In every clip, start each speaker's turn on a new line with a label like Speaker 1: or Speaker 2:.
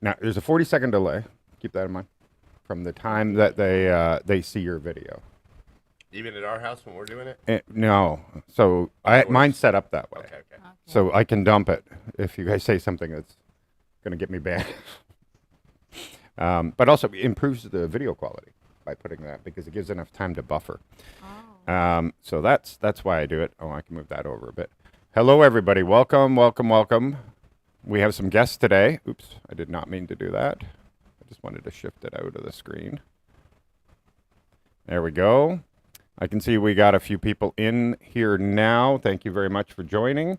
Speaker 1: Now, there's a 40-second delay. Keep that in mind. From the time that they see your video.
Speaker 2: Even at our house when we're doing it?
Speaker 1: No. So mine's set up that way.
Speaker 2: Okay.
Speaker 1: So I can dump it if you guys say something that's going to get me banned. But also improves the video quality by putting that because it gives enough time to buffer. So that's why I do it. Oh, I can move that over a bit. Hello, everybody. Welcome. We have some guests today. Oops, I did not mean to do that. I just wanted to shift it out of the screen. There we go. I can see we got a few people in here now. Thank you very much for joining.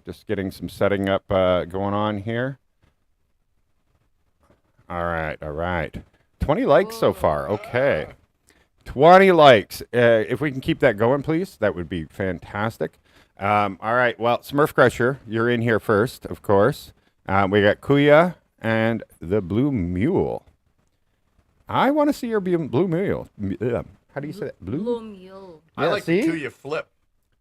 Speaker 1: Just getting some setting up going on here. All right. 20 likes so far. Okay. 20 likes. If we can keep that going, please, that would be fantastic. All right. Well, Smurf Crusher, you're in here first, of course. We got Kuya and the Blue Mule. I want to see your Blue Mule. How do you say that?
Speaker 3: Blue Mule.
Speaker 2: I like the Kuya Flip.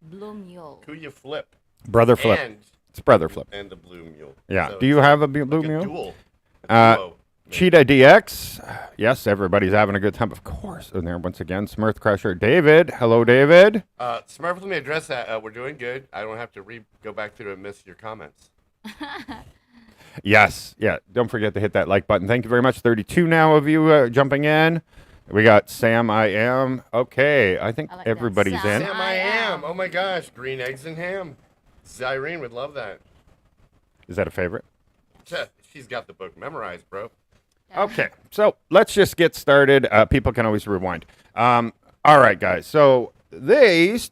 Speaker 3: Blue Mule.
Speaker 2: Kuya Flip.
Speaker 1: Brother Flip. It's Brother Flip.
Speaker 2: And the Blue Mule.
Speaker 1: Yeah.
Speaker 2: So
Speaker 1: do you have a Blue Mule?
Speaker 2: Dual.
Speaker 1: Cheetah DX. Yes, everybody's having a good time, of course. And there, once again, Smurf Crusher. David. Hello, David.
Speaker 2: Smurf, let me address that. We're doing good. I don't have to go back through and miss your comments.
Speaker 1: Yes. Yeah. Don't forget to hit that like button. Thank you very much. 32 now of you jumping in. We got Sam I Am. Okay. I think everybody's in.
Speaker 2: Sam I Am. Oh, my gosh. Green eggs and ham. Zyrene would love that.
Speaker 1: Is that a favorite?
Speaker 2: She's got the book memorized, bro.
Speaker 1: Okay, so let's just get started. People can always rewind. All right, guys. So these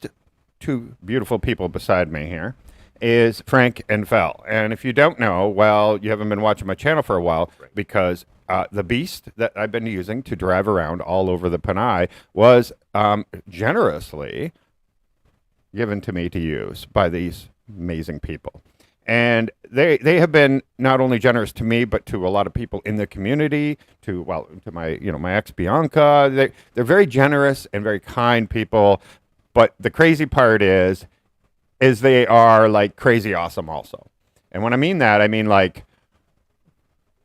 Speaker 1: two beautiful people beside me here is Frank and Fel. And if you don't know, well, you haven't been watching my channel for a while because the beast that I've been using to drive around all over the Panay was generously given to me to use by these amazing people. And they have been not only generous to me, but to a lot of people in the community, to my my ex Bianca. They're very generous and very kind people. But the crazy part is they are like crazy awesome also. And when I mean that, I mean like,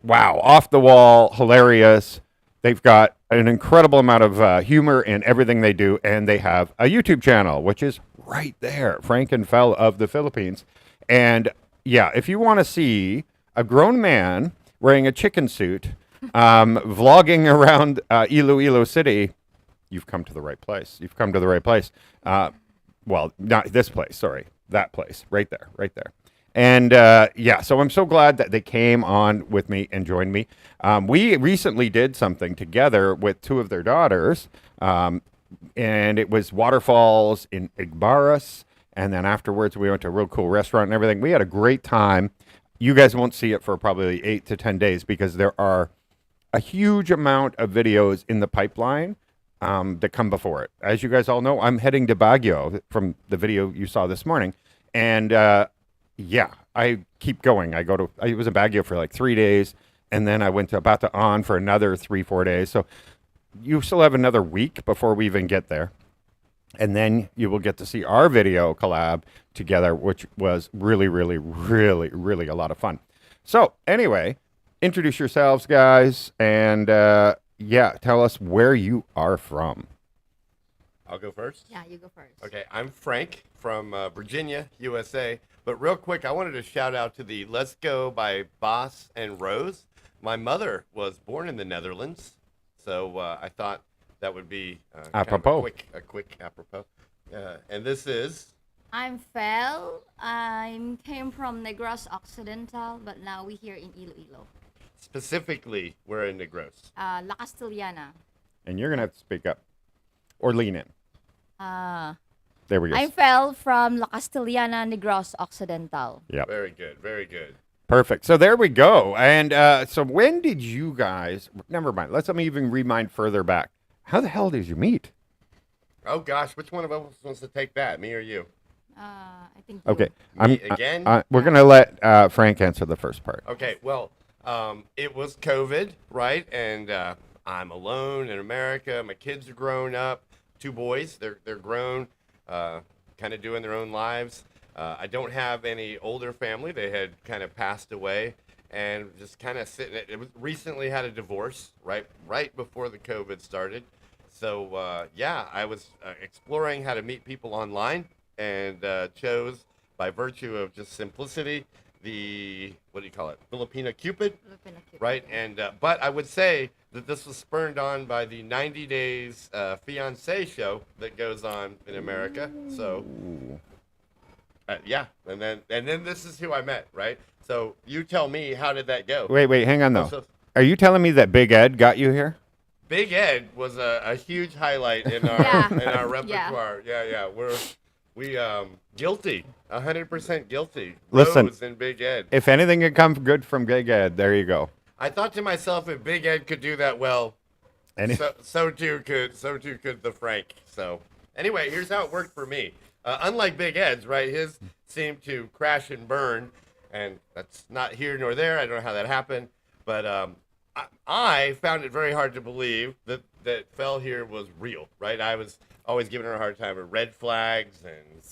Speaker 1: wow, off the wall, hilarious. They've got an incredible amount of humor in everything they do, and they have a YouTube channel, which is right there, Frank and Fel of the Philippines. And yeah, if you want to see a grown man wearing a chicken suit vlogging around Iloilo City, you've come to the right place. You've come to the right place. Well, not this place, sorry. That place, right there. And yeah, so I'm so glad that they came on with me and joined me. We recently did something together with two of their daughters, and it was waterfalls in Igbaras. And then afterwards, we went to a real cool restaurant and everything. We had a great time. You guys won't see it for probably 8 to 10 days because there are a huge amount of videos in the pipeline that come before it. As you guys all know, I'm heading to Baguio from the video you saw this morning. And yeah, I keep going. I was in Baguio for like 3 days. And then I went to Bataan for another 3-4 days. So you still have another week before we even get there. And then you will get to see our video collab together, which was really, really, really, really a lot of fun. So anyway, introduce yourselves, guys, and yeah, tell us where you are from.
Speaker 2: I'll go first?
Speaker 3: Yeah, you go first.
Speaker 2: Okay, I'm Frank from Virginia, USA. But real quick, I wanted to shout out to the Let's Go by Boss and Rose. My mother was born in the Netherlands, so I thought that would be
Speaker 1: apropos.
Speaker 2: Kind of a quick apropos. And this is?
Speaker 3: I'm Fel. I came from Negros Occidental, but now we're here in Iloilo.
Speaker 2: Specifically, we're in Negros.
Speaker 3: La Castellana.
Speaker 1: And you're going to have to speak up or lean in. There we go.
Speaker 3: I'm Fel from La Castellana, Negros Occidental.
Speaker 1: Yep.
Speaker 2: Very good, very good.
Speaker 1: Perfect. So there we go. And so when did you guys, never mind, let me even rewind further back. How the hell did you meet?
Speaker 2: Oh, gosh, which one of us wants to take that, me or you?
Speaker 3: I think.
Speaker 1: Okay.
Speaker 2: Again?
Speaker 1: We're going to let Frank answer the first part.
Speaker 2: Okay, well, it was COVID, right? And I'm alone in America. My kids are grown up. 2 boys, they're grown, kind of doing their own lives. I don't have any older family. They had kind of passed away. and just kind of sitting. It was recently had a divorce right before the COVID started. So yeah, I was exploring how to meet people online, and chose by virtue of just simplicity the what do you call it, Filipina Cupid,
Speaker 3: Filipino Cupid.
Speaker 2: right? And but I would say that this was spurned on by the 90 Days Fiancé show that goes on in America. So yeah, and then this is who I met, right? So you tell me, how did that go?
Speaker 1: Wait, hang on though.
Speaker 2: So
Speaker 1: Are you telling me that Big Ed got you here?
Speaker 2: Big Ed was a huge highlight in our
Speaker 3: Yeah.
Speaker 2: in our repertoire. Yeah, we guilty, 100% guilty.
Speaker 1: Listen,
Speaker 2: Rose and Big Ed.
Speaker 1: If anything could come good from Big Ed, there you go.
Speaker 2: I thought to myself, if Big Ed could do that well,
Speaker 1: Any-
Speaker 2: so too could the Frank. So anyway, here's how it worked for me. Unlike Big Ed's, right? His seemed to crash and burn, and that's not here nor there. I don't know how that happened, but I found it very hard to believe that Fel here was real, right? I was always giving her a hard time with red flags and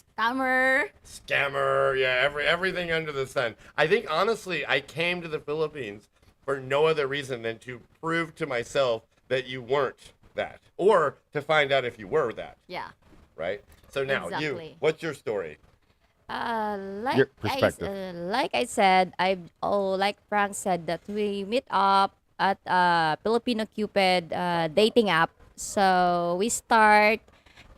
Speaker 2: scammer, yeah, everything under the sun. I think honestly, I came to the Philippines for no other reason than to prove to myself that you weren't that, or to find out if you were that,
Speaker 3: Yeah.
Speaker 2: right? So now
Speaker 3: Exactly.
Speaker 2: what's your story?
Speaker 1: Your perspective.
Speaker 4: Like I said, like Frank said, that we meet up at Filipino Cupid dating app. So we start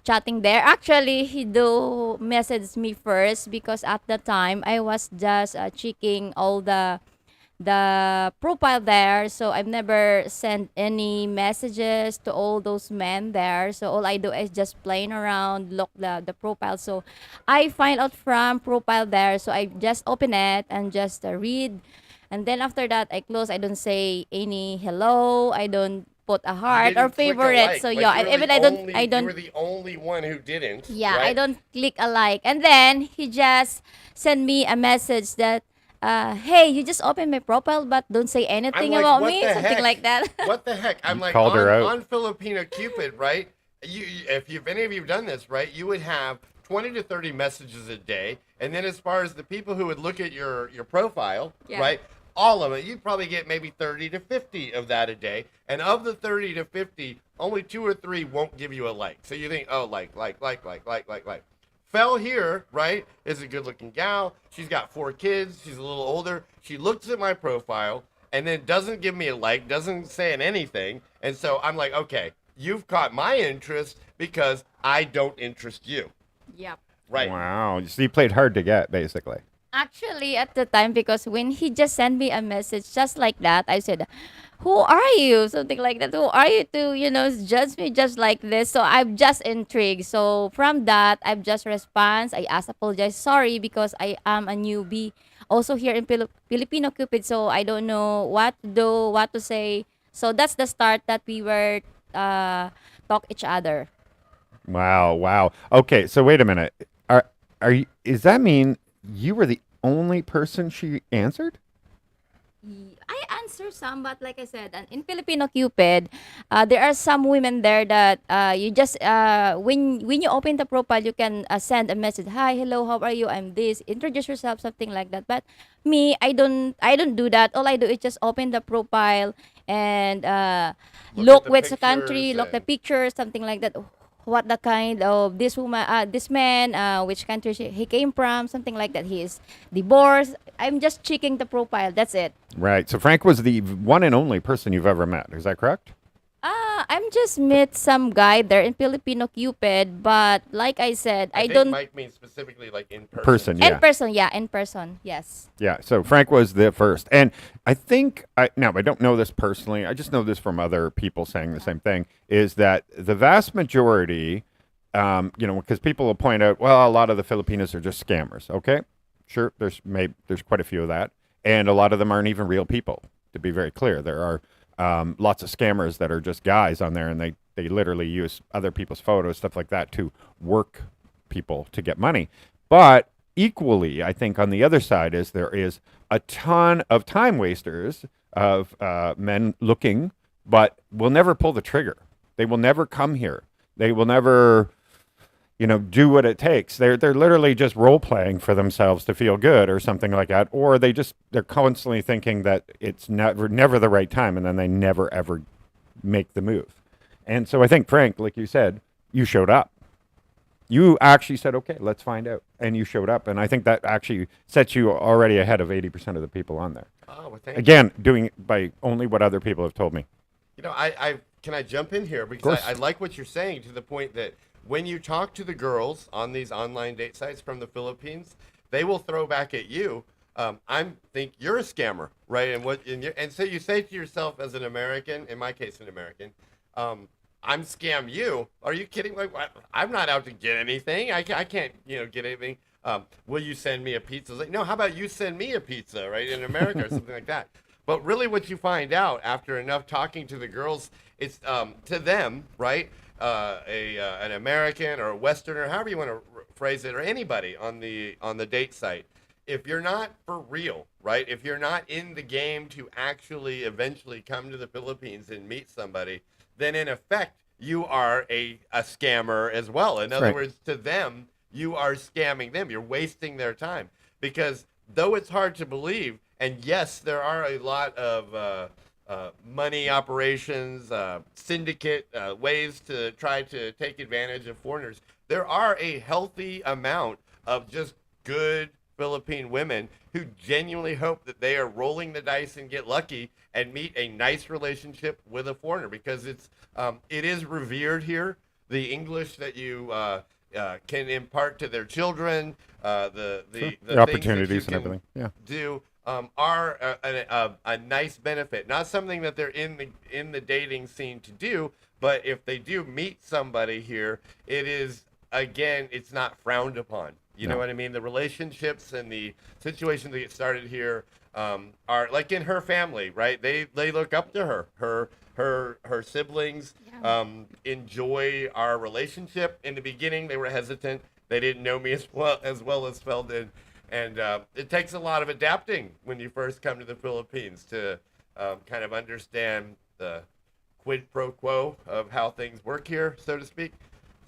Speaker 4: chatting there. Actually, he do message me first because at the time I was just checking all the profile there. So I've never sent any messages to all those men there. So all I do is just playing around, look the profile. So I find out from profile there. So I just open it and just read. And then after that, I close. I don't say any hello. I don't put a heart or
Speaker 2: Didn't click a
Speaker 4: favorite.
Speaker 2: like.
Speaker 4: So
Speaker 2: Like,
Speaker 4: yeah,
Speaker 2: you were
Speaker 4: even
Speaker 2: the
Speaker 4: I don't,
Speaker 2: only-
Speaker 4: I don't.
Speaker 2: You were the only one who didn't.
Speaker 4: Yeah,
Speaker 2: right?
Speaker 4: I don't click a like. And then he just sent me a message that, hey, you just opened my profile, but don't say anything
Speaker 2: like,
Speaker 4: about
Speaker 2: what
Speaker 4: me,
Speaker 2: the
Speaker 4: something
Speaker 2: heck?
Speaker 4: like that.
Speaker 2: What the heck? I'm
Speaker 1: You
Speaker 2: like,
Speaker 1: called her out.
Speaker 2: on Filipino Cupid, right? If any of you have done this, right, you would have 20 to 30 messages a day. And then as far as the people who would look at your profile,
Speaker 4: Yeah.
Speaker 2: right, all of it, you'd probably get maybe 30 to 50 of that a day. And of the 30 to 50, only 2 or 3 won't give you a like. So you think, oh, like. Fel here, right, is a good-looking gal. She's got 4 kids. She's a little older. She looks at my profile and then doesn't give me a like, doesn't say anything. And so I'm like, okay, you've caught my interest because I don't interest you,
Speaker 4: Yep.
Speaker 2: right?
Speaker 1: Wow. So you played hard to get, basically.
Speaker 4: Actually, at the time, because when he just sent me a message just like that, I said, who are you? Something like that. Who are you to, judge me just like this? So I'm just intrigued. So from that, I've just response. I apologize. Sorry, because I am a newbie also here in Filipino Cupid. So I don't know what to do, what to say. So that's the start that we were talk each other.
Speaker 1: Wow. Okay, so wait a minute. Are you? Does that mean you were the only person she answered?
Speaker 4: I answer some, but like I said, in Filipino Cupid, there are some women there that you just when you open the profile, you can send a message. Hi, hello, how are you? I'm this. Introduce yourself, something like that. But me, I don't do that. All I do is just open the profile and
Speaker 2: at
Speaker 4: look
Speaker 2: the
Speaker 4: what's the country,
Speaker 2: pictures
Speaker 4: look the
Speaker 2: and-
Speaker 4: pictures, something like that. What the kind of this woman, this man, which country he came from, something like that. He is divorced. I'm just checking the profile. That's it.
Speaker 1: Right. So Frank was the one and only person you've ever met. Is that correct?
Speaker 4: I'm just met some guy there in Filipino Cupid, but like I said, I
Speaker 2: think
Speaker 4: don't.
Speaker 2: Mike means specifically like in person.
Speaker 1: Person, yeah.
Speaker 4: In person, yes.
Speaker 1: Yeah, so Frank was the first. And I think, now I don't know this personally, I just know this from other people saying the same thing, is that the vast majority, because people will point out, well, a lot of the Filipinos are just scammers, okay? Sure, there's quite a few of that. And a lot of them aren't even real people, to be very clear. There are lots of scammers that are just guys on there, and they literally use other people's photos, stuff like that, to work people to get money. But equally, I think on the other side there is a ton of time wasters of men looking, but will never pull the trigger. They will never come here. They will never, do what it takes. They're literally just role playing for themselves to feel good or something like that, or they're constantly thinking that it's never the right time, and then they never ever make the move. And so I think, Frank, like you said, you showed up. You actually said, okay, let's find out, and you showed up, and I think that actually sets you already ahead of 80% of the people on there.
Speaker 2: Oh, well, thank you.
Speaker 1: Again, doing it by only what other people have told me.
Speaker 2: I can I jump in here because I like what you're saying to the point that when you talk to the girls on these online date sites from the Philippines, they will throw back at you. I think you're a scammer, right? And so you say to yourself as an American, in my case, an American, I'm scam you. Are you kidding? Like, I'm not out to get anything. I can't, get anything. Will you send me a pizza? It's like, no, how about you send me a pizza, right? In America or something like that. But really what you find out after enough talking to the girls, it's to them, right? An American or a Westerner, however you want to phrase it, or anybody on the date site. If you're not for real, right? If you're not in the game to actually eventually come to the Philippines and meet somebody, then in effect, you are a scammer as well. In other words, to them, you are scamming them. You're wasting their time. Because though it's hard to believe, and yes, there are a lot of money operations, syndicate ways to try to take advantage of foreigners, there are a healthy amount of just good Philippine women who genuinely hope that they are rolling the dice and get lucky and meet a nice relationship with a foreigner, because it is revered here. The English that you can impart to their children, the
Speaker 1: opportunities and everything,
Speaker 2: do are a nice benefit. Not something that they're in the dating scene to do, but if they do meet somebody here, it is, again, it's not frowned upon. You know what I mean? The relationships and the situations that get started here are like in her family, right? They look up to her. Her siblings enjoy our relationship. In the beginning, they were hesitant. They didn't know me as well as Fel did. And it takes a lot of adapting when you first come to the Philippines to kind of understand the quid pro quo of how things work here, so to speak.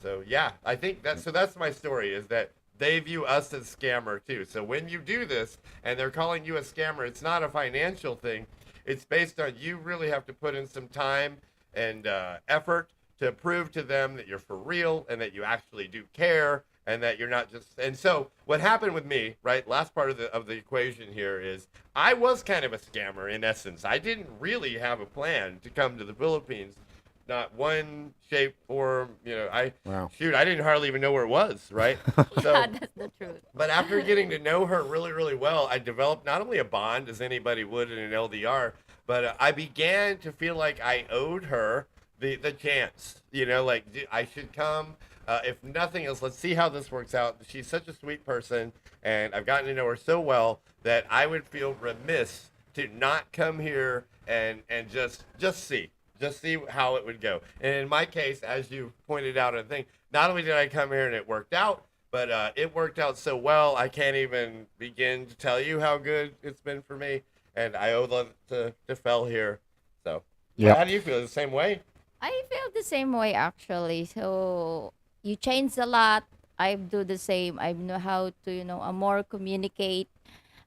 Speaker 2: So yeah, I think that's my story, is that they view us as scammer too. So when you do this and they're calling you a scammer, it's not a financial thing. It's based on you really have to put in some time and effort to prove to them that you're for real and that you actually do care and that you're not just. And so what happened with me, right? Last part of the equation here is I was kind of a scammer in essence. I didn't really have a plan to come to the Philippines. Not one shape, form, I didn't hardly even know where it was, right? So,
Speaker 4: That's the truth.
Speaker 2: but after getting to know her really, really well, I developed not only a bond as anybody would in an LDR, but I began to feel like I owed her the chance, like I should come. If nothing else, let's see how this works out. She's such a sweet person, and I've gotten to know her so well that I would feel remiss to not come here and just see. Just see how it would go. And in my case, as you pointed out, I think not only did I come here and it worked out, but it worked out so well, I can't even begin to tell you how good it's been for me. And I owe that to Fel here. So, how do you feel? The same way?
Speaker 4: I feel the same way, actually. So you changed a lot. I do the same. I know how to, more communicate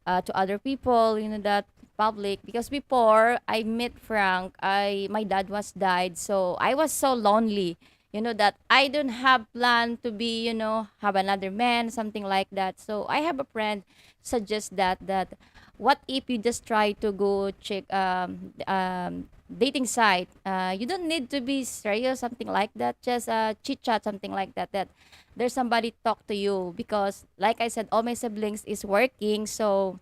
Speaker 4: to other people, that public, because before I met Frank, my dad was died, so I was so lonely, that I don't have plan to be, have another man, something like that. So I have a friend suggest that what if you just try to go check dating site. You don't need to be serious, something like that, just chit chat, something like that there's somebody talk to you, because like I said, all my siblings is working, so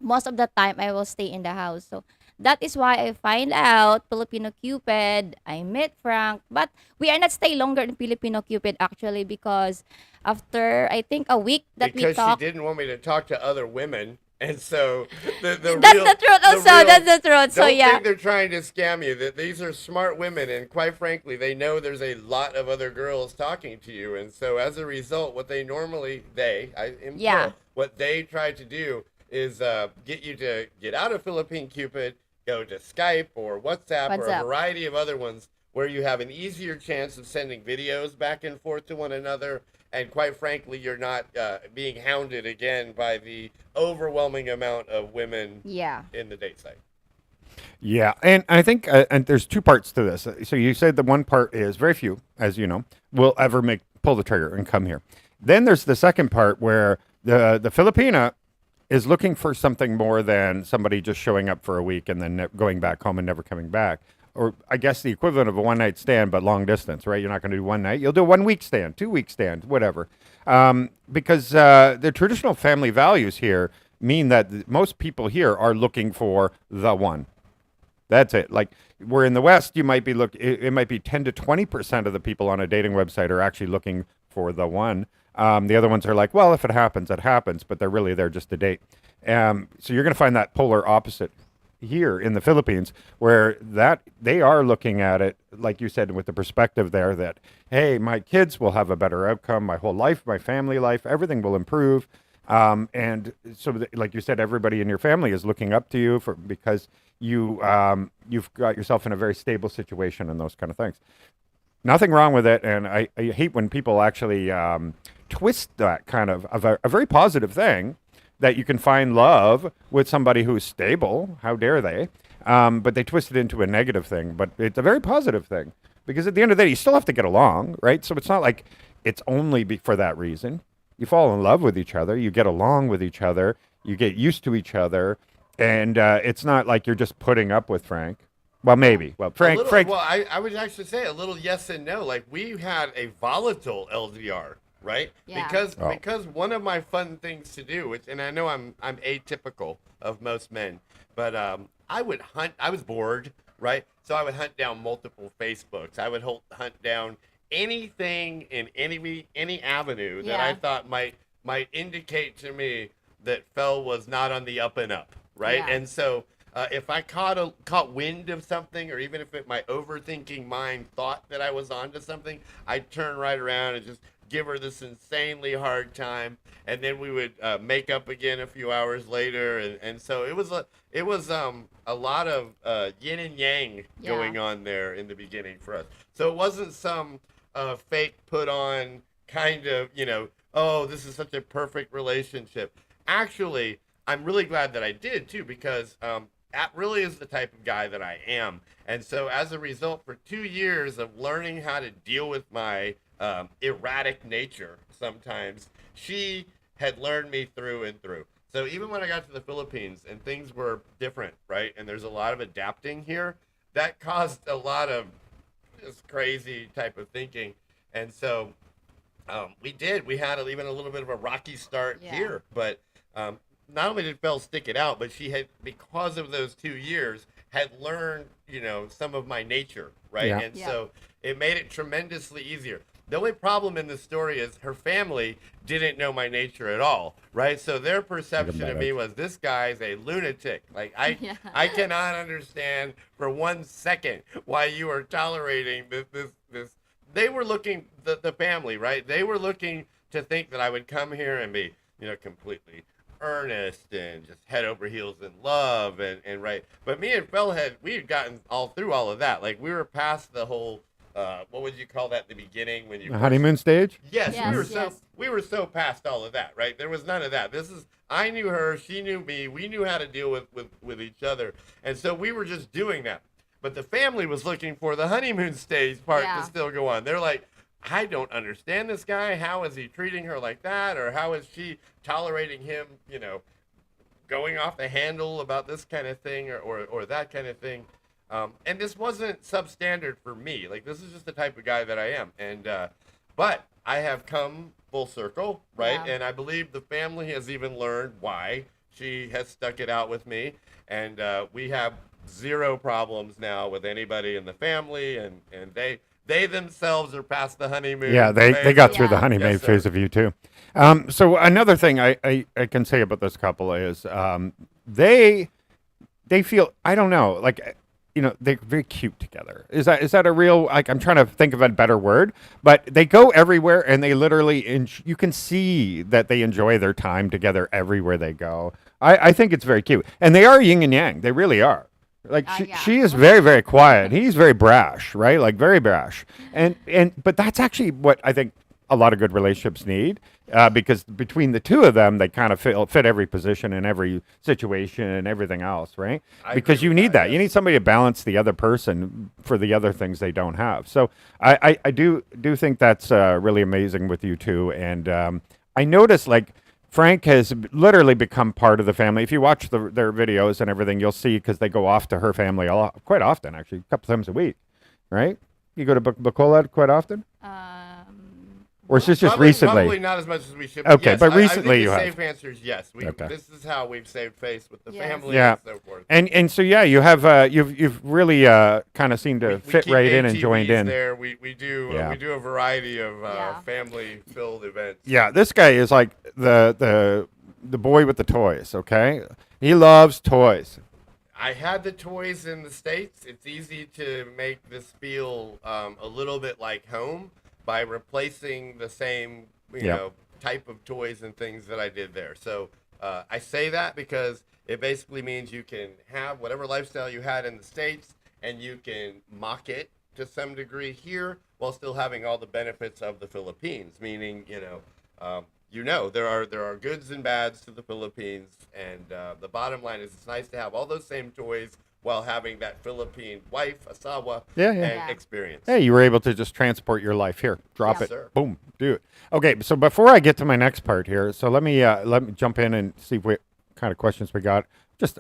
Speaker 4: most of the time I will stay in the house. So that is why I find out Filipino Cupid. I met Frank, but we are not stay longer in Filipino Cupid, actually, because after I think a week that we
Speaker 2: Because
Speaker 4: talked.
Speaker 2: she didn't want me to talk to other women. And so
Speaker 4: That's the truth also. That's the truth. So
Speaker 2: don't
Speaker 4: yeah.
Speaker 2: think they're trying to scam you. That these are smart women, and quite frankly, they know there's a lot of other girls talking to you. And so as a result, what they normally what they try to do is get you to get out of Philippine Cupid, go to Skype or WhatsApp or a variety of other ones where you have an easier chance of sending videos back and forth to one another. And quite frankly, you're not being hounded again by the overwhelming amount of women
Speaker 4: Yeah.
Speaker 2: in the date site.
Speaker 1: Yeah, and I think and there's two parts to this. So you said the one part is very few, as you know, will ever pull the trigger and come here. Then there's the second part where the Filipina is looking for something more than somebody just showing up for a week and then going back home and never coming back. Or I guess the equivalent of a one night stand, but long distance, right? You're not going to do one night. You'll do a 1 week stand, 2 week stand, whatever. Because the traditional family values here mean that most people here are looking for the one. That's it. Like we're in the West, you might be it might be 10 to 20% of the people on a dating website are actually looking for the one. The other ones are like, well, if it happens, it happens, but they're really there just to date. So you're going to find that polar opposite here in the Philippines, where that they are looking at it, like you said, with the perspective there that, hey, my kids will have a better outcome, my whole life, my family life, everything will improve. And so, like you said, everybody in your family is looking up to you because you've got yourself in a very stable situation and those kind of things. Nothing wrong with it, and I hate when people actually twist that kind of a very positive thing, that you can find love with somebody who's stable. How dare they? But they twist it into a negative thing. But it's a very positive thing, because at the end of the day, you still have to get along, right? So it's not like it's only for that reason. You fall in love with each other. You get along with each other. You get used to each other. And it's not like you're just putting up with Frank. Well, maybe. Well, Frank.
Speaker 2: Well, I would actually say a little yes and no. Like we had a volatile LDR, right?
Speaker 3: Yeah.
Speaker 2: Because one of my fun things to do, and I know I'm atypical of most men, but I would hunt. I was bored, right? So I would hunt down multiple Facebooks. I would hunt down anything in any avenue that I thought might indicate to me that Fel was not on the up and up, right?
Speaker 3: Yeah.
Speaker 2: And so if I caught wind of something, or even if my overthinking mind thought that I was onto something, I'd turn right around and just give her this insanely hard time, and then we would make up again a few hours later, and so it was a lot of yin and yang going on there in the beginning for us. So it wasn't some fake put on kind of, oh, this is such a perfect relationship. Actually, I'm really glad that I did too, because that really is the type of guy that I am. And so as a result, for 2 years of learning how to deal with my erratic nature sometimes, she had learned me through and through. So even when I got to the Philippines and things were different, right, and there's a lot of adapting here, that caused a lot of this crazy type of thinking. And so we had even a little bit of a rocky start here, but not only did Fel stick it out, but she had, because of those 2 years, had learned, some of my nature, right?
Speaker 1: Yeah.
Speaker 2: And so it made it tremendously easier. The only problem in this story is her family didn't know my nature at all, right? So their perception of me was, this guy's a lunatic. Like, I cannot understand for 1 second why you are tolerating this. They were looking, the family, right? They were looking to think that I would come here and be, completely earnest and just head over heels in love and right. But me and Fel we had gotten all through all of that. Like, we were past the whole, what would you call that in the beginning when you
Speaker 1: honeymoon stage?
Speaker 2: Yes,
Speaker 3: Yes,
Speaker 2: we were so past all of that, right? There was none of that. I knew her, she knew me, we knew how to deal with each other. And so we were just doing that. But the family was looking for the honeymoon stage part to still go on. They're like, I don't understand this guy. How is he treating her like that? Or how is she tolerating him, going off the handle about this kind of thing or that kind of thing? And this wasn't substandard for me. Like, this is just the type of guy that I am. And but I have come full circle, right?
Speaker 3: Yeah.
Speaker 2: And I believe the family has even learned why she has stuck it out with me. And we have zero problems now with anybody in the family, and they themselves are past the honeymoon.
Speaker 1: Yeah, they got through the honeymoon
Speaker 2: Yes,
Speaker 1: phase of you too. So another thing I can say about this couple is they feel, I don't know, like, they're very cute together. Is that a real, like, I'm trying to think of a better word, but they go everywhere and they literally, you can see that they enjoy their time together everywhere they go. I think it's very cute. And they are yin and yang. They really are. Like
Speaker 3: Yeah.
Speaker 1: she is very, very quiet. He's very brash, right? Like very brash. But that's actually what I think a lot of good relationships need, because between the two of them, they kind of fit every position and every situation and everything else, right?
Speaker 2: I
Speaker 1: Because
Speaker 2: agree
Speaker 1: you
Speaker 2: with
Speaker 1: need that.
Speaker 2: yes.
Speaker 1: You need somebody to balance the other person for the other things they don't have. So I do think that's really amazing with you two. And I noticed like Frank has literally become part of the family. If you watch their videos and everything, you'll see because they go off to her family quite often, actually, a couple times a week, right? You go to Bacola quite often? Or is this just recently?
Speaker 2: Probably not as much as we should.
Speaker 1: Okay,
Speaker 2: yes,
Speaker 1: but
Speaker 2: I
Speaker 1: recently
Speaker 2: think
Speaker 1: you
Speaker 2: the
Speaker 1: have.
Speaker 2: safe answer is yes.
Speaker 1: Okay.
Speaker 2: This is how we've saved face with the
Speaker 3: Yes.
Speaker 2: family
Speaker 1: Yeah.
Speaker 2: and so forth.
Speaker 1: And so yeah, you have you've really kind of seemed to
Speaker 2: We
Speaker 1: fit
Speaker 2: keep
Speaker 1: right in and joined
Speaker 2: ATVs
Speaker 1: in.
Speaker 2: There, we do
Speaker 1: Yeah.
Speaker 2: we do a variety of
Speaker 3: Yeah.
Speaker 2: family-filled events.
Speaker 1: Yeah, this guy is like the boy with the toys. Okay, he loves toys.
Speaker 2: I had the toys in the States. It's easy to make this feel a little bit like home by replacing the same type of toys and things that I did there. So I say that because it basically means you can have whatever lifestyle you had in the States and you can mock it to some degree here while still having all the benefits of the Philippines, meaning, there are goods and bads to the Philippines, and the bottom line is it's nice to have all those same toys while having that Philippine wife, asawa,
Speaker 1: Yeah.
Speaker 2: and
Speaker 3: Yeah.
Speaker 2: experience.
Speaker 1: Hey, you were able to just transport your life here. Drop
Speaker 3: Yeah.
Speaker 1: it.
Speaker 2: Sir.
Speaker 1: Boom. Do it. Okay. So before I get to my next part here, so let me jump in and see what kind of questions we got.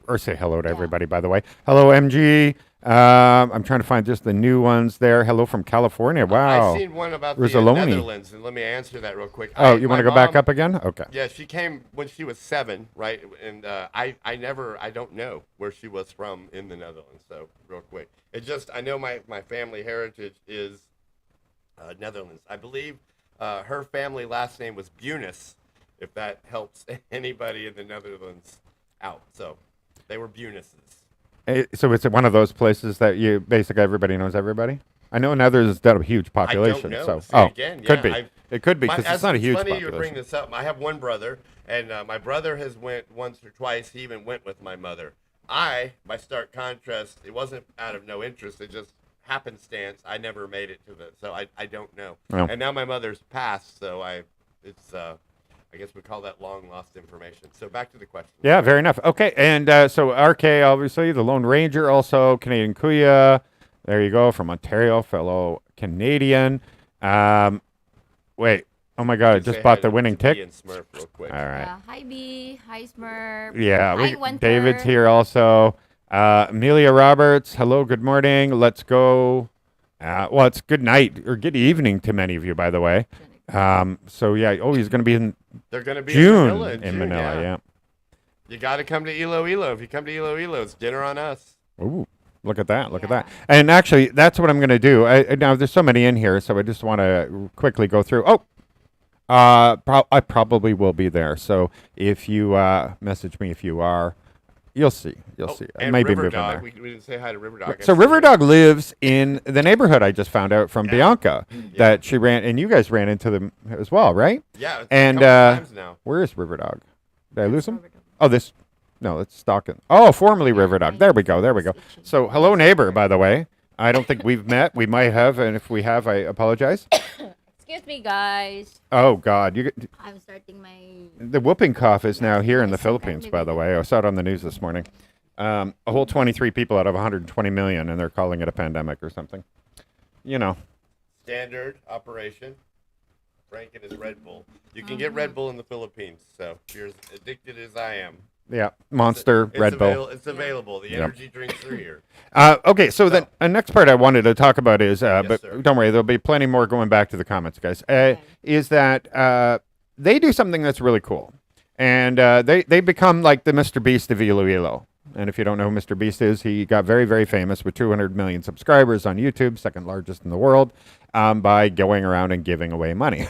Speaker 1: Or say hello to everybody, by the way. Hello, MG. I'm trying to find just the new ones there. Hello from California. Wow.
Speaker 2: I seen one about the
Speaker 1: Rizzoloni.
Speaker 2: Netherlands, and let me answer that real quick.
Speaker 1: Oh, you want to
Speaker 2: my
Speaker 1: go back
Speaker 2: mom-
Speaker 1: up again? Okay.
Speaker 2: Yeah, she came when she was 7, right? And I don't know where she was from in the Netherlands. So real quick, I know my family heritage is Netherlands. I believe her family last name was Bunis, if that helps anybody in the Netherlands out. So they were Bunises.
Speaker 1: So it's one of those places that you basically everybody knows everybody. I know Netherlands has got a huge population.
Speaker 2: I don't know.
Speaker 1: So
Speaker 2: See, again,
Speaker 1: could
Speaker 2: yeah,
Speaker 1: be. It could be because it's not a huge
Speaker 2: funny you would bring
Speaker 1: population.
Speaker 2: this up. I have one brother, and my brother has went once or twice. He even went with my mother. By stark contrast, it wasn't out of no interest. It just happenstance. I never made it to so I don't know.
Speaker 1: Well.
Speaker 2: And now my mother's passed, so I guess we call that long lost information. So back to the question.
Speaker 1: Yeah, fair enough. Okay, and so RK, obviously, the Lone Ranger, also Canadian Kuya. There you go, from Ontario, fellow Canadian. Wait, oh my God, I just
Speaker 2: Say
Speaker 1: bought
Speaker 2: hi
Speaker 1: the
Speaker 2: to
Speaker 1: winning
Speaker 2: B
Speaker 1: tick.
Speaker 2: and Smurf real quick.
Speaker 1: All right.
Speaker 3: Hi B, hi Smurf.
Speaker 1: Yeah,
Speaker 3: Hi Winter.
Speaker 1: David's here also. Amelia Roberts, hello, good morning. Let's go. Well, it's good night or good evening to many of you, by the way. So yeah, he's going to be in
Speaker 2: They're going to be
Speaker 1: June
Speaker 2: in
Speaker 1: in Manila. Yeah.
Speaker 2: You got to come to Iloilo. If you come to Iloilo, it's dinner on us.
Speaker 1: Ooh, look at that! Look at that! And actually, that's what I'm going to do. Now there's so many in here, so I just want to quickly go through. I probably will be there. So if you message me, if you are, you'll see. You'll see. I
Speaker 2: And
Speaker 1: may be
Speaker 2: River
Speaker 1: moving
Speaker 2: Dog.
Speaker 1: there.
Speaker 2: We didn't say hi to River Dog.
Speaker 1: So River Dog lives in the neighborhood. I just found out from Bianca that she ran, and you guys ran into them as well, right?
Speaker 2: Yeah.
Speaker 1: And
Speaker 2: a couple times now.
Speaker 1: where is River Dog? Did I lose him? Oh, no, it's Stockton. Oh, formerly River Dog. There we go. There we go. So hello, neighbor. By the way, I don't think we've met. We might have, and if we have, I apologize.
Speaker 4: Excuse me, guys.
Speaker 1: Oh God,
Speaker 3: I'm starting my.
Speaker 1: the whooping cough is now here in the Philippines. By the way, I saw it on the news this morning. A whole 23 people out of 120 million, and they're calling it a pandemic or something. You know.
Speaker 2: Standard operation. Frank and his Red Bull. You can get Red Bull in the Philippines. So if you're as addicted as I am.
Speaker 1: Yeah, Monster, Red Bull.
Speaker 2: It's available. The energy drinks are here.
Speaker 1: Okay, so the next part I wanted to talk about is, but
Speaker 2: sir.
Speaker 1: don't worry, there'll be plenty more going back to the comments, guys. Is that they do something that's really cool, and they become like the Mr. Beast of Iloilo. And if you don't know who Mr. Beast is, he got very, very famous with 200 million subscribers on YouTube, second largest in the world, by going around and giving away money.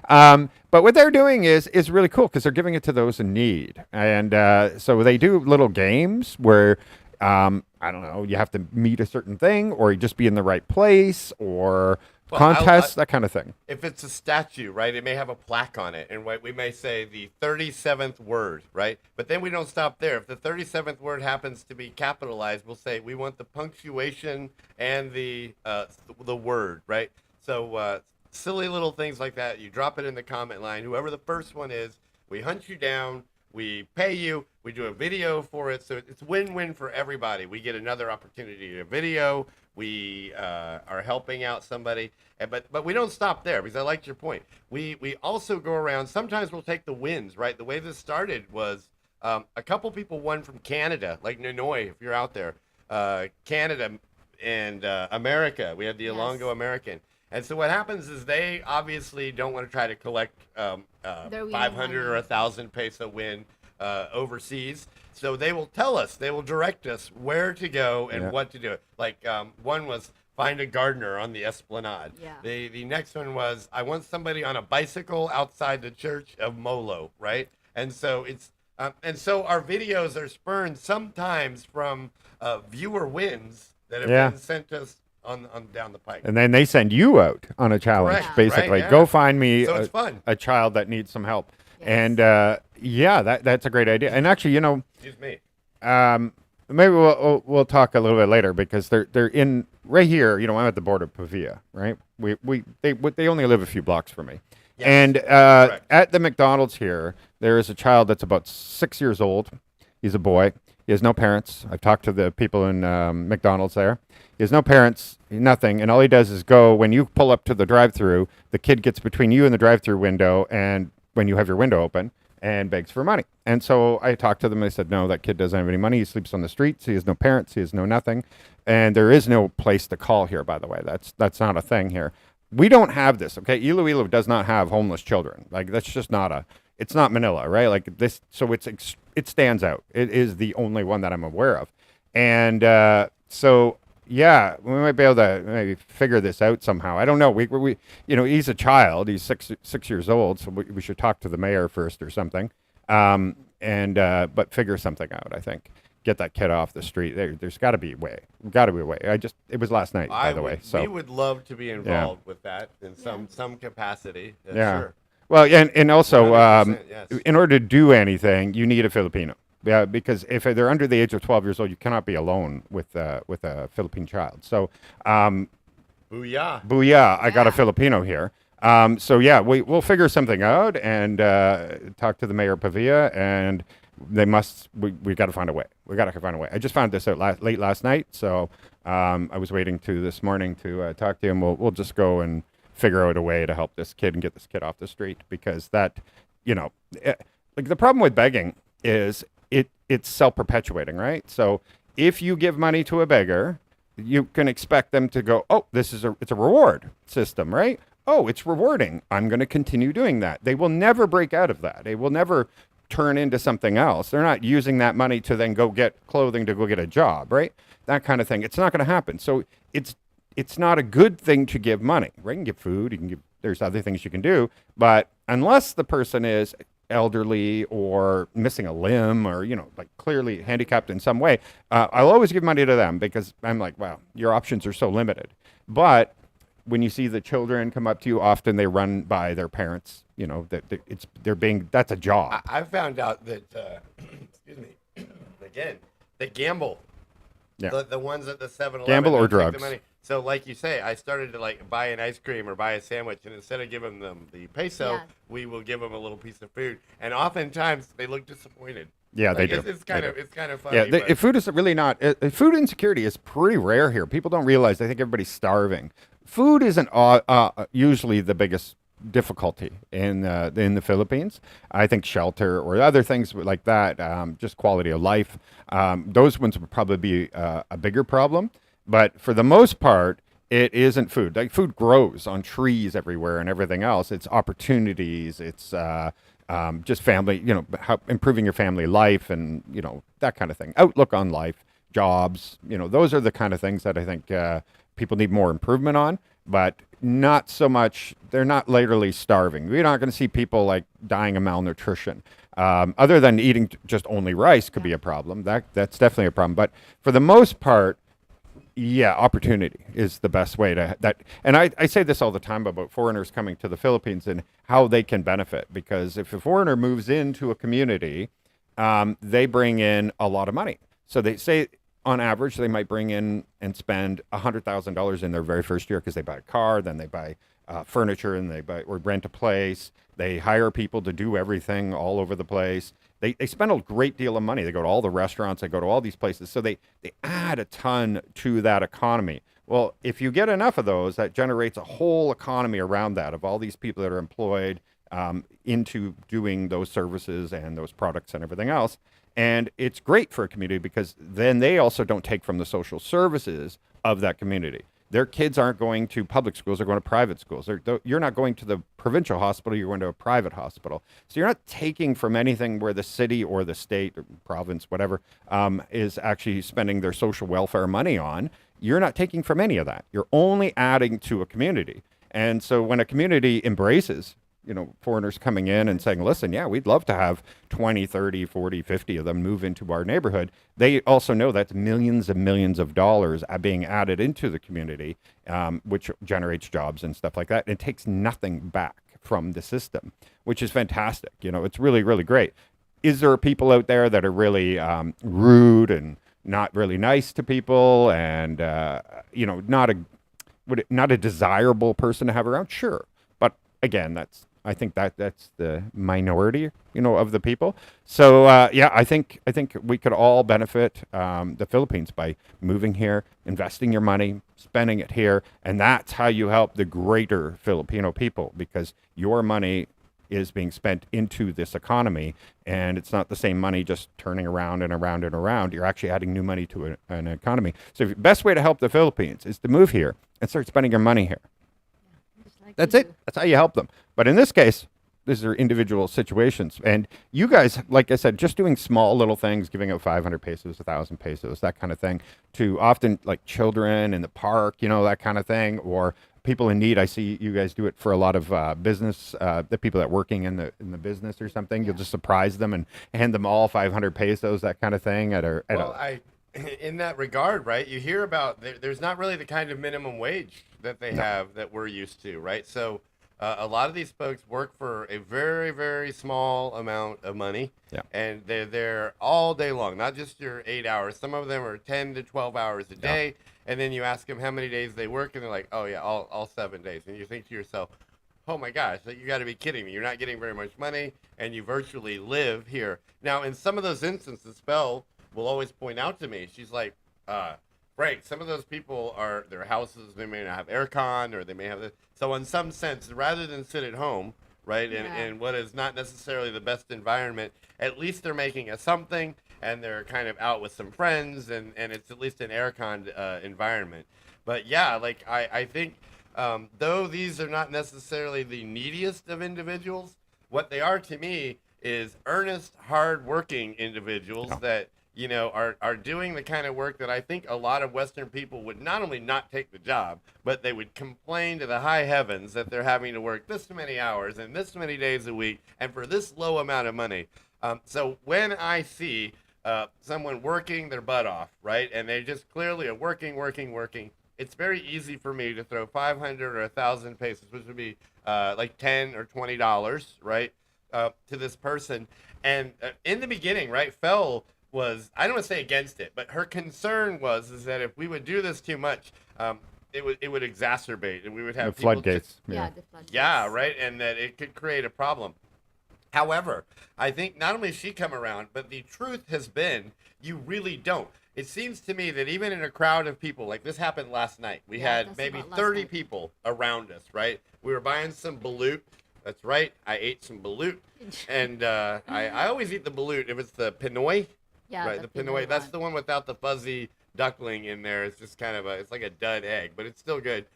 Speaker 1: But what they're doing is really cool because they're giving it to those in need. And so they do little games where, I don't know, you have to meet a certain thing or you just be in the right place or
Speaker 2: Well,
Speaker 1: contests, that kind of thing.
Speaker 2: if it's a statue, right, it may have a plaque on it, and we may say the 37th word, right? But then we don't stop there. If the 37th word happens to be capitalized, we'll say we want the punctuation and the word, right? So silly little things like that. You drop it in the comment line. Whoever the first one is, we hunt you down. We pay you. We do a video for it. So it's win-win for everybody. We get another opportunity to video. We are helping out somebody. But we don't stop there, because I liked your point. We also go around. Sometimes we'll take the wins, right? The way this started was a couple people won from Canada, like Ninoy, if you're out there. Canada and America. We have the Ilongo American. And so what happens is they obviously don't want to try to collect 500 or 1,000 peso win overseas. So they will tell us, they will direct us where to go and what to do. Like one was find a gardener on the Esplanade.
Speaker 3: Yeah.
Speaker 2: The next one was I want somebody on a bicycle outside the church of Molo, right? And so it's and so our videos are spurned sometimes from viewer wins that have been sent us on down the pike.
Speaker 1: And then they send you out on a challenge,
Speaker 2: Correct.
Speaker 1: basically.
Speaker 2: Right, yeah.
Speaker 1: Go find me
Speaker 2: So it's fun.
Speaker 1: a child that needs some help.
Speaker 3: Yes.
Speaker 1: And that's a great idea. And actually, you know,
Speaker 2: Excuse me.
Speaker 1: maybe we'll talk a little bit later, because they're in right here. You know, I'm at the border of Pavia, right? They only live a few blocks from me.
Speaker 2: Yes,
Speaker 1: And
Speaker 2: correct.
Speaker 1: at the McDonald's here, there is a child that's about 6 years old. He's a boy. He has no parents. I've talked to the people in McDonald's there. He has no parents, nothing, and all he does is go, when you pull up to the drive-thru, the kid gets between you and the drive-thru window, and when you have your window open, and begs for money. And so I talked to them, and they said, no, that kid doesn't have any money. He sleeps on the streets. He has no parents. He has no nothing. And there is no place to call here, by the way. That's not a thing here. We don't have this, okay? Iloilo does not have homeless children. Like, that's just not it's not Manila, right? Like this, so it stands out. It is the only one that I'm aware of. And so, yeah, we might be able to maybe figure this out somehow. I don't know. We you know, he's a child. He's six years old, so we should talk to the mayor first or something. But figure something out, I think. Get that kid off the street. There's got to be a way. Got to be a way. It was last night, by the way. So
Speaker 2: we would love to be involved with that in some capacity.
Speaker 1: yeah.
Speaker 2: Sure.
Speaker 1: Well, and also,
Speaker 2: 100%, yes.
Speaker 1: in order to do anything, you need a Filipino. Yeah, because if they're under the age of 12 years old, you cannot be alone with a Philippine child. So,
Speaker 2: Booyah.
Speaker 1: booyah, I got a Filipino here. So yeah, we'll figure something out and talk to the mayor of Pavia, and we got to find a way. We got to find a way. I just found this out late last night, so I was waiting to this morning to talk to him. We'll just go and figure out a way to help this kid and get this kid off the street, because that, you know, like the problem with begging is it's self-perpetuating, right? So if you give money to a beggar, you can expect them to go, oh, it's a reward system, right? Oh, it's rewarding. I'm going to continue doing that. They will never break out of that. They will never turn into something else. They're not using that money to then go get clothing to go get a job, right? That kind of thing. It's not going to happen. So it's not a good thing to give money, right? You can give food, there's other things you can do, but unless the person is elderly or missing a limb or, you know, like clearly handicapped in some way, I'll always give money to them, because I'm like, wow, your options are so limited. But when you see the children come up to you, often they run by their parents, you know, that's a job.
Speaker 2: I found out that, excuse me, again, they gamble.
Speaker 1: Yeah.
Speaker 2: The ones at the 7-Eleven.
Speaker 1: Gamble or
Speaker 2: they'll take the
Speaker 1: drugs.
Speaker 2: money. So like you say, I started to like buy an ice cream or buy a sandwich, and instead of giving them the peso,
Speaker 3: Yeah.
Speaker 2: we will give them a little piece of food. And oftentimes they look disappointed.
Speaker 1: Yeah,
Speaker 2: Like,
Speaker 1: they do.
Speaker 2: It's kind of funny.
Speaker 1: Yeah,
Speaker 2: but-
Speaker 1: if food is really not, food insecurity is pretty rare here. People don't realize. They think everybody's starving. Food isn't usually the biggest difficulty in the Philippines. I think shelter or other things like that, just quality of life, those ones would probably be a bigger problem. But for the most part, it isn't food. Like, food grows on trees everywhere and everything else. It's opportunities. It's just family, you know, improving your family life and, you know, that kind of thing. Outlook on life, jobs, you know, those are the kind of things that I think people need more improvement on, but not so much. They're not literally starving. We're not going to see people like dying of malnutrition. Other than eating just only rice could be a problem. That's definitely a problem. But for the most part, Yeah, opportunity is the best way to that. And I say this all the time about foreigners coming to the Philippines and how they can benefit. Because if a foreigner moves into a community, they bring in a lot of money. So they say on average, they might bring in and spend $100,000 in their very first year because they buy a car, then they buy furniture, and they buy or rent a place. They hire people to do everything all over the place. They spend a great deal of money. They go to all the restaurants. They go to all these places. So they add a ton to that economy. Well, if you get enough of those, that generates a whole economy around that of all these people that are employed into doing those services and those products and everything else. And it's great for a community because then they also don't take from the social services of that community. Their kids aren't going to public schools, they're going to private schools. You're not going to the provincial hospital, you're going to a private hospital. So you're not taking from anything where the city or the state or province, whatever, is actually spending their social welfare money on. You're not taking from any of that. You're only adding to a community. And so when a community embraces foreigners coming in and saying, listen, yeah, we'd love to have 20, 30, 40, 50 of them move into our neighborhood. They also know that's millions and millions of dollars being added into the community, which generates jobs and stuff like that. It takes nothing back from the system, which is fantastic. It's really, really great. Is there people out there that are really rude and not really nice to people and, not a desirable person to have around? Sure. But again, I think that's the minority, of the people. So yeah, I think we could all benefit the Philippines by moving here, investing your money, spending it here, and that's how you help the greater Filipino people because your money is being spent into this economy, and it's not the same money just turning around and around and around. You're actually adding new money to an economy. So the best way to help the Philippines is to move here and start spending your money here. That's it. That's how you help them. But in this case, these are individual situations. And you guys, like I said, just doing small little things, giving out 500 pesos, 1,000 pesos, that kind of thing, to often like children in the park, that kind of thing, or people in need. I see you guys do it for a lot of business, the people that are working in the business or something. Yeah. You'll just surprise them and hand them all 500 pesos, that kind of thing.
Speaker 2: In that regard, right, you hear about there's not really the kind of minimum wage that they have that we're used to, right? So a lot of these folks work for a very, very small amount of money, and they're there all day long, not just your 8 hours. Some of them are 10 to 12 hours a day, and then you ask them how many days they work, and they're like, oh, yeah, all 7 days. And you think to yourself, oh, my gosh, you got to be kidding me. You're not getting very much money, and you virtually live here. Now, in some of those instances, Fel will always point out to me, she's like, Frank, some of those people their houses, they may not have aircon or they may have this. So in some sense, rather than sit at home, right, in what is not necessarily the best environment, at least they're making a something and they're kind of out with some friends and it's at least an aircon environment. But yeah, like I think though these are not necessarily the neediest of individuals, what they are to me is earnest, hard-working individuals that are doing the kind of work that I think a lot of Western people would not only not take the job, but they would complain to the high heavens that they're having to work this many hours and this many days a week and for this low amount of money. So when I see someone working their butt off, right, and they just clearly are working, it's very easy for me to throw 500 or 1,000 pesos, which would be like $10 or $20, right, to this person. And in the beginning, right, Fel was, I don't want to say against it, but her concern is that if we would do this too much, it would exacerbate, and we would have
Speaker 1: the floodgates.
Speaker 3: The floodgates.
Speaker 2: Yeah, right, and that it could create a problem. However, I think not only has she come around, but the truth has been you really don't. It seems to me that even in a crowd of people, like this happened last night, we had maybe 30 people around us, right? We were buying some balut. That's right, I ate some balut, and I always eat the balut if it's the Pinoy.
Speaker 3: Yeah,
Speaker 2: right, the Pinoy. That's the one without the fuzzy duckling in there. It's just kind of it's like a dud egg, but it's still good.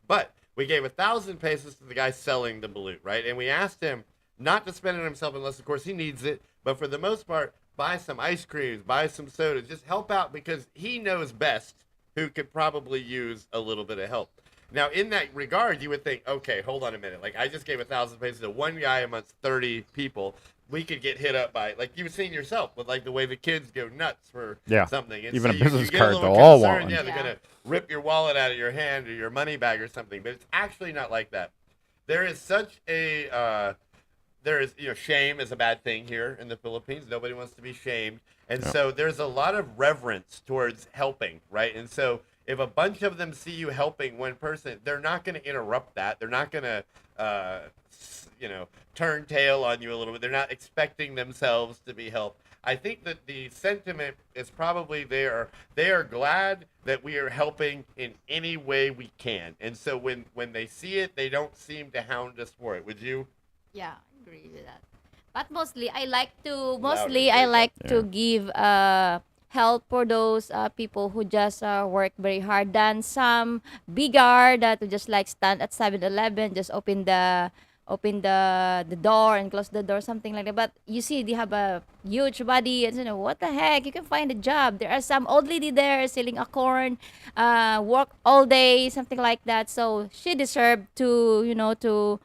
Speaker 2: But we gave 1,000 pesos to the guy selling the balut, right? And we asked him not to spend it on himself unless, of course, he needs it. But for the most part, buy some ice creams, buy some sodas, just help out because he knows best who could probably use a little bit of help. Now, in that regard, you would think, okay, hold on a minute. Like, I just gave 1,000 pesos to one guy amongst 30 people. we could get hit up by, like you've seen yourself with like the way the kids go nuts for
Speaker 1: Yeah.
Speaker 2: something. And
Speaker 1: Even
Speaker 2: so
Speaker 1: a business
Speaker 2: you get
Speaker 1: card,
Speaker 2: little
Speaker 1: they'll all
Speaker 2: concerned,
Speaker 1: want one.
Speaker 2: Yeah, they're
Speaker 3: Yeah.
Speaker 2: gonna rip your wallet out of your hand or your money bag or something. But it's actually not like that. There is such a there is, shame is a bad thing here in the Philippines. Nobody wants to be shamed. And so there's a lot of reverence towards helping, right? And so if a bunch of them see you helping one person, they're not going to interrupt that. They're not going to, turn tail on you a little bit. They're not expecting themselves to be helped. I think that the sentiment is probably they are glad that we are helping in any way we can. And so when they see it, they don't seem to hound us for it. Would you?
Speaker 3: Yeah, I agree with that. But mostly, I like to
Speaker 4: give help for those people who just work very hard than some bigger that who just like stand at 7-Eleven, just open the door and close the door, something like that. But you see, they have a huge body, and what the heck? You can find a job. There are some old lady there selling a corn, work all day, something like that. So she deserved to, to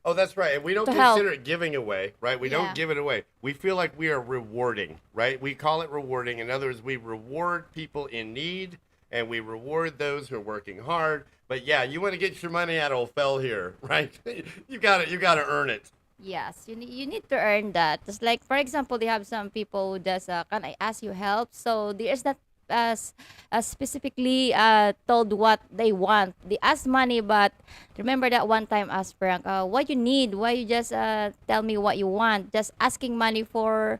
Speaker 2: Oh, that's right. And we don't
Speaker 4: To help.
Speaker 2: consider it giving away, right? We
Speaker 3: Yeah.
Speaker 2: don't give it away. We feel like we are rewarding, right? We call it rewarding. In other words, we reward people in need and we reward those who are working hard. But yeah, you want to get your money out of old Fel here, right? You got to earn it.
Speaker 4: Yes, you need to earn that. Just like, for example, they have some people who does, can I ask you help? So there is not specifically told what they want. They ask money, but remember that one time asked Frank, what you need? Why you just tell me what you want? Just asking money for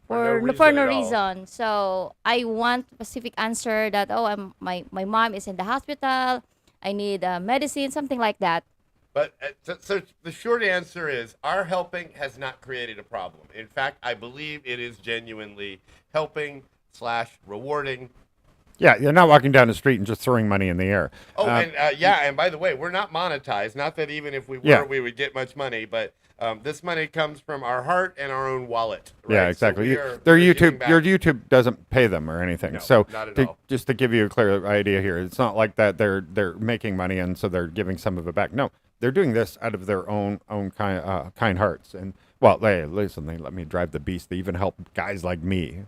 Speaker 2: no
Speaker 4: for
Speaker 2: reason
Speaker 4: no
Speaker 2: at all.
Speaker 4: reason. So I want specific answer that, my mom is in the hospital. I need medicine, something like that.
Speaker 2: But so the short answer is our helping has not created a problem. In fact, I believe it is genuinely helping / rewarding.
Speaker 1: Yeah, you're not walking down the street and just throwing money in the air.
Speaker 2: Oh, and by the way, we're not monetized. Not that even if we were,
Speaker 1: Yeah.
Speaker 2: we would get much money. But this money comes from our heart and our own wallet. Right?
Speaker 1: Yeah,
Speaker 2: So
Speaker 1: exactly.
Speaker 2: we are-
Speaker 1: Their
Speaker 2: we're giving
Speaker 1: YouTube,
Speaker 2: back.
Speaker 1: your YouTube doesn't pay them or anything.
Speaker 2: No,
Speaker 1: So
Speaker 2: not at all.
Speaker 1: just to give you a clear idea here, it's not like that they're making money and so they're giving some of it back. No, they're doing this out of their own kind hearts. And well, hey, listen, they let me drive the beast. They even help guys like me.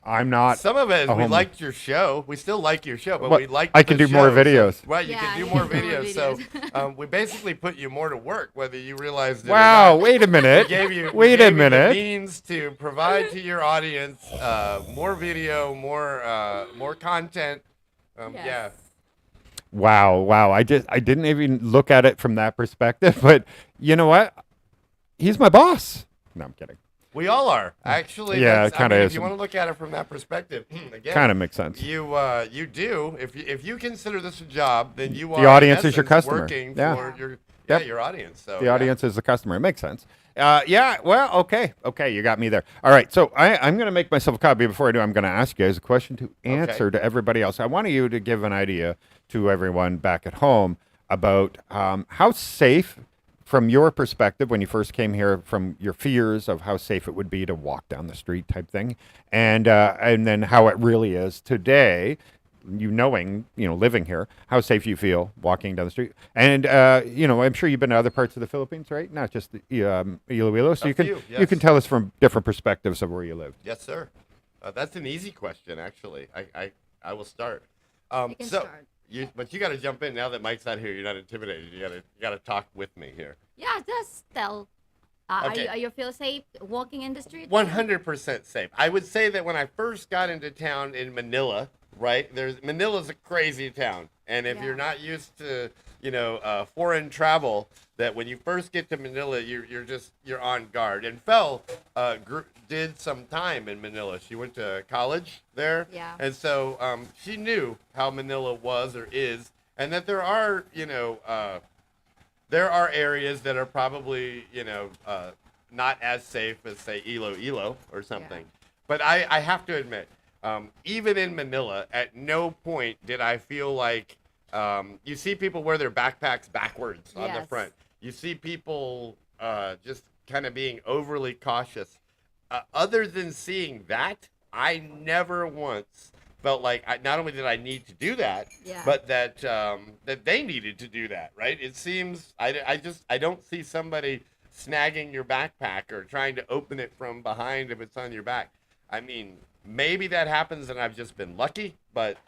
Speaker 1: I'm not.
Speaker 2: Some of it is
Speaker 1: a
Speaker 2: we
Speaker 1: homeless-
Speaker 2: liked your show. We still like your show, but
Speaker 1: Well,
Speaker 2: we like
Speaker 1: I can do more videos.
Speaker 2: Right, you
Speaker 3: Yeah,
Speaker 2: can do
Speaker 3: you
Speaker 2: more
Speaker 3: can do more
Speaker 2: videos. So
Speaker 3: videos.
Speaker 2: we basically put you more to work, whether you realize it or
Speaker 1: Wow,
Speaker 2: not.
Speaker 1: wait a minute.
Speaker 2: We gave you,
Speaker 1: Wait
Speaker 2: we
Speaker 1: a
Speaker 2: gave you the
Speaker 1: minute.
Speaker 2: means to provide to your audience more video, more content.
Speaker 3: Yes.
Speaker 2: Yeah.
Speaker 1: Wow. I didn't even look at it from that perspective, but you know what? He's my boss. No, I'm kidding.
Speaker 2: We all are actually.
Speaker 1: Yeah,
Speaker 2: that's-
Speaker 1: it kinda
Speaker 2: I mean,
Speaker 1: is.
Speaker 2: If you want to look at it from that perspective, again,
Speaker 1: Kind of makes sense.
Speaker 2: You do. If you consider this a job, then you are.
Speaker 1: The audience
Speaker 2: in
Speaker 1: is your
Speaker 2: essence,
Speaker 1: customer.
Speaker 2: Working
Speaker 1: Yeah.
Speaker 2: for your
Speaker 1: Yep.
Speaker 2: your audience. So
Speaker 1: The audience is the customer. It makes sense. Yeah, well, okay, you got me there. All right, so I'm going to make myself a copy. Before I do, I'm going to ask you guys a question to answer to everybody else. I want you to give an idea to everyone back at home about how safe, from your perspective, when you first came here, from your fears of how safe it would be to walk down the street type thing, and then how it really is today, knowing, living here, how safe you feel walking down the street. And, I'm sure you've been to other parts of the Philippines, right? Not just Iloilo. So
Speaker 2: A
Speaker 1: you can
Speaker 2: few,
Speaker 1: you
Speaker 2: yes.
Speaker 1: can tell us from different perspectives of where you lived.
Speaker 2: Yes, sir. That's an easy question, actually. I will start.
Speaker 3: You can
Speaker 2: so
Speaker 3: start.
Speaker 2: but you got to jump in now that Mike's not here. You're not intimidated. You got to talk with me here.
Speaker 3: Yeah, just tell.
Speaker 2: Okay.
Speaker 3: Are you feel safe walking in the street?
Speaker 2: 100% safe. I would say that when I first got into town in Manila, right? Manila's a crazy town, and if
Speaker 3: Yeah.
Speaker 2: you're not used to, foreign travel, that when you first get to Manila, you're on guard. And Fel did some time in Manila. She went to college there,
Speaker 3: Yeah.
Speaker 2: and so she knew how Manila was or is, and that there are, there are areas that are probably, not as safe as, say, Iloilo or something. But I have to admit, even in Manila, at no point did I feel like you see people wear their backpacks backwards on the
Speaker 3: Yes.
Speaker 2: front. You see people just kind of being overly cautious. Other than seeing that, I never once felt like not only did I need to do that,
Speaker 3: Yeah.
Speaker 2: but that that they needed to do that. Right? It seems I don't see somebody snagging your backpack or trying to open it from behind if it's on your back. I mean, maybe that happens and I've just been lucky, but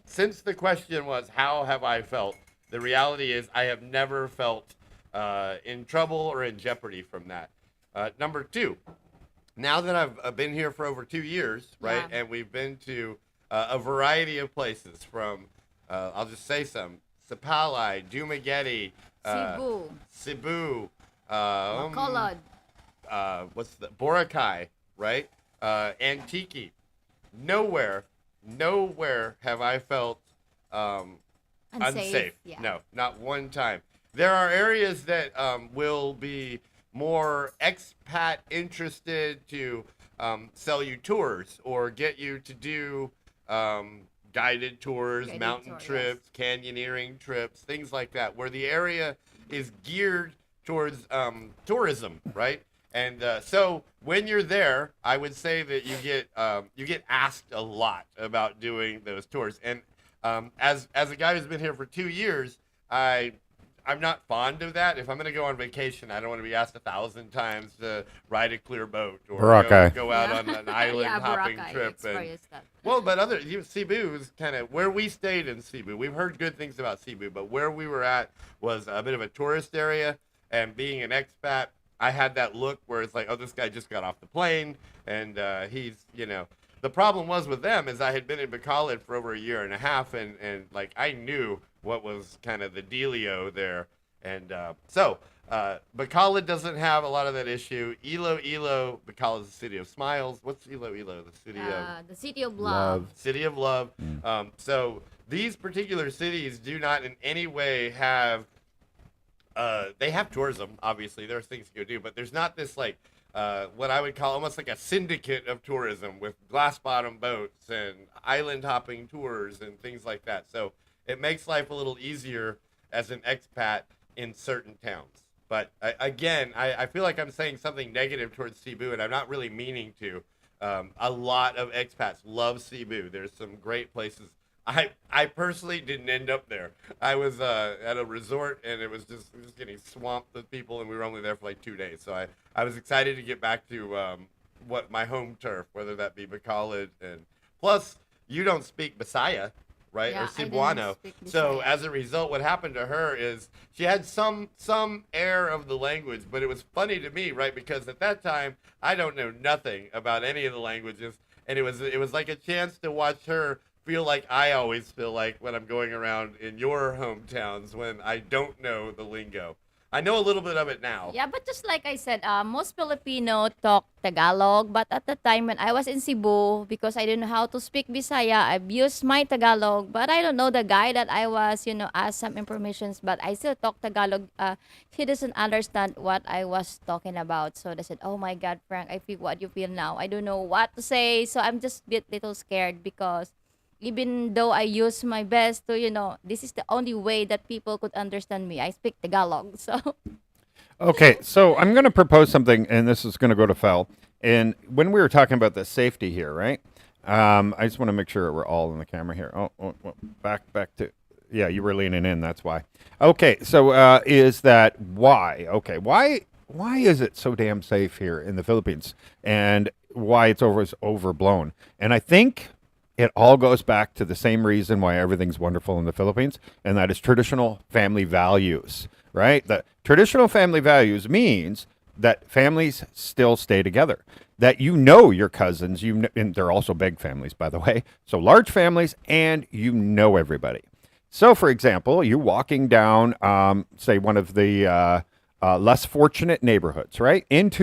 Speaker 2: since the question was, how have I felt? The reality is I have never felt in trouble or in jeopardy from that. Number two, now that I've been here for over 2 years, right,
Speaker 3: Yeah.
Speaker 2: and we've been to a variety of places from, I'll just say some, Sapalai, Dumaguete,
Speaker 3: Cebu,
Speaker 2: Cebu,
Speaker 3: Bacolod.
Speaker 2: what's the Boracay, right? Antique. Nowhere have I felt unsafe.
Speaker 3: Yeah.
Speaker 2: No, not one time. There are areas that will be more expat interested to sell you tours or get you to do guided tours,
Speaker 3: Guided
Speaker 2: mountain
Speaker 3: tour,
Speaker 2: trips, canyoneering trips, things like that, where the area is geared towards tourism, right? And so when you're there, I would say that you get asked a lot about doing those tours. And as a guy who's been here for 2 years, I'm not fond of that. If I'm going to go on vacation, I don't want to be asked 1,000 times to ride a clear boat or
Speaker 1: Boracay.
Speaker 2: go out on an island
Speaker 3: Yeah,
Speaker 2: hopping
Speaker 3: Boracay,
Speaker 2: trip.
Speaker 3: it's very stuff.
Speaker 2: Well, but Cebu is kind of where we stayed in Cebu. We've heard good things about Cebu, but where we were at was a bit of a tourist area. And being an expat, I had that look where it's like, oh, this guy just got off the plane, and he's, you know. The problem was with them is I had been in Bacolod for over a year and a half, and like I knew what was kind of the dealio there. And so Bacolod doesn't have a lot of that issue. Iloilo, Bacolod is the city of smiles. What's Iloilo?
Speaker 3: The city of love.
Speaker 2: City of love. So these particular cities do not in any way have they have tourism, obviously. There's things to go do, but there's not this like what I would call almost like a syndicate of tourism with glass bottom boats and island hopping tours and things like that. So it makes life a little easier as an expat in certain towns. But again, I feel like I'm saying something negative towards Cebu, and I'm not really meaning to. A lot of expats love Cebu. There's some great places. I personally didn't end up there. I was at a resort, and it was just getting swamped with people, and we were only there for like 2 days. So I was excited to get back to what my home turf, whether that be Bacolod, and plus you don't speak Bisaya, right,
Speaker 3: Yeah,
Speaker 2: or
Speaker 3: I didn't
Speaker 2: Cebuano.
Speaker 3: speak
Speaker 2: So
Speaker 3: Bisaya.
Speaker 2: as a result, what happened to her is she had some air of the language, but it was funny to me, right, because at that time I don't know nothing about any of the languages, and it was like a chance to watch her feel like I always feel like when I'm going around in your hometowns when I don't know the lingo. I know a little bit of it now.
Speaker 4: Yeah, but just like I said, most Filipino talk Tagalog. But at the time when I was in Cebu, because I didn't know how to speak Bisaya, I've used my Tagalog. But I don't know the guy that I was, asked some informations. But I still talk Tagalog. He doesn't understand what I was talking about. So they said, "Oh my God, Frank, I feel what you feel now. I don't know what to say." So I'm just a bit little scared because even though I use my best to, this is the only way that people could understand me. I speak Tagalog. So
Speaker 1: Okay, so I'm going to propose something, and this is going to go to Fel. And when we were talking about the safety here, right? I just want to make sure we're all in the camera here. Oh, back to, yeah, you were leaning in. That's why. Okay, so is that why? Okay, why is it so damn safe here in the Philippines, and why it's overblown? And I think it all goes back to the same reason why everything's wonderful in the Philippines, and that is traditional family values, right? The traditional family values means that families still stay together, that your cousins, and they're also big families, by the way, so large families, and everybody. So, for example, you're walking down, say, one of the less fortunate neighborhoods, right? And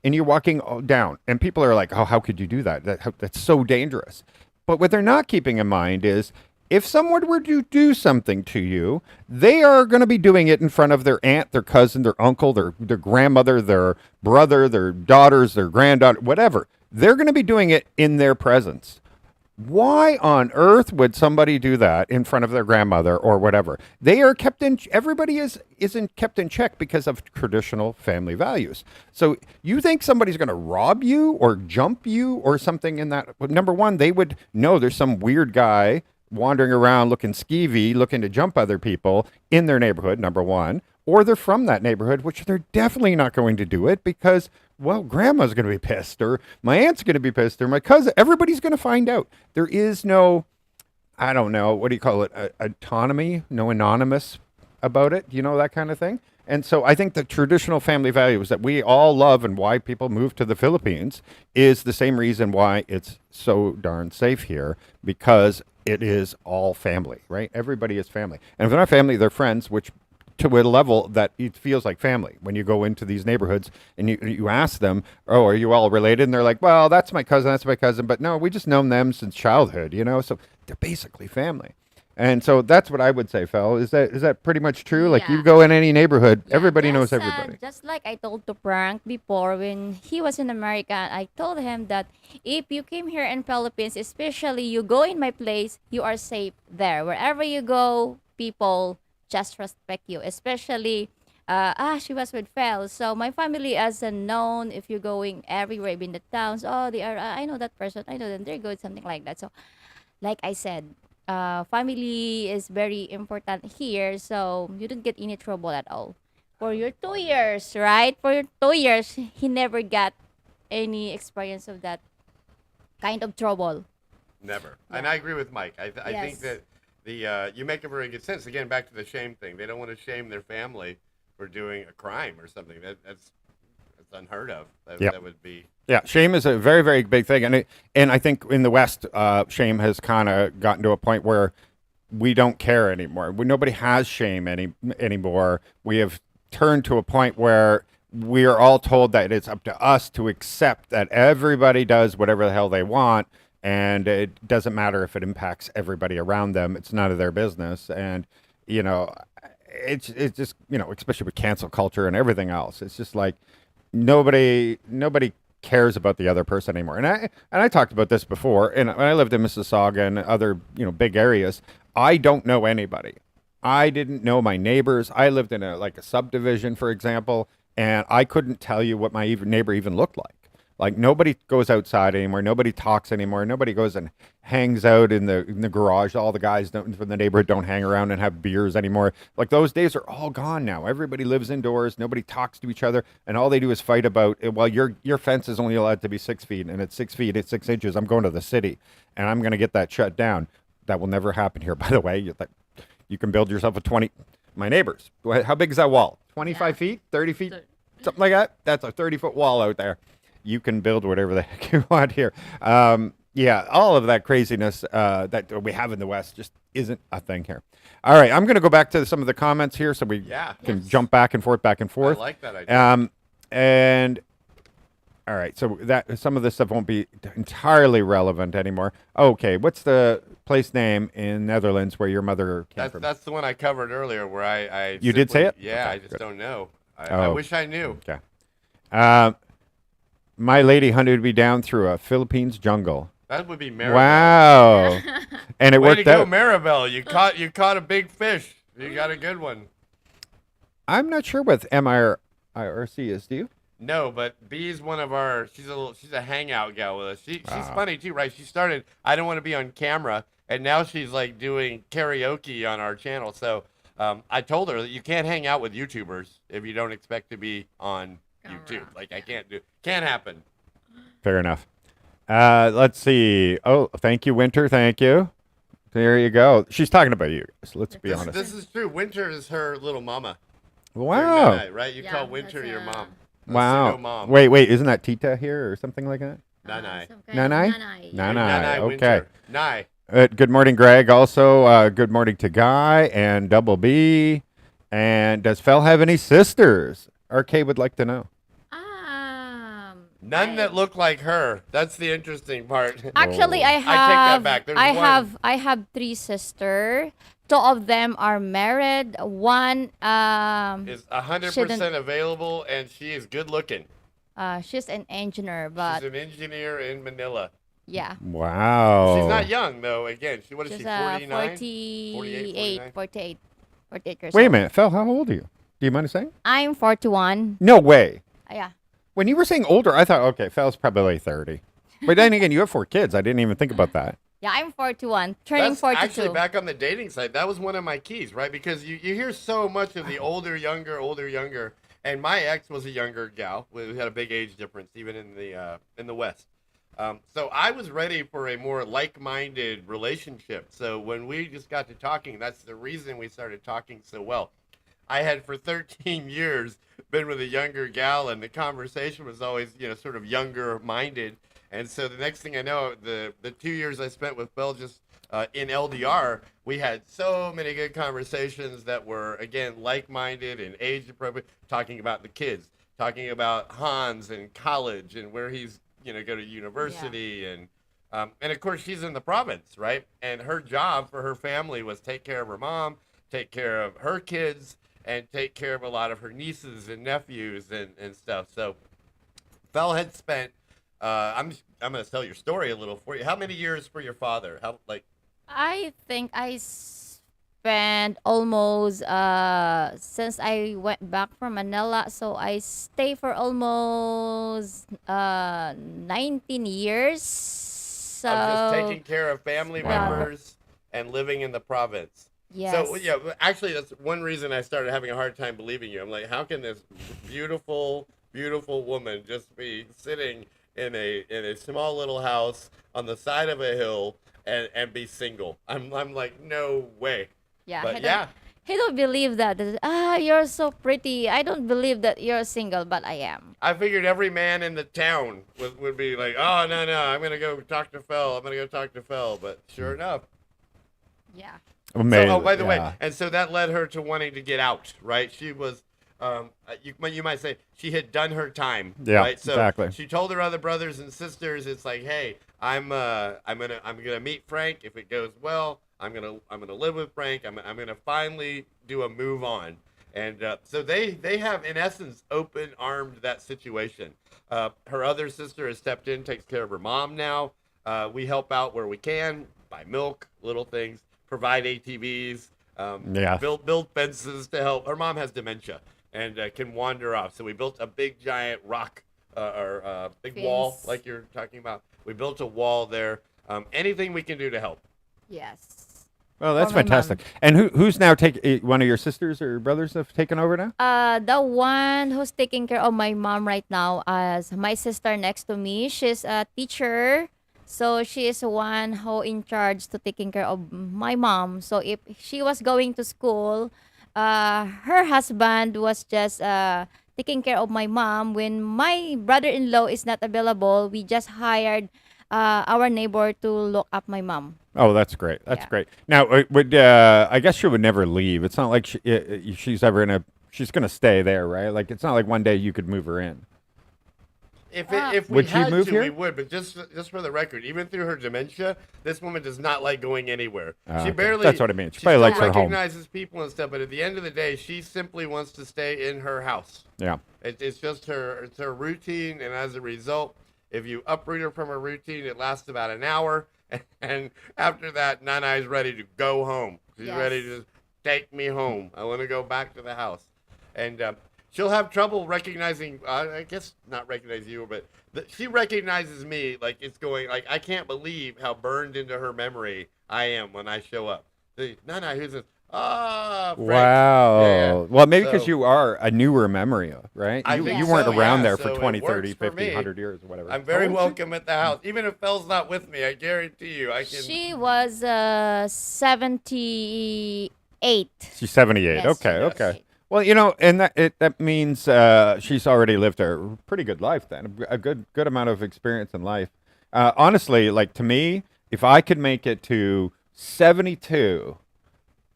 Speaker 1: you're walking down, and people are like, "Oh, how could you do that? That's so dangerous." But what they're not keeping in mind is if someone were to do something to you, they are going to be doing it in front of their aunt, their cousin, their uncle, their grandmother, their brother, their daughters, their granddaughter, whatever. They're going to be doing it in their presence. Why on earth would somebody do that in front of their grandmother or whatever? Everybody isn't kept in check because of traditional family values. So you think somebody's going to rob you or jump you or something in that? Well, number one, they would know there's some weird guy wandering around looking skeevy, looking to jump other people in their neighborhood, number one. or they're from that neighborhood, which they're definitely not going to do it because, well, grandma's going to be pissed, or my aunt's going to be pissed, or my cousin. Everybody's going to find out. There is no, I don't know, what do you call it? Autonomy, no anonymous about it, that kind of thing. And so I think the traditional family values that we all love and why people move to the Philippines is the same reason why it's so darn safe here, because it is all family, right? Everybody is family. And if they're not family, they're friends, which to a level that it feels like family. When you go into these neighborhoods and you ask them, oh, are you all related? And they're like, well, that's my cousin. But no, we just known them since childhood, so they're basically family. And so that's what I would say, Fel. Is that pretty much true? Like
Speaker 4: Yeah.
Speaker 1: you go in any neighborhood,
Speaker 4: Yeah,
Speaker 1: everybody knows
Speaker 4: just,
Speaker 1: everybody.
Speaker 4: Just like I told to Frank before when he was in America, I told him that if you came here in Philippines, especially you go in my place, you are safe there. Wherever you go, people just respect you. Especially, she was with Fel. So my family is known if you're going everywhere, in the towns. Oh, they are. I know that person. I know them. They're good. Something like that. So, like I said, family is very important here, so you don't get any trouble at all. For your 2 years, right? For your 2 years, he never got any experience of that kind of trouble.
Speaker 2: Never. And I agree with Mike. I think
Speaker 4: Yes.
Speaker 2: that you make a very good sense. Again, back to the shame thing. They don't want to shame their family for doing a crime or something. That's unheard of.
Speaker 1: Yep.
Speaker 2: That would be.
Speaker 1: Yeah, shame is a very, very big thing, and I think in the West, shame has kind of gotten to a point where we don't care anymore. Nobody has shame anymore. We have turned to a point where we are all told that it's up to us to accept that everybody does whatever the hell they want, and it doesn't matter if it impacts everybody around them. It's none of their business, and it's just especially with cancel culture and everything else. It's just like nobody cares about the other person anymore. And I talked about this before. And when I lived in Mississauga and other big areas, I don't know anybody. I didn't know my neighbors. I lived in a subdivision, for example, and I couldn't tell you what my neighbor even looked like. Like nobody goes outside anymore. Nobody talks anymore. Nobody goes and hangs out in the garage. All the guys from the neighborhood don't hang around and have beers anymore. Like those days are all gone now. Everybody lives indoors. Nobody talks to each other, and all they do is fight about, well, your fence is only allowed to be 6 feet, and it's 6 feet, it's 6 inches. I'm going to the city, and I'm going to get that shut down. That will never happen here, by the way. You can build yourself a 20. My neighbors, how big is that wall? 25 feet, 30 feet, something like that. That's a 30-foot wall out there. You can build whatever the heck you want here. Yeah, all of that craziness that we have in the West just isn't a thing here. All right, I'm going to go back to some of the comments here so we can jump back and forth.
Speaker 2: I like that idea.
Speaker 1: And all right, so that some of this stuff won't be entirely relevant anymore. Okay, what's the place name in Netherlands where your mother came from?
Speaker 2: That's the one I covered earlier where I
Speaker 1: You did say it?
Speaker 2: Yeah,
Speaker 1: Okay,
Speaker 2: I just
Speaker 1: good.
Speaker 2: don't know. I wish I knew.
Speaker 1: Okay. My lady hunted me down through a Philippines jungle.
Speaker 2: That would be Maribel.
Speaker 1: Wow. And it
Speaker 2: Way to
Speaker 1: worked
Speaker 2: go,
Speaker 1: out.
Speaker 2: Maribel. You caught a big fish. You got a good one.
Speaker 1: I'm not sure what MIRC is, do you?
Speaker 2: No, but B's one of our. She's a hangout gal with us. She's funny too, right? She started. I don't want to be on camera, and now she's like doing karaoke on our channel. So I told her that you can't hang out with YouTubers if you don't expect to be on YouTube. Like I can't happen.
Speaker 1: Fair enough. Let's see. Oh, thank you, Winter. Thank you. There you go. She's talking about you. So let's be honest.
Speaker 2: This is true. Winter is her little mama.
Speaker 1: Wow.
Speaker 2: Nana, right? You call Winter your mom. A
Speaker 1: Wow.
Speaker 2: pseudo mom.
Speaker 1: Wait. Isn't that Tita here or something like that?
Speaker 2: Nanai.
Speaker 1: Nanai? Nanai.
Speaker 2: Nanai
Speaker 1: Okay.
Speaker 2: Winter. Nai.
Speaker 1: Good morning, Greg. Also, good morning to Guy and Double B. And does Fel have any sisters? RK would like to know.
Speaker 2: None that look like her. That's the interesting part.
Speaker 4: Actually, I
Speaker 2: I take that
Speaker 4: have
Speaker 2: back. There's
Speaker 4: I have 3 sisters. 2 of them are married. One
Speaker 2: Is 100% available, and she is good looking.
Speaker 4: she's an engineer, but
Speaker 2: She's an engineer in Manila.
Speaker 4: yeah.
Speaker 1: Wow.
Speaker 2: She's not young though. Again, what is
Speaker 4: She's
Speaker 2: she? 49.
Speaker 4: 48, 48 years
Speaker 1: Wait a
Speaker 4: old.
Speaker 1: minute, Fel, how old are you? Do you mind saying?
Speaker 4: I'm 41.
Speaker 1: No way.
Speaker 4: Yeah.
Speaker 1: When you were saying older, I thought, okay, Fel's probably 30. But then again, you have 4 kids. I didn't even think about that.
Speaker 4: Yeah, I'm 41, turning
Speaker 2: That's
Speaker 4: 42.
Speaker 2: actually back on the dating site. That was one of my keys, right? Because you hear so much of the older, younger. And my ex was a younger gal. We had a big age difference, even in the West. So I was ready for a more like-minded relationship. So when we just got to talking, that's the reason we started talking so well. I had for 13 years been with a younger gal, and the conversation was always, sort of younger-minded. And so the next thing I know, the 2 years I spent with Bell just in LDR, we had so many good conversations that were, again, like-minded and age-appropriate, talking about the kids, talking about Hans and college and where he's, go to university. And of course, she's in the province, right? And her job for her family was take care of her mom, take care of her kids, and take care of a lot of her nieces and nephews and stuff. So Fel had spent, I'm going to tell your story a little for you. How many years for your father?
Speaker 4: I think I spent almost since I went back from Manila, so I stay for almost 19 years. So
Speaker 2: Of just taking care of family
Speaker 4: Wow.
Speaker 2: members and living in the province.
Speaker 4: yes.
Speaker 2: So yeah, actually, that's one reason I started having a hard time believing you. I'm like, how can this beautiful, beautiful woman just be sitting in a small little house on the side of a hill and be single? I'm like, no way.
Speaker 4: Yeah,
Speaker 2: But yeah,
Speaker 4: he don't believe that. You're so pretty. I don't believe that you're single, but I am.
Speaker 2: I figured every man in the town would be like, oh no, I'm gonna go talk to Fel. I'm gonna go talk to Fel. But sure enough.
Speaker 4: Yeah.
Speaker 1: Amazing.
Speaker 2: So, oh, by the way,
Speaker 1: yeah.
Speaker 2: and so that led her to wanting to get out, right? She was, you might say she had done her time,
Speaker 1: Yeah,
Speaker 2: right? So
Speaker 1: exactly.
Speaker 2: she told her other brothers and sisters, it's like, hey, I'm gonna meet Frank. If it goes well, I'm gonna live with Frank. I'm gonna finally do a move on. And so they have, in essence, open armed that situation. Her other sister has stepped in, takes care of her mom now. We help out where we can, buy milk, little things, provide ATVs,
Speaker 1: Yeah.
Speaker 2: build fences to help. Her mom has dementia and can wander off. So we built a big giant rock or big wall,
Speaker 4: Fence.
Speaker 2: like you're talking about. We built a wall there. Anything we can do to help.
Speaker 4: Yes.
Speaker 1: Well, that's
Speaker 4: For my mom.
Speaker 1: fantastic. And who's now taking one of your sisters or brothers have taken over now?
Speaker 4: The one who's taking care of my mom right now is my sister next to me. She's a teacher. So she is the one who in charge to taking care of my mom. So if she was going to school, her husband was just taking care of my mom. When my brother-in-law is not available, we just hired our neighbor to look up my mom.
Speaker 1: Oh, that's great. That's
Speaker 4: Yeah.
Speaker 1: great. Now, I guess she would never leave. It's not like she's ever she's gonna stay there, right? Like it's not like one day you could move her in.
Speaker 2: If we
Speaker 1: Would she
Speaker 2: had
Speaker 1: move
Speaker 2: to,
Speaker 1: here?
Speaker 2: we would. But just for the record, even through her dementia, this woman does not like going anywhere.
Speaker 1: Ah,
Speaker 2: She
Speaker 1: okay.
Speaker 2: barely.
Speaker 1: That's what I mean. She
Speaker 2: She
Speaker 1: probably
Speaker 2: still
Speaker 1: likes her home.
Speaker 2: recognizes people and stuff, but at the end of the day, she simply wants to stay in her house.
Speaker 1: Yeah.
Speaker 2: It's just it's her routine, and as a result, if you uproot her from her routine, it lasts about an hour, and after that, Nana is ready to go home. She's
Speaker 4: Yes.
Speaker 2: ready to just take me home. I want to go back to the house, and she'll have trouble recognizing. I guess not recognize you, but she recognizes me. Like it's going. Like I can't believe how burned into her memory I am when I show up. Nana, who's this? Ah, Frank.
Speaker 1: Wow.
Speaker 2: Yeah.
Speaker 1: Well, maybe because
Speaker 2: So-
Speaker 1: you are a newer memory, right?
Speaker 2: I
Speaker 1: You,
Speaker 2: think
Speaker 1: you weren't
Speaker 2: so,
Speaker 1: around
Speaker 2: yeah.
Speaker 1: there for
Speaker 2: So it
Speaker 1: 20,
Speaker 2: works
Speaker 1: 30,
Speaker 2: for
Speaker 1: 50,
Speaker 2: me.
Speaker 1: 100 years or whatever.
Speaker 2: I'm very
Speaker 1: How old is
Speaker 2: welcome at the house. Even if Fel's not with me, I guarantee you I can.
Speaker 4: She was 78.
Speaker 1: She's 78.
Speaker 4: Yes,
Speaker 1: Okay,
Speaker 4: yes.
Speaker 1: okay. Well, and that means she's already lived a pretty good life then, a good amount of experience in life. Honestly, like to me, if I could make it to 72,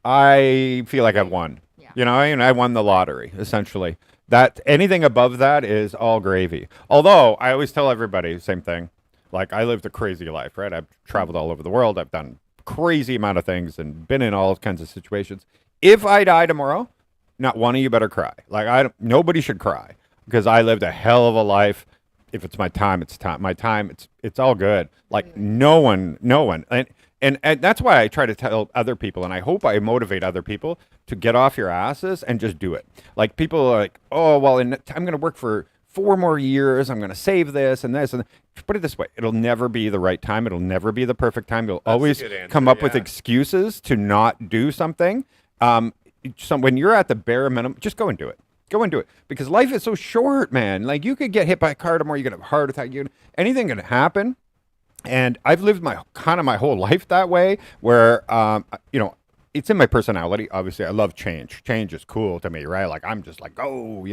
Speaker 1: I feel like I've won.
Speaker 4: Yeah.
Speaker 1: I won the lottery essentially. That anything above that is all gravy. Although I always tell everybody the same thing. Like I lived a crazy life, right? I've traveled all over the world. I've done crazy amount of things and been in all kinds of situations. If I die tomorrow, not one of you better cry. Like nobody should cry because I lived a hell of a life. If it's my time, it's time. My time, it's all good. Like no one, and that's why I try to tell other people, and I hope I motivate other people to get off your asses and just do it. Like people are like, oh well, I'm going to work for 4 more years. I'm going to save this and this. And put it this way. It'll never be the right time. It'll never be the perfect time. You'll
Speaker 2: a
Speaker 1: always
Speaker 2: good answer,
Speaker 1: come up with
Speaker 2: yeah.
Speaker 1: excuses to not do something. So when you're at the bare minimum, just go and do it. Go and do it, because life is so short, man. Like, you could get hit by a car tomorrow. You could have a heart attack. Anything can happen. And I've lived my whole life that way, where it's in my personality. Obviously, I love change. Change is cool to me, right? Like, I'm just like, oh,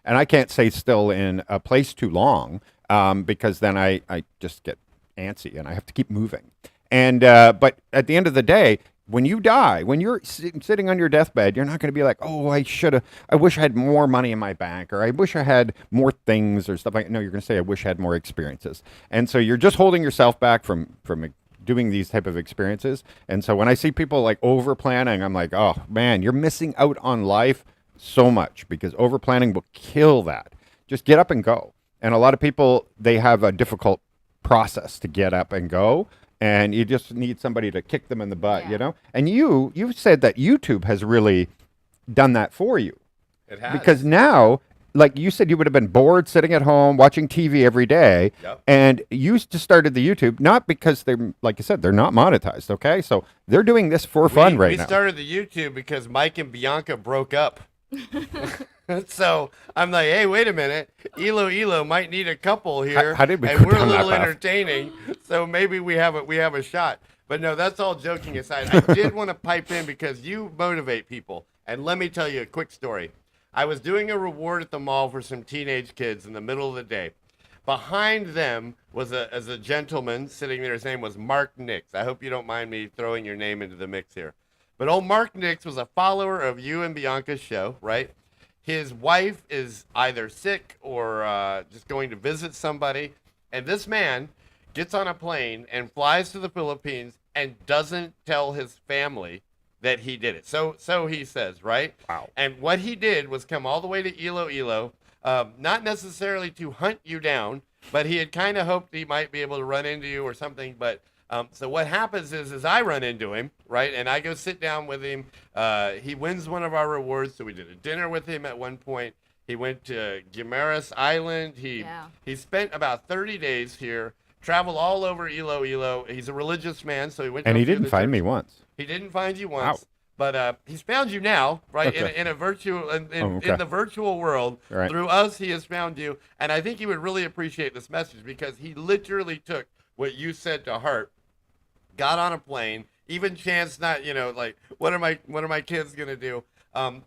Speaker 1: and I can't stay still in a place too long, because then I just get antsy and I have to keep moving. And but at the end of the day, when you die, when you're sitting on your deathbed, you're not going to be like, oh, I wish I had more money in my bank, or I wish I had more things or stuff like that. No, you're going to say, I wish I had more experiences. And so you're just holding yourself back from doing these type of experiences. And so when I see people like over planning, I'm like, oh man, you're missing out on life so much, because over planning will kill that. Just get up and go. And a lot of people, they have a difficult process to get up and go. And you just need somebody to kick them in the butt,
Speaker 3: Yeah.
Speaker 1: And you've said that YouTube has really done that for you.
Speaker 2: It has.
Speaker 1: Because now, like you said, you would have been bored sitting at home watching TV every day.
Speaker 2: Yep.
Speaker 1: And you just started the YouTube, not because they're, like I said, they're not monetized, okay? So they're doing this for fun right now.
Speaker 2: We started the YouTube because Mike and Bianca broke up. So I'm like, hey, wait a minute. Ilo might need a couple here.
Speaker 1: How did we
Speaker 2: and
Speaker 1: go
Speaker 2: we're a
Speaker 1: down that
Speaker 2: little
Speaker 1: path?
Speaker 2: entertaining, so maybe we have a shot. But no, that's all joking aside. I did want to pipe in because you motivate people. And let me tell you a quick story. I was doing a reward at the mall for some teenage kids in the middle of the day. Behind them was a gentleman sitting there. His name was Mark Nix. I hope you don't mind me throwing your name into the mix here. But old Mark Nix was a follower of you and Bianca's show, right? His wife is either sick or just going to visit somebody. And this man gets on a plane and flies to the Philippines and doesn't tell his family that he did it. So he says, right?
Speaker 1: Wow.
Speaker 2: And what he did was come all the way to Iloilo, not necessarily to hunt you down, but he had kind of hoped he might be able to run into you or something. But so what happens is I run into him, right? And I go sit down with him. He wins one of our rewards. So we did a dinner with him at one point. He went to Guimaras Island. He spent about 30 days here, traveled all over Iloilo. He's a religious man, so he went.
Speaker 1: And
Speaker 2: to
Speaker 1: he
Speaker 2: a few of
Speaker 1: didn't
Speaker 2: the
Speaker 1: find me
Speaker 2: churches.
Speaker 1: once.
Speaker 2: He didn't find you once.
Speaker 1: Wow.
Speaker 2: But he's found you now, right?
Speaker 1: Okay.
Speaker 2: In a virtual,
Speaker 1: Okay.
Speaker 2: in the virtual world,
Speaker 1: Right.
Speaker 2: through us, he has found you, and I think he would really appreciate this message because he literally took what you said to heart, got on a plane, even chanced not, like what are my kids gonna do?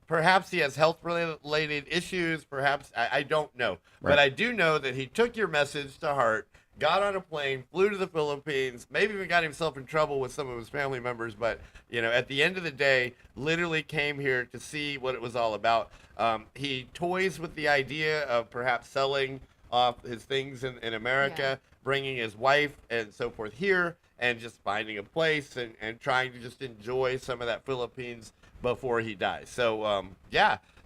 Speaker 2: Perhaps he has health related issues. Perhaps I don't know,
Speaker 1: Right.
Speaker 2: but I do know that he took your message to heart. Got on a plane, flew to the Philippines, maybe even got himself in trouble with some of his family members, but, at the end of the day, literally came here to see what it was all about. He toys with the idea of perhaps selling off his things in America, bringing his wife and so forth here, and just finding a place and trying to just enjoy some of that Philippines before he dies. So,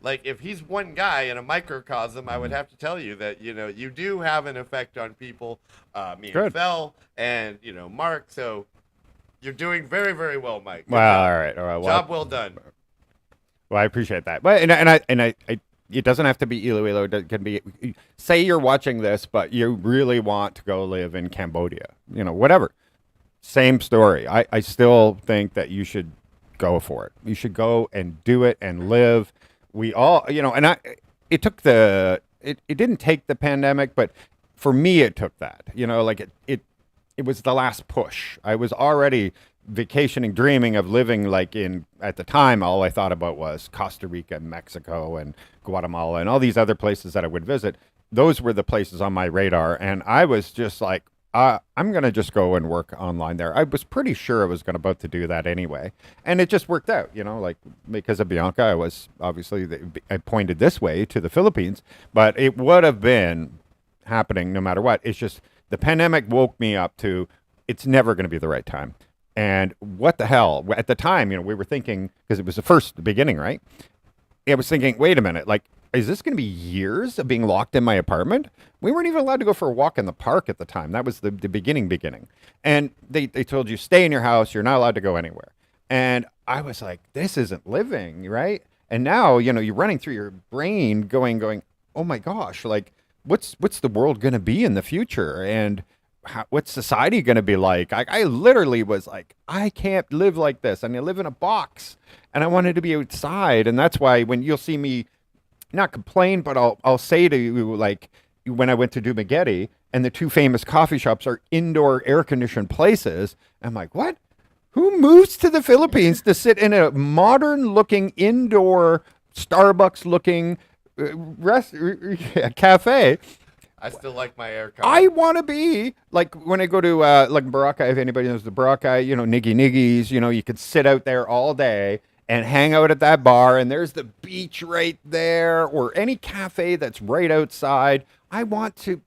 Speaker 2: like if he's one guy in a microcosm, I would have to tell you that, you do have an effect on people, me
Speaker 1: Good.
Speaker 2: and Fel and, Mark. So you're doing very, very well, Mike. Good
Speaker 1: Well,
Speaker 2: job.
Speaker 1: all right. Well,
Speaker 2: Job well done.
Speaker 1: Well, I appreciate that. But and I it doesn't have to be Iloilo. It can be, say you're watching this, but you really want to go live in Cambodia. Whatever. Same story. I still think that you should go for it. You should go and do it and live. We all, and it took it didn't take the pandemic, but for me, it took that, like it was the last push. I was already vacationing, dreaming of living at the time, all I thought about was Costa Rica, Mexico, and Guatemala, and all these other places that I would visit. Those were the places on my radar. And I was just like, I'm going to just go and work online there. I was pretty sure I was about to do that anyway. And it just worked out, because of Bianca, I was obviously, I pointed this way to the Philippines, but it would have been happening no matter what. It's just the pandemic woke me up to, it's never going to be the right time. And what the hell? At the time, we were thinking, because it was the beginning, right? I was thinking, wait a minute, is this going to be years of being locked in my apartment? We weren't even allowed to go for a walk in the park at the time. That was the beginning. And they told you, stay in your house. You're not allowed to go anywhere. And I was like, this isn't living, right? And now, you're running through your brain going, oh my gosh, what's the world going to be in the future, and what's society going to be like? I literally was like, I can't live like this. I mean, I live in a box, and I wanted to be outside, and that's why when you'll see me not complain, but I'll say to you, like, when I went to Dumaguete and the two famous coffee shops are indoor air conditioned places, I'm like, what? Who moves to the Philippines to sit in a modern looking indoor Starbucks looking cafe?
Speaker 2: I still like my aircon.
Speaker 1: I want to be like when I go to like Boracay. If anybody knows the Boracay, Niggy Niggies, you could sit out there all day and hang out at that bar, and there's the beach right there, or any cafe that's right outside. I want to.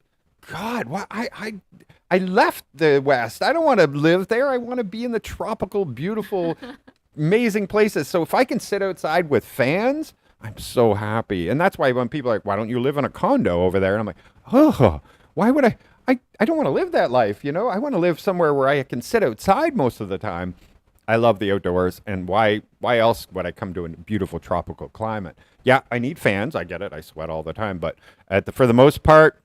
Speaker 1: God, why I left the West. I don't want to live there. I want to be in the tropical, beautiful, amazing places. So if I can sit outside with fans, I'm so happy. And that's why when people are like, why don't you live in a condo over there? And I'm like, oh, why would I don't want to live that life, I want to live somewhere where I can sit outside most of the time. I love the outdoors, and why else would I come to a beautiful tropical climate? Yeah, I need fans. I get it. I sweat all the time. But for the most part,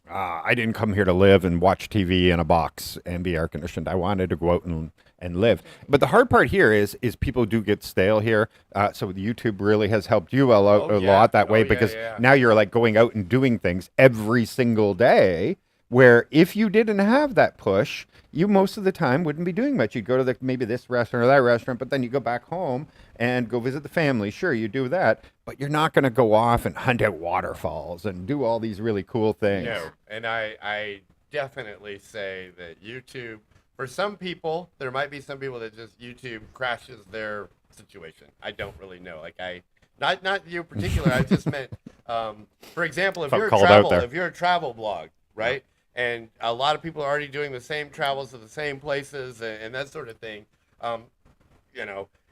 Speaker 1: I didn't come here to live and watch TV in a box and be air conditioned. I wanted to go out and live. But the hard part here is people do get stale here. So YouTube really has helped you a lot that way, because now you're like going out and doing things every single day, where if you didn't have that push, you most of the time wouldn't be doing much. You'd go to maybe this restaurant or that restaurant, but then you go back home and go visit the family. Sure, you do that, but you're not going to go off and hunt out waterfalls and do all these really cool things.
Speaker 2: No, and I definitely say that YouTube, for some people, there might be some people that just YouTube crashes their situation. I don't really know. Like not you in particular. I just meant, for example, if you're a travel blog, right? And a lot of people are already doing the same travels to the same places and that sort of thing.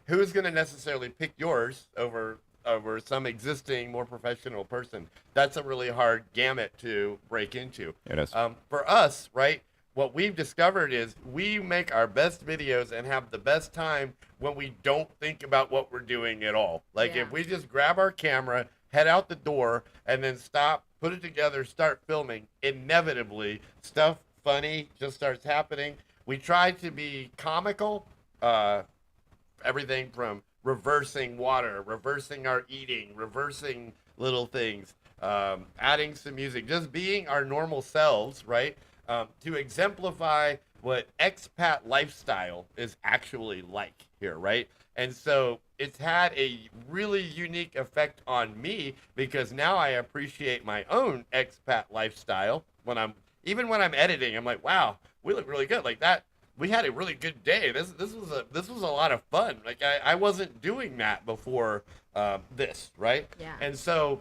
Speaker 2: Who's going to necessarily pick yours over some existing, more professional person? That's a really hard gamut to break into.
Speaker 1: It is.
Speaker 2: For us, right, what we've discovered is we make our best videos and have the best time when we don't think about what we're doing at all. Like if we just grab our camera, head out the door, and then stop, put it together, start filming, inevitably stuff funny just starts happening. We try to be comical, everything from reversing water, reversing our eating, reversing little things, adding some music, just being our normal selves, right? To exemplify what expat lifestyle is actually like here, right? And so it's had a really unique effect on me, because now I appreciate my own expat lifestyle. When I'm editing, I'm like, wow, we look really good. Like that, we had a really good day. This was a lot of fun. Like I wasn't doing that before this, right?
Speaker 4: Yeah.
Speaker 2: And so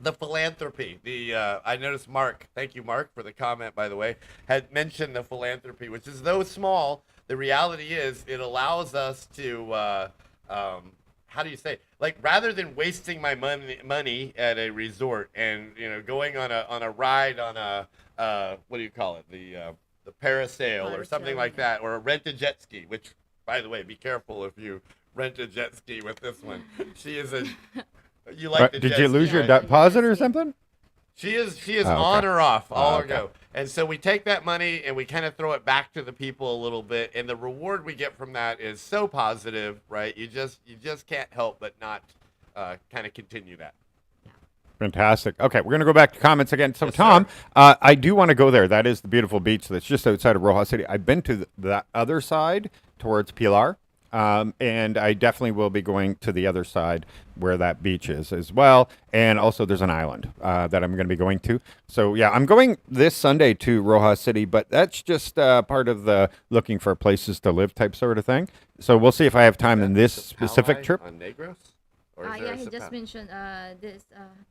Speaker 2: the philanthropy, I noticed Mark, thank you Mark for the comment, by the way, had mentioned the philanthropy, which is, though small, the reality is it allows us to how do you say, like, rather than wasting my money at a resort and going on a ride on a what do you call it, the parasail or something like that, or rent a jet ski, which, by the way, be careful if you rent a jet ski with this one. She is a you like the
Speaker 1: did
Speaker 2: jet
Speaker 1: you
Speaker 2: ski,
Speaker 1: lose your
Speaker 2: right?
Speaker 1: deposit or something?
Speaker 2: She is
Speaker 1: okay.
Speaker 2: on or off, all or
Speaker 1: okay.
Speaker 2: go. And so we take that money and we kind of throw it back to the people a little bit, and the reward we get from that is so positive, right? You just can't help but not kind of continue that.
Speaker 1: Fantastic. Okay, we're going to go back to comments again. So,
Speaker 2: Yes,
Speaker 1: Tom, I do want to go there. That is the beautiful beach that's just outside of Rojas City. I've been to that other side towards Pilar, and I definitely will be going to the other side where that beach is as well. And also there's an island that I'm going to be going to. So, yeah, I'm going this Sunday to Rojas City, but that's just part of the looking for places to live type sort of thing. So we'll see if I have time in this specific trip.
Speaker 2: On Negros? Or is there
Speaker 3: Yeah,
Speaker 2: a
Speaker 3: he just
Speaker 2: Sapa?
Speaker 3: mentioned this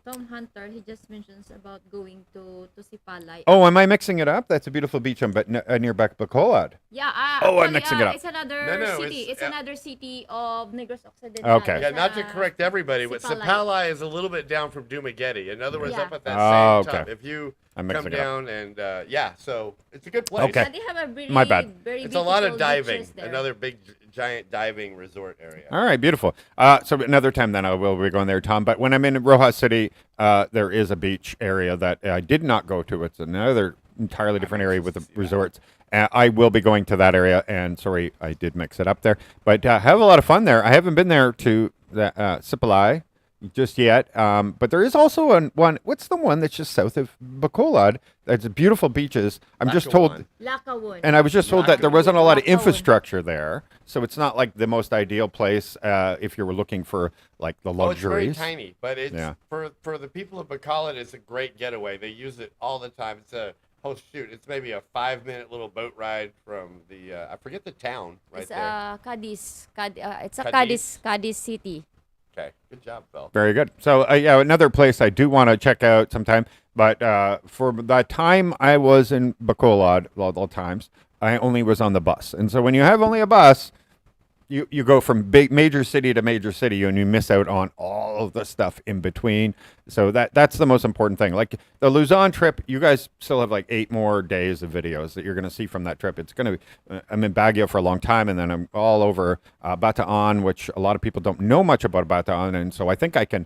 Speaker 3: Tom Hunter. He just mentions about going to Sipalay.
Speaker 1: Oh, am I mixing it up? That's a beautiful beach near Bacolod.
Speaker 3: Yeah.
Speaker 1: Oh, I'm
Speaker 3: actually,
Speaker 1: mixing it up.
Speaker 3: It's another
Speaker 2: No,
Speaker 3: city.
Speaker 2: it's-
Speaker 3: It's another city of Negros Occidental.
Speaker 1: Okay.
Speaker 2: Yeah,
Speaker 3: It's,
Speaker 2: not to correct everybody, but
Speaker 3: Sipalay.
Speaker 2: Sipalay is a little bit down from Dumaguete. In other words,
Speaker 3: Yeah.
Speaker 2: up at that
Speaker 1: Oh,
Speaker 2: same
Speaker 1: okay.
Speaker 2: top. If you
Speaker 1: I'm
Speaker 2: come
Speaker 1: mixing it up.
Speaker 2: down and so it's a good place.
Speaker 1: Okay.
Speaker 3: And they have a very,
Speaker 1: My bad.
Speaker 3: very
Speaker 2: It's a lot of
Speaker 3: beautiful
Speaker 2: diving.
Speaker 3: beaches there.
Speaker 2: Another big giant diving resort area.
Speaker 1: All right, beautiful. So another time then I will be going there, Tom. But when I'm in Rojas City, there is a beach area that I did not go to. It's another entirely different area with the resorts. I will be going to that area, and sorry, I did mix it up there. But have a lot of fun there. I haven't been there to the Sipalai just yet, but there is also one. What's the one that's just south of Bacolod? That's beautiful beaches. I'm just told,
Speaker 2: Lackawan.
Speaker 4: Lakawon.
Speaker 1: and I was just told that there wasn't a lot of
Speaker 4: Lackawan.
Speaker 1: infrastructure there, so it's not like the most ideal place if you were looking for like the
Speaker 2: Oh, it's very
Speaker 1: luxuries.
Speaker 2: tiny, but it's
Speaker 1: Yeah.
Speaker 2: for the people of Bacolod, it's a great getaway. They use it all the time. It's it's maybe a 5-minute little boat ride from the I forget the town right
Speaker 4: It's
Speaker 2: there.
Speaker 4: Cadiz. It's a
Speaker 2: Cadiz.
Speaker 4: Cadiz City.
Speaker 2: Okay, good job, Bill.
Speaker 1: Very good. So yeah, another place I do want to check out sometime. But for the time I was in Bacolod, all times, I only was on the bus. And so when you have only a bus, you go from major city to major city, and you miss out on all of the stuff in between. So that's the most important thing. Like the Luzon trip, you guys still have like 8 more days of videos that you're going to see from that trip. It's going to be, I'm in Baguio for a long time, and then I'm all over Bataan, which a lot of people don't know much about Bataan. And so I think I can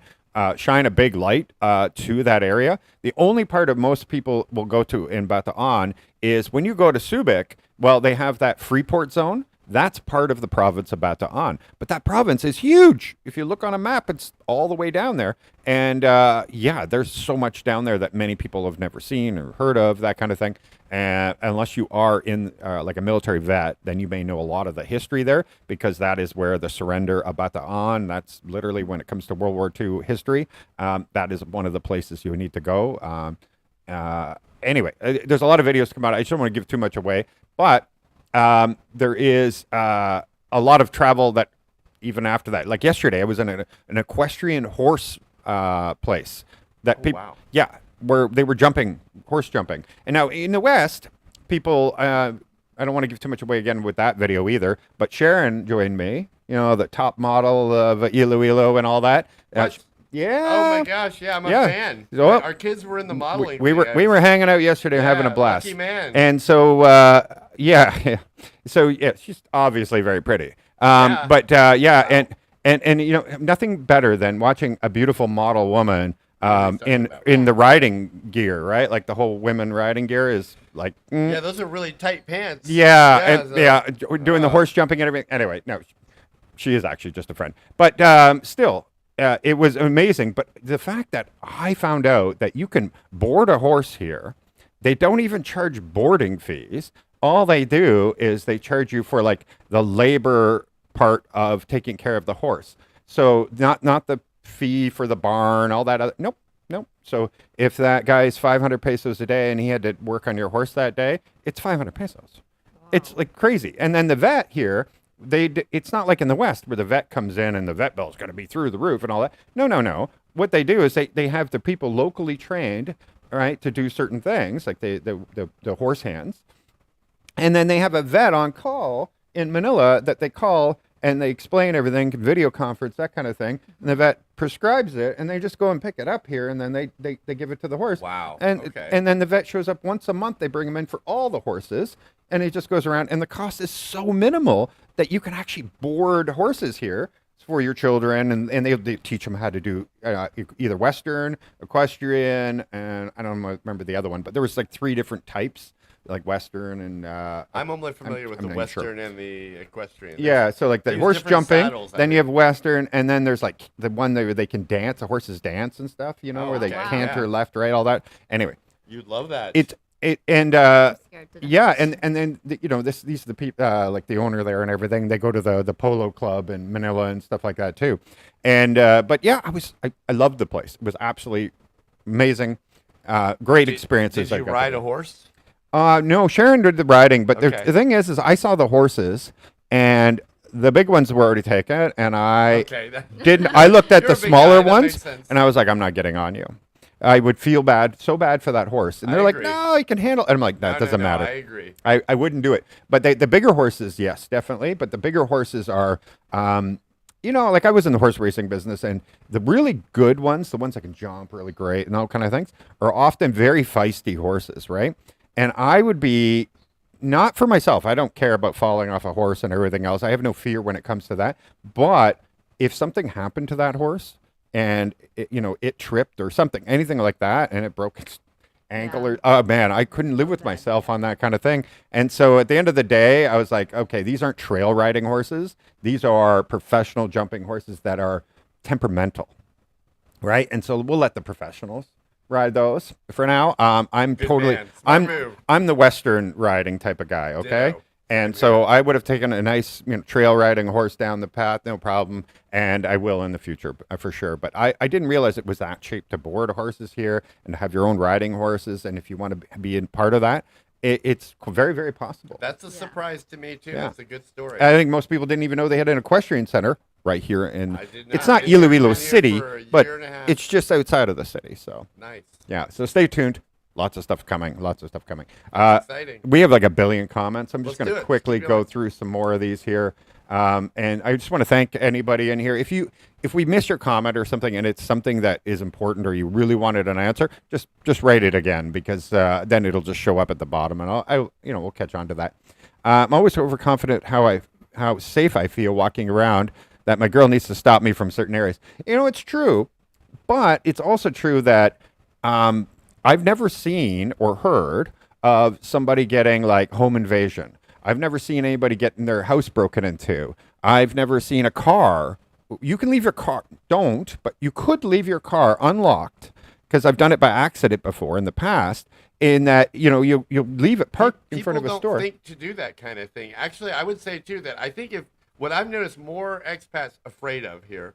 Speaker 1: shine a big light to that area. The only part of most people will go to in Bataan is when you go to Subic, well, they have that Freeport zone. That's part of the province of Bataan. But that province is huge. If you look on a map, it's all the way down there. And yeah, there's so much down there that many people have never seen or heard of, that kind of thing. Unless you are in like a military vet, then you may know a lot of the history there, because that is where the surrender of Bataan, that's literally when it comes to World War II history. That is one of the places you need to go. Anyway, there's a lot of videos to come out. I just don't want to give too much away. But there is a lot of travel that even after that, like yesterday, I was in an equestrian horse place that people,
Speaker 2: wow.
Speaker 1: yeah, where they were horse jumping. And now in the West, people, I don't want to give too much away again with that video either, but Sharon joined me, the top model of Iloilo and all that.
Speaker 2: What?
Speaker 1: Yeah.
Speaker 2: Oh my gosh, yeah, I'm a
Speaker 1: Yeah.
Speaker 2: fan.
Speaker 1: So,
Speaker 2: Our kids were in the modeling.
Speaker 1: we were hanging out yesterday having a blast.
Speaker 2: Lucky man.
Speaker 1: And so yeah. So yeah, she's obviously very pretty.
Speaker 2: Yeah.
Speaker 1: But yeah, and nothing better than watching a beautiful model woman in the riding gear, right? Like the whole women riding gear is like
Speaker 2: Yeah, those are really tight pants.
Speaker 1: doing the horse jumping and everything. Anyway, no, she is actually just a friend. But still, it was amazing. But the fact that I found out that you can board a horse here, they don't even charge boarding fees. All they do is they charge you for like the labor part of taking care of the horse. So not the fee for the barn, all that other. Nope. So if that guy's 500 pesos a day and he had to work on your horse that day, it's 500 pesos. Wow. It's like crazy. And then the vet here, it's not like in the West where the vet comes in and the vet bill's going to be through the roof and all that. No. What they do is they have the people locally trained, right, to do certain things, like the horse hands. And then they have a vet on call in Manila that they call and they explain everything, video conference, that kind of thing. And the vet prescribes it, and they just go and pick it up here, and then they give it to the horse.
Speaker 2: Wow.
Speaker 1: And
Speaker 2: Okay.
Speaker 1: and then the vet shows up once a month. They bring him in for all the horses, and he just goes around. And the cost is so minimal that you can actually board horses here for your children, and they teach them how to do either Western, equestrian, and I don't remember the other one, but there was like 3 different types, like Western and
Speaker 2: I'm only familiar with
Speaker 1: I'm
Speaker 2: the
Speaker 1: not sure.
Speaker 2: Western and the equestrian.
Speaker 1: Yeah, so like the
Speaker 2: Use
Speaker 1: horse
Speaker 2: different
Speaker 1: jumping,
Speaker 2: saddles, I
Speaker 1: then you
Speaker 2: think.
Speaker 1: have Western, and then there's like the one that they can dance, the horses dance and stuff,
Speaker 2: Oh,
Speaker 1: where they
Speaker 2: okay.
Speaker 1: canter
Speaker 2: Yeah.
Speaker 1: left, right, all that. Anyway,
Speaker 2: You'd love that.
Speaker 1: and
Speaker 4: I'm scared to
Speaker 1: yeah,
Speaker 4: death.
Speaker 1: and then these are the people like the owner there and everything. They go to the polo club in Manila and stuff like that too. And but yeah, I loved the place. It was absolutely amazing. Great experiences.
Speaker 2: Did you ride a horse?
Speaker 1: No, Sharon did the riding, but
Speaker 2: Okay.
Speaker 1: the thing is I saw the horses, and the big ones were already taken, and I
Speaker 2: Okay.
Speaker 1: didn't. I looked at
Speaker 2: You're
Speaker 1: the
Speaker 2: a big
Speaker 1: smaller
Speaker 2: guy, that makes
Speaker 1: ones,
Speaker 2: sense.
Speaker 1: and I was like, I'm not getting on you. I would feel so bad for that horse, and
Speaker 2: I
Speaker 1: they're like,
Speaker 2: agree.
Speaker 1: no, you can handle. And I'm like, that doesn't
Speaker 2: No,
Speaker 1: matter.
Speaker 2: I agree.
Speaker 1: I wouldn't do it. But the bigger horses, yes, definitely. But the bigger horses are, like I was in the horse racing business, and the really good ones, the ones that can jump really great and all kind of things, are often very feisty horses, right? And I would be not for myself. I don't care about falling off a horse and everything else. I have no fear when it comes to that. But if something happened to that horse and it tripped or something, anything like that, and it broke its ankle
Speaker 4: Yeah.
Speaker 1: or oh man, I couldn't live with myself on that kind of thing. And so at the end of the day, I was like, okay, these aren't trail riding horses. These are professional jumping horses that are temperamental, right? And so we'll let the professionals ride those for now. I'm
Speaker 2: Good
Speaker 1: totally
Speaker 2: man. Smart move.
Speaker 1: I'm the Western riding type of guy, okay?
Speaker 2: Ditto.
Speaker 1: And so I would have taken a nice, trail riding horse down the path, no problem, and I will in the future for sure. But I didn't realize it was that cheap to board horses here and to have your own riding horses. And if you want to be in part of that, it's very, very possible.
Speaker 2: That's a surprise to me too.
Speaker 1: Yeah.
Speaker 2: That's a good story.
Speaker 1: I think most people didn't even know they had an equestrian center right here in.
Speaker 2: I did
Speaker 1: It's
Speaker 2: not.
Speaker 1: not
Speaker 2: Been here-
Speaker 1: Iloilo
Speaker 2: been here
Speaker 1: City,
Speaker 2: for a
Speaker 1: but
Speaker 2: year and a half.
Speaker 1: it's just outside of the city. So
Speaker 2: Nice.
Speaker 1: yeah, so stay tuned. Lots of stuff coming. Lots of stuff coming.
Speaker 2: Exciting.
Speaker 1: We have like a billion comments. I'm just
Speaker 2: Let's
Speaker 1: going
Speaker 2: do
Speaker 1: to
Speaker 2: it.
Speaker 1: quickly
Speaker 2: Keep
Speaker 1: go
Speaker 2: going.
Speaker 1: through some more of these here. And I just want to thank anybody in here. If we miss your comment or something, and it's something that is important, or you really wanted an answer, just write it again, because then it'll just show up at the bottom, and we'll catch on to that. I'm always overconfident how safe I feel walking around, that my girl needs to stop me from certain areas. It's true, but it's also true that I've never seen or heard of somebody getting like home invasion. I've never seen anybody getting their house broken into. I've never seen a car. You can leave your car. Don't, but you could leave your car unlocked, because I've done it by accident before in the past. In that, you leave it parked in front of a store.
Speaker 2: People don't think to do that kind of thing. Actually, I would say too that I think what I've noticed more expats afraid of here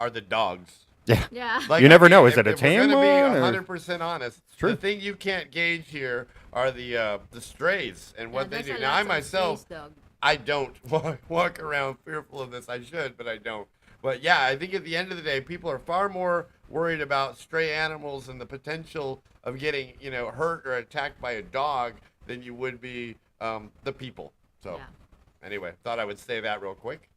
Speaker 2: are the dogs.
Speaker 1: Yeah.
Speaker 4: Yeah.
Speaker 1: You never know. Is
Speaker 2: if-
Speaker 1: it a
Speaker 2: if
Speaker 1: tame
Speaker 2: we're
Speaker 1: one,
Speaker 2: gonna
Speaker 1: or-
Speaker 2: be 100% honest,
Speaker 1: true.
Speaker 2: the thing you can't gauge here are the strays and what they do. Now, I myself, I don't walk around fearful of this. I should, but I don't. But yeah, I think at the end of the day, people are far more worried about stray animals and the potential of getting, hurt or attacked by a dog than you would be the people. So anyway, thought I would say that real quick.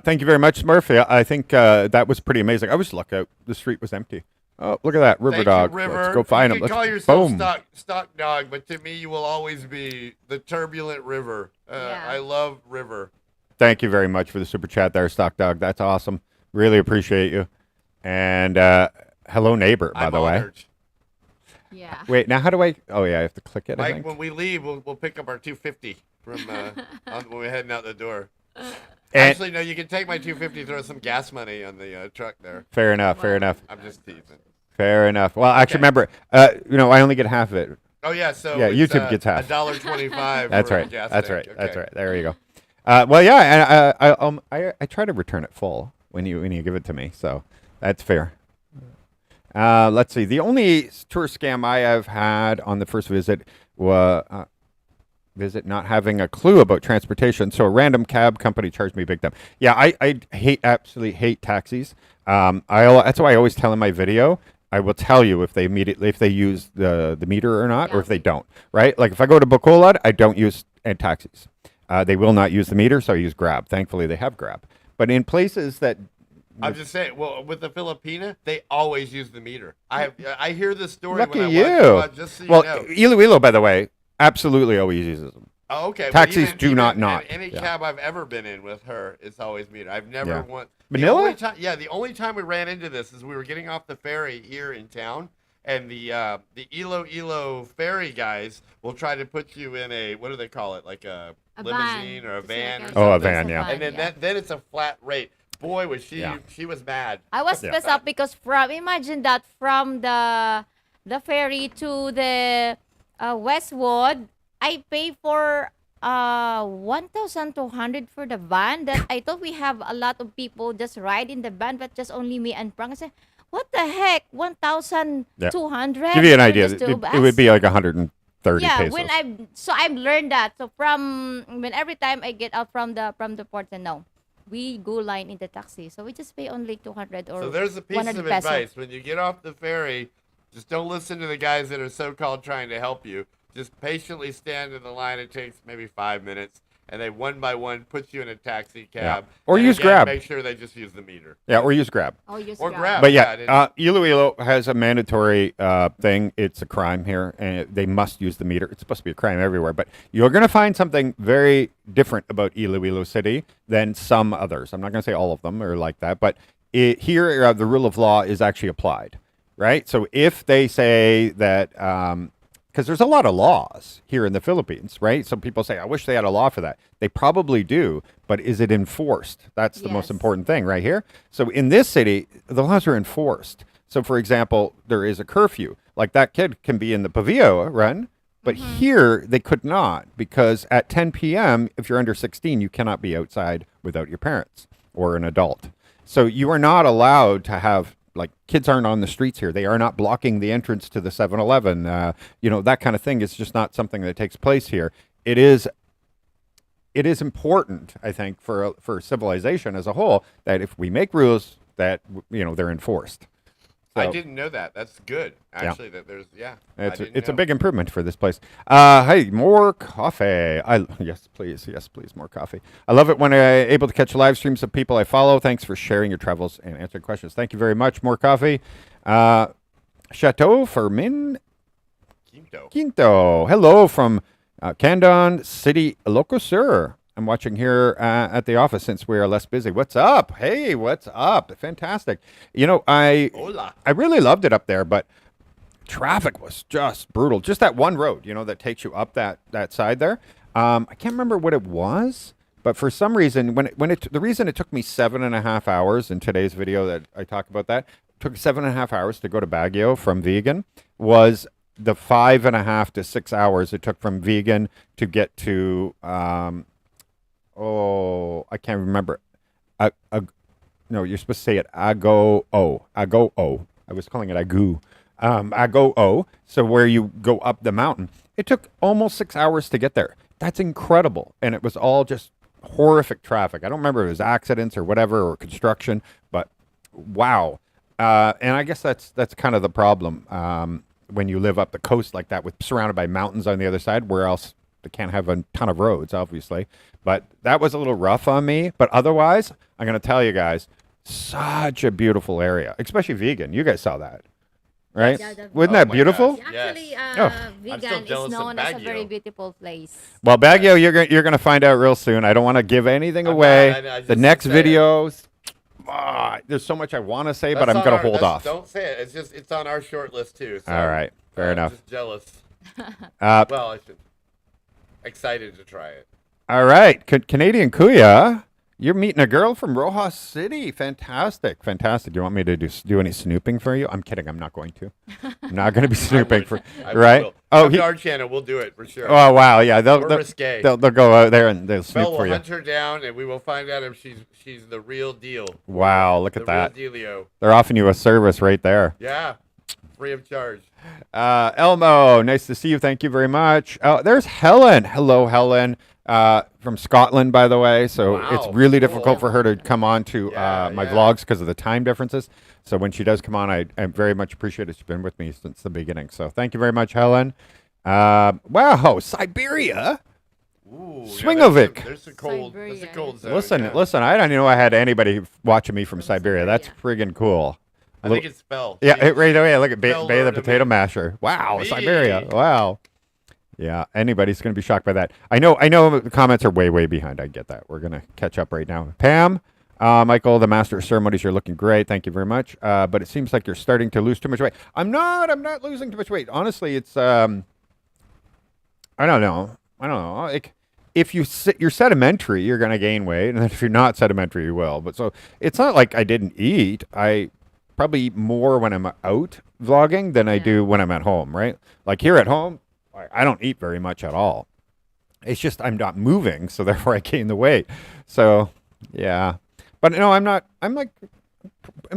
Speaker 1: Thank you very much, Murphy. I think that was pretty amazing. I was lucky out. The street was empty. Oh, look at that. River
Speaker 2: Thank
Speaker 1: dog.
Speaker 2: you, River.
Speaker 1: Let's go find
Speaker 2: you
Speaker 1: him.
Speaker 2: can call
Speaker 1: Let's
Speaker 2: yourself
Speaker 1: boom.
Speaker 2: stock dog, but to me, you will always be the turbulent River.
Speaker 4: Yeah.
Speaker 2: I love River.
Speaker 1: Thank you very much for the super chat there, Stock Dog. That's awesome. Really appreciate you. And hello, neighbor, by
Speaker 2: I'm
Speaker 1: the way.
Speaker 2: honored.
Speaker 4: Yeah.
Speaker 1: Wait, now how do I? Oh, yeah, I have to click it, I
Speaker 2: Mike,
Speaker 1: think.
Speaker 2: when we leave, we'll pick up our 250 from when we're heading out the door.
Speaker 1: And-
Speaker 2: Actually, no, you can take my 250, throw some gas money on the truck there.
Speaker 1: Fair enough, fair enough.
Speaker 2: I'm just teasing.
Speaker 1: Fair enough. Well, actually, remember, I only get half of it.
Speaker 2: Oh yeah, so
Speaker 1: Yeah,
Speaker 2: it's,
Speaker 1: YouTube gets half.
Speaker 2: $1.25.
Speaker 1: That's
Speaker 2: for a
Speaker 1: right.
Speaker 2: gas
Speaker 1: That's
Speaker 2: tank.
Speaker 1: right. That's
Speaker 2: Okay.
Speaker 1: right. There you go. Well, yeah, and I try to return it full when you give it to me, so that's fair. Let's see. The only tour scam I have had on the first visit was not having a clue about transportation. So a random cab company charged me big time. Yeah, I absolutely hate taxis. That's why I always tell in my video, I will tell you if they use the meter or not, or if they don't. Right? Like if I go to Bacolod, I don't use taxis. They will not use the meter, so I use Grab. Thankfully, they have Grab. But in places that
Speaker 2: I'm just saying. Well, with the Filipina, they always use the meter. I hear this story.
Speaker 1: lucky
Speaker 2: when I
Speaker 1: you.
Speaker 2: watch, just so
Speaker 1: Well,
Speaker 2: you know.
Speaker 1: Iloilo, by the way, absolutely always uses them.
Speaker 2: Oh, okay. but
Speaker 1: Taxis do not.
Speaker 2: Any
Speaker 1: Yeah.
Speaker 2: cab I've ever been in with her, it's always meter. I've never
Speaker 1: Yeah.
Speaker 2: once.
Speaker 1: Manila?
Speaker 2: The only time we ran into this is we were getting off the ferry here in town, and the Iloilo ferry guys will try to put you in a, what do they call it, like a limousine
Speaker 4: van.
Speaker 2: or a
Speaker 4: Just
Speaker 2: van
Speaker 4: like
Speaker 2: or
Speaker 4: a-
Speaker 1: Oh, a
Speaker 2: something.
Speaker 1: van, yeah.
Speaker 2: And then it's a flat rate. Boy, was she
Speaker 1: Yeah.
Speaker 2: she was mad.
Speaker 4: I was
Speaker 1: Yeah.
Speaker 4: pissed off because imagine that from the ferry to the Westwood, I pay for 1,200 for the van. That I thought we have a lot of people just ride in the van, but just only me and Frank. I said, what the heck, 1,200?
Speaker 1: Give you an
Speaker 4: for
Speaker 1: idea.
Speaker 4: just two
Speaker 1: It would be like 130
Speaker 4: yeah,
Speaker 1: pesos.
Speaker 4: when I've learned that. So when every time I get out from the port, and no, we go line in the taxi. So we just pay only 200 or
Speaker 2: So there's a piece
Speaker 4: 100
Speaker 2: of
Speaker 4: peso.
Speaker 2: advice. When you get off the ferry, just don't listen to the guys that are so-called trying to help you. Just patiently stand in the line. It takes maybe 5 minutes. and they one by one put you in a taxi cab.
Speaker 1: Or
Speaker 2: and
Speaker 1: use
Speaker 2: again,
Speaker 1: Grab.
Speaker 2: Make sure they just use the meter.
Speaker 1: Yeah, or use Grab.
Speaker 3: Oh, you
Speaker 2: Or
Speaker 3: grab.
Speaker 2: Grab.
Speaker 1: But
Speaker 2: Yeah,
Speaker 1: yeah, Iloilo has a mandatory thing. It's a crime here, and they must use the meter. It's supposed to be a crime everywhere, but you're going to find something very different about Iloilo City than some others. I'm not going to say all of them are like that, but here the rule of law is actually applied, right? So if they say that, because there's a lot of laws here in the Philippines, right? Some people say, I wish they had a law for that. They probably do, but is it enforced? That's the most
Speaker 3: Yes.
Speaker 1: important thing right here. So in this city, the laws are enforced. So for example, there is a curfew. Like that kid can be in the Pavio run, but here they could not, because at 10 p.m., if you're under 16, you cannot be outside without your parents or an adult. So you are not allowed to have, like, kids aren't on the streets here. They are not blocking the entrance to the 7-Eleven. That kind of thing is just not something that takes place here. It is important, I think, for civilization as a whole, that if we make rules, that they're enforced.
Speaker 2: I
Speaker 1: So-
Speaker 2: didn't know that. That's good. Actually, that there's
Speaker 1: It's a big improvement for this place. Hey, more coffee. Yes, please, more coffee. I love it when I'm able to catch live streams of people I follow. Thanks for sharing your travels and answering questions. Thank you very much. More coffee. Chateau Fermin Quinto. Hello from Candon City, Ilocos Sur. I'm watching here at the office since we are less busy. What's up? Hey, what's up? Fantastic.
Speaker 2: Hola.
Speaker 1: I really loved it up there, but traffic was just brutal. Just that one road, that takes you up that side there. I can't remember what it was, but for some reason, the reason it took me 7.5 hours in today's video that I talk about that, took 7.5 hours to go to Baguio from Vegan, was the 5.5 to 6 hours it took from Vegan to get to, I can't remember. No, you're supposed to say it Ago-O. Ago-O. I was calling it Agu. Ago-O. So where you go up the mountain. It took almost 6 hours to get there. That's incredible. And it was all just horrific traffic. I don't remember if it was accidents or whatever or construction, but wow. And I guess that's kind of the problem when you live up the coast like that, with surrounded by mountains on the other side, where else they can't have a ton of roads, obviously. But that was a little rough on me. But otherwise, I'm going to tell you guys, such a beautiful area, especially Vegan. You guys saw that, right?
Speaker 3: Yeah, the-
Speaker 1: Wasn't
Speaker 2: Oh
Speaker 1: that
Speaker 2: my
Speaker 1: beautiful?
Speaker 2: gosh.
Speaker 3: Actually,
Speaker 2: Yes.
Speaker 1: Oh.
Speaker 2: I'm still
Speaker 3: vegan
Speaker 2: jealous
Speaker 3: is
Speaker 2: of
Speaker 3: known as a
Speaker 2: Baguio.
Speaker 3: very beautiful place.
Speaker 1: Well, Baguio, you're going to find out real soon. I don't want to give anything
Speaker 2: I'm
Speaker 1: away.
Speaker 2: not, I
Speaker 1: The
Speaker 2: just
Speaker 1: next
Speaker 2: say it.
Speaker 1: videos, there's so much I want to say, but
Speaker 2: That's
Speaker 1: I'm
Speaker 2: on
Speaker 1: going
Speaker 2: our-
Speaker 1: to hold
Speaker 2: that's-
Speaker 1: off.
Speaker 2: Don't say it. It's on our short list too. So,
Speaker 1: All right, fair
Speaker 2: I'm
Speaker 1: enough.
Speaker 2: Just jealous.
Speaker 1: Uh,
Speaker 2: Well, I should. Excited to try it.
Speaker 1: All right, Canadian Kuya, you're meeting a girl from Rojas City. Fantastic. You want me to do any snooping for you? I'm kidding. I'm not going to. I'm not going to be snooping for.
Speaker 2: I
Speaker 1: Right?
Speaker 2: will.
Speaker 1: Oh,
Speaker 2: Come to our channel. We'll do it for sure.
Speaker 1: oh, wow. Yeah,
Speaker 2: We're risque.
Speaker 1: they'll go out there and they'll snoop
Speaker 2: Phil
Speaker 1: for
Speaker 2: will
Speaker 1: you.
Speaker 2: hunt her down, and we will find out if she's the real deal.
Speaker 1: Wow, look
Speaker 2: The
Speaker 1: at that.
Speaker 2: real dealio.
Speaker 1: They're offering you a service right there.
Speaker 2: Yeah, free of charge.
Speaker 1: Elmo, nice to see you. Thank you very much. There's Helen. Hello, Helen. From Scotland, by the way. So
Speaker 2: Wow,
Speaker 1: it's really
Speaker 2: cool.
Speaker 1: difficult for her to come on to
Speaker 2: Yeah,
Speaker 1: my
Speaker 2: yeah.
Speaker 1: vlogs because of the time differences. So when she does come on, I very much appreciate it. She's been with me since the beginning. So thank you very much, Helen. Wow, Siberia.
Speaker 2: Ooh,
Speaker 1: Swingovic.
Speaker 2: There's a cold. There's a
Speaker 3: Siberia.
Speaker 2: cold zone.
Speaker 1: Listen,
Speaker 2: yeah.
Speaker 1: listen. I didn't know I had anybody watching me from Siberia. That's friggin' cool.
Speaker 2: I think it's spelled.
Speaker 1: Yeah, right away. Look at
Speaker 2: Spell
Speaker 1: Bay the
Speaker 2: learn to
Speaker 1: Potato
Speaker 2: me.
Speaker 1: Masher. Wow,
Speaker 2: Me.
Speaker 1: Siberia. Wow. Yeah, anybody's going to be shocked by that. I know the comments are way behind. I get that. We're going to catch up right now. Pam, Michael, the master of ceremonies, you're looking great. Thank you very much. But it seems like you're starting to lose too much weight. I'm not losing too much weight. Honestly, it's I don't know. Like, if you're sedimentary, you're going to gain weight, and if you're not sedimentary, you will. But so it's not like I didn't eat. I probably eat more when I'm out vlogging than I do when I'm at home, right? Like here at home, I don't eat very much at all. It's just I'm not moving, so therefore I gain the weight. So yeah, but no, I'm not. I'm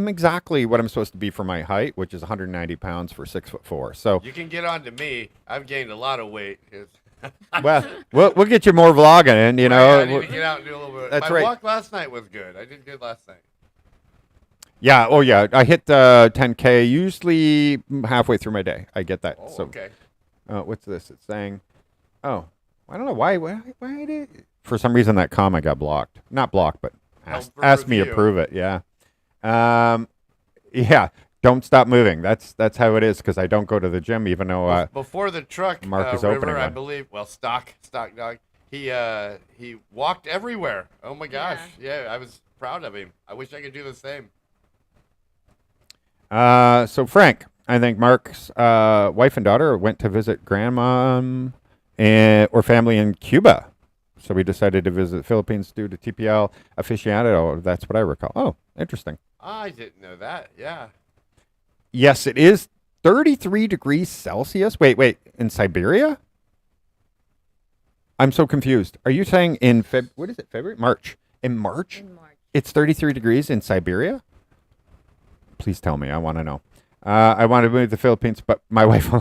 Speaker 1: exactly what I'm supposed to be for my height, which is 190 pounds for 6'4". So
Speaker 2: You can get on to me. I've gained a lot of weight.
Speaker 1: well, we'll get you more vlogging in. You know,
Speaker 2: I need to get out and do a little bit.
Speaker 1: That's
Speaker 2: My
Speaker 1: right.
Speaker 2: walk last night was good. I did good last night.
Speaker 1: Yeah. Oh, yeah. I hit 10K usually halfway through my day. I get that.
Speaker 2: Oh,
Speaker 1: so,
Speaker 2: okay.
Speaker 1: what's this? It's saying, oh, I don't know why did For some reason, that comment got blocked. Not blocked, but
Speaker 2: Held for
Speaker 1: asked me to
Speaker 2: review.
Speaker 1: prove it. Yeah. Yeah. Don't stop moving. That's how it is because I don't go to the gym, even though
Speaker 2: Before the truck
Speaker 1: Mark is
Speaker 2: river,
Speaker 1: opening
Speaker 2: I
Speaker 1: one.
Speaker 2: believe. Well, stock dog. He walked everywhere. Oh my gosh. Yeah, I was proud of him. I wish I could do the same.
Speaker 1: So Frank, I think Mark's wife and daughter went to visit grandma or family in Cuba. So we decided to visit the Philippines due to TPL aficionado. That's what I recall. Oh, interesting.
Speaker 2: I didn't know that. Yeah.
Speaker 1: Yes, it is 33 degrees Celsius. Wait, in Siberia? I'm so confused. Are you saying in what is it, February? March. In March?
Speaker 4: In March.
Speaker 1: It's 33 degrees in Siberia? Please tell me. I want to know. I want to move to the Philippines, but my wife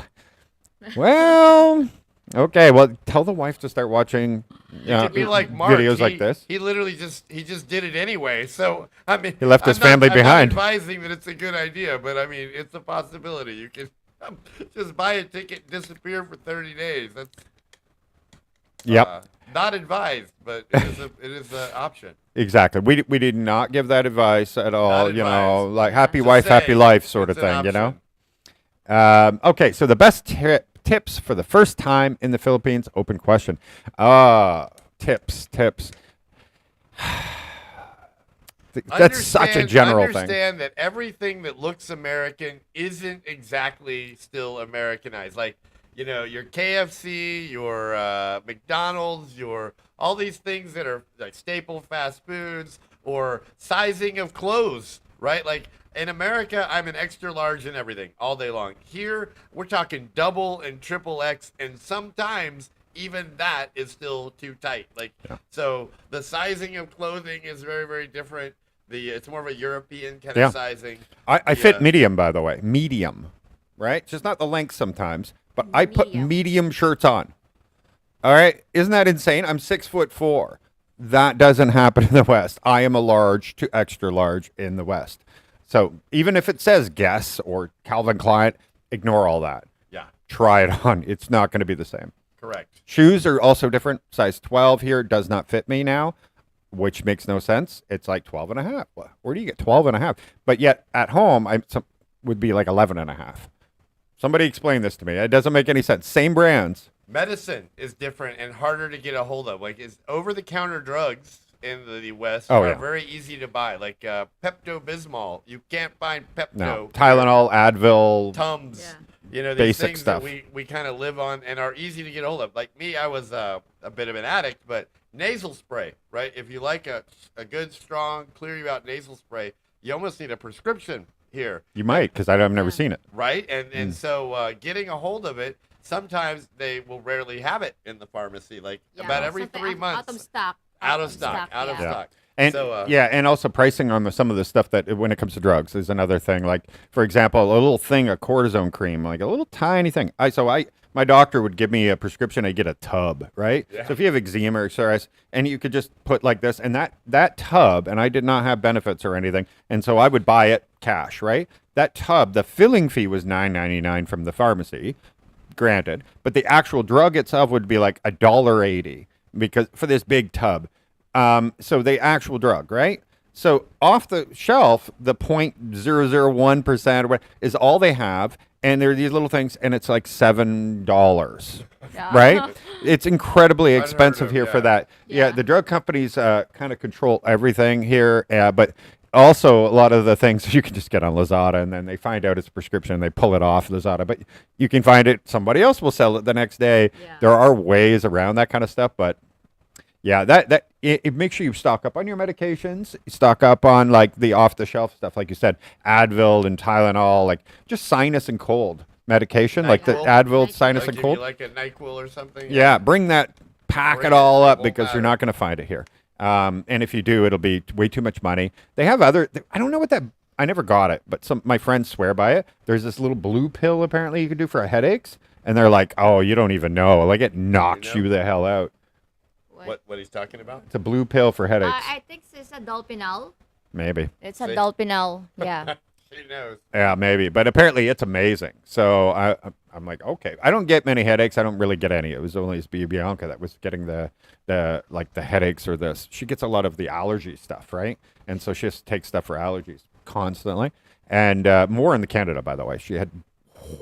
Speaker 1: well, okay. Well, tell the wife to start watching
Speaker 2: To be like Mark,
Speaker 1: videos like this.
Speaker 2: He literally just did it anyway. So I mean,
Speaker 1: He left his family
Speaker 2: I'm
Speaker 1: behind.
Speaker 2: not advising that it's a good idea, but I mean, it's a possibility. You can just buy a ticket, disappear for 30 days. That's
Speaker 1: Yep.
Speaker 2: not advised, but it is an option.
Speaker 1: Exactly. We did not give that advice at all.
Speaker 2: Not
Speaker 1: You know,
Speaker 2: advised.
Speaker 1: like happy
Speaker 2: Just
Speaker 1: wife, happy
Speaker 2: saying,
Speaker 1: life sort of
Speaker 2: it's an
Speaker 1: thing. You know.
Speaker 2: option.
Speaker 1: Okay, so the best tips for the first time in the Philippines. Open question. Tips. That's such a general thing.
Speaker 2: Understand that everything that looks American isn't exactly still Americanized. Like, you know, your KFC, your McDonald's, your all these things that are like staple fast foods or sizing of clothes, right? Like in America, I'm an extra large in everything all day long. Here, we're talking double and triple X, and sometimes even that is still too tight. Like, so the sizing of clothing is very, very different. It's more of a European kind of sizing.
Speaker 1: I fit medium, by the way. Medium, right? Just not the length sometimes, but I put
Speaker 4: Medium.
Speaker 1: medium shirts on. All right? Isn't that insane? I'm 6'4". That doesn't happen in the West. I am a large to extra large in the West. So even if it says Guess or Calvin Klein, ignore all that.
Speaker 2: Yeah,
Speaker 1: Try it on. It's not going to be the same.
Speaker 2: correct.
Speaker 1: Shoes are also different. Size 12 here does not fit me now, which makes no sense. It's like 12 and a half. Where do you get 12 and a half? But yet at home, would be like 11 and a half. Somebody explain this to me. It doesn't make any sense. Same brands.
Speaker 2: Medicine is different and harder to get a hold of. Like, is over-the-counter drugs in the West
Speaker 1: Oh,
Speaker 2: are
Speaker 1: yeah.
Speaker 2: very easy to buy. Like Pepto-Bismol, you can't find Pepto.
Speaker 1: No. Tylenol, Advil.
Speaker 2: Tums.
Speaker 4: Yeah.
Speaker 2: You know, these
Speaker 1: Basic
Speaker 2: things
Speaker 1: stuff.
Speaker 2: that we kind of live on and are easy to get hold of. Like me, I was a bit of an addict, but nasal spray, right? If you like a good, strong, clear you out nasal spray, you almost need a prescription here,
Speaker 1: You might, because I've never seen it.
Speaker 2: right? And so getting a hold of it, sometimes they will rarely have it in the pharmacy. Like about every
Speaker 3: Something
Speaker 2: 3 months.
Speaker 3: Out of stock.
Speaker 2: Out of stock.
Speaker 1: Yeah.
Speaker 2: Stock.
Speaker 1: And
Speaker 2: So,
Speaker 1: and also pricing on some of the stuff that when it comes to drugs is another thing. Like for example, a little thing of cortisone cream, like a little tiny thing. My doctor would give me a prescription. I get a tub, right?
Speaker 2: Yeah.
Speaker 1: So if you have eczema or psoriasis, and you could just put like this, and that tub, and I did not have benefits or anything, and so I would buy it cash, right? That tub, the filling fee was $9.99 from the pharmacy, granted, but the actual drug itself would be like $1.80 because for this big tub. So the actual drug, right? So off the shelf, the 0.001% or what is all they have, and there are these little things, and it's like $7, right? It's incredibly
Speaker 2: Unheard
Speaker 1: expensive
Speaker 2: of,
Speaker 1: here for
Speaker 2: yeah.
Speaker 1: that. Yeah,
Speaker 3: Yeah.
Speaker 1: the drug companies kind of control everything here, but also a lot of the things you can just get on Lazada, and then they find out it's a prescription, and they pull it off Lazada, but you can find it. Somebody else will sell it the next day.
Speaker 3: Yeah.
Speaker 1: There are ways around that kind of stuff, but yeah, it makes sure you stock up on your medications, stock up on like the off the shelf stuff, like you said, Advil and Tylenol, like just sinus and cold medication, like the
Speaker 2: NyQuil.
Speaker 1: Advil, sinus
Speaker 2: Like
Speaker 1: and
Speaker 2: if
Speaker 1: cold.
Speaker 2: you like a NyQuil or something.
Speaker 1: Yeah, bring that, pack
Speaker 2: Bring
Speaker 1: it all
Speaker 2: it,
Speaker 1: up
Speaker 2: won't
Speaker 1: because you're
Speaker 2: matter.
Speaker 1: not going to find it here. And if you do, it'll be way too much money. They have I don't know what that. I never got it, but my friends swear by it. There's this little blue pill apparently you can do for headaches, and they're like, "Oh, you don't even know. Like it knocks
Speaker 2: know?
Speaker 1: you the hell out."
Speaker 2: What he's talking about?
Speaker 1: It's a blue pill for headaches.
Speaker 3: I think it's a Dolphinal.
Speaker 1: Maybe.
Speaker 4: It's a
Speaker 2: See?
Speaker 4: Dolphinal. Yeah.
Speaker 2: She knows.
Speaker 1: Yeah, maybe, but apparently it's amazing. So I'm like, okay, I don't get many headaches. I don't really get any. It was only Bianca that was getting the like the headaches or this. She gets a lot of the allergy stuff, right? And so she just takes stuff for allergies constantly, and more in the Canada, by the way. She had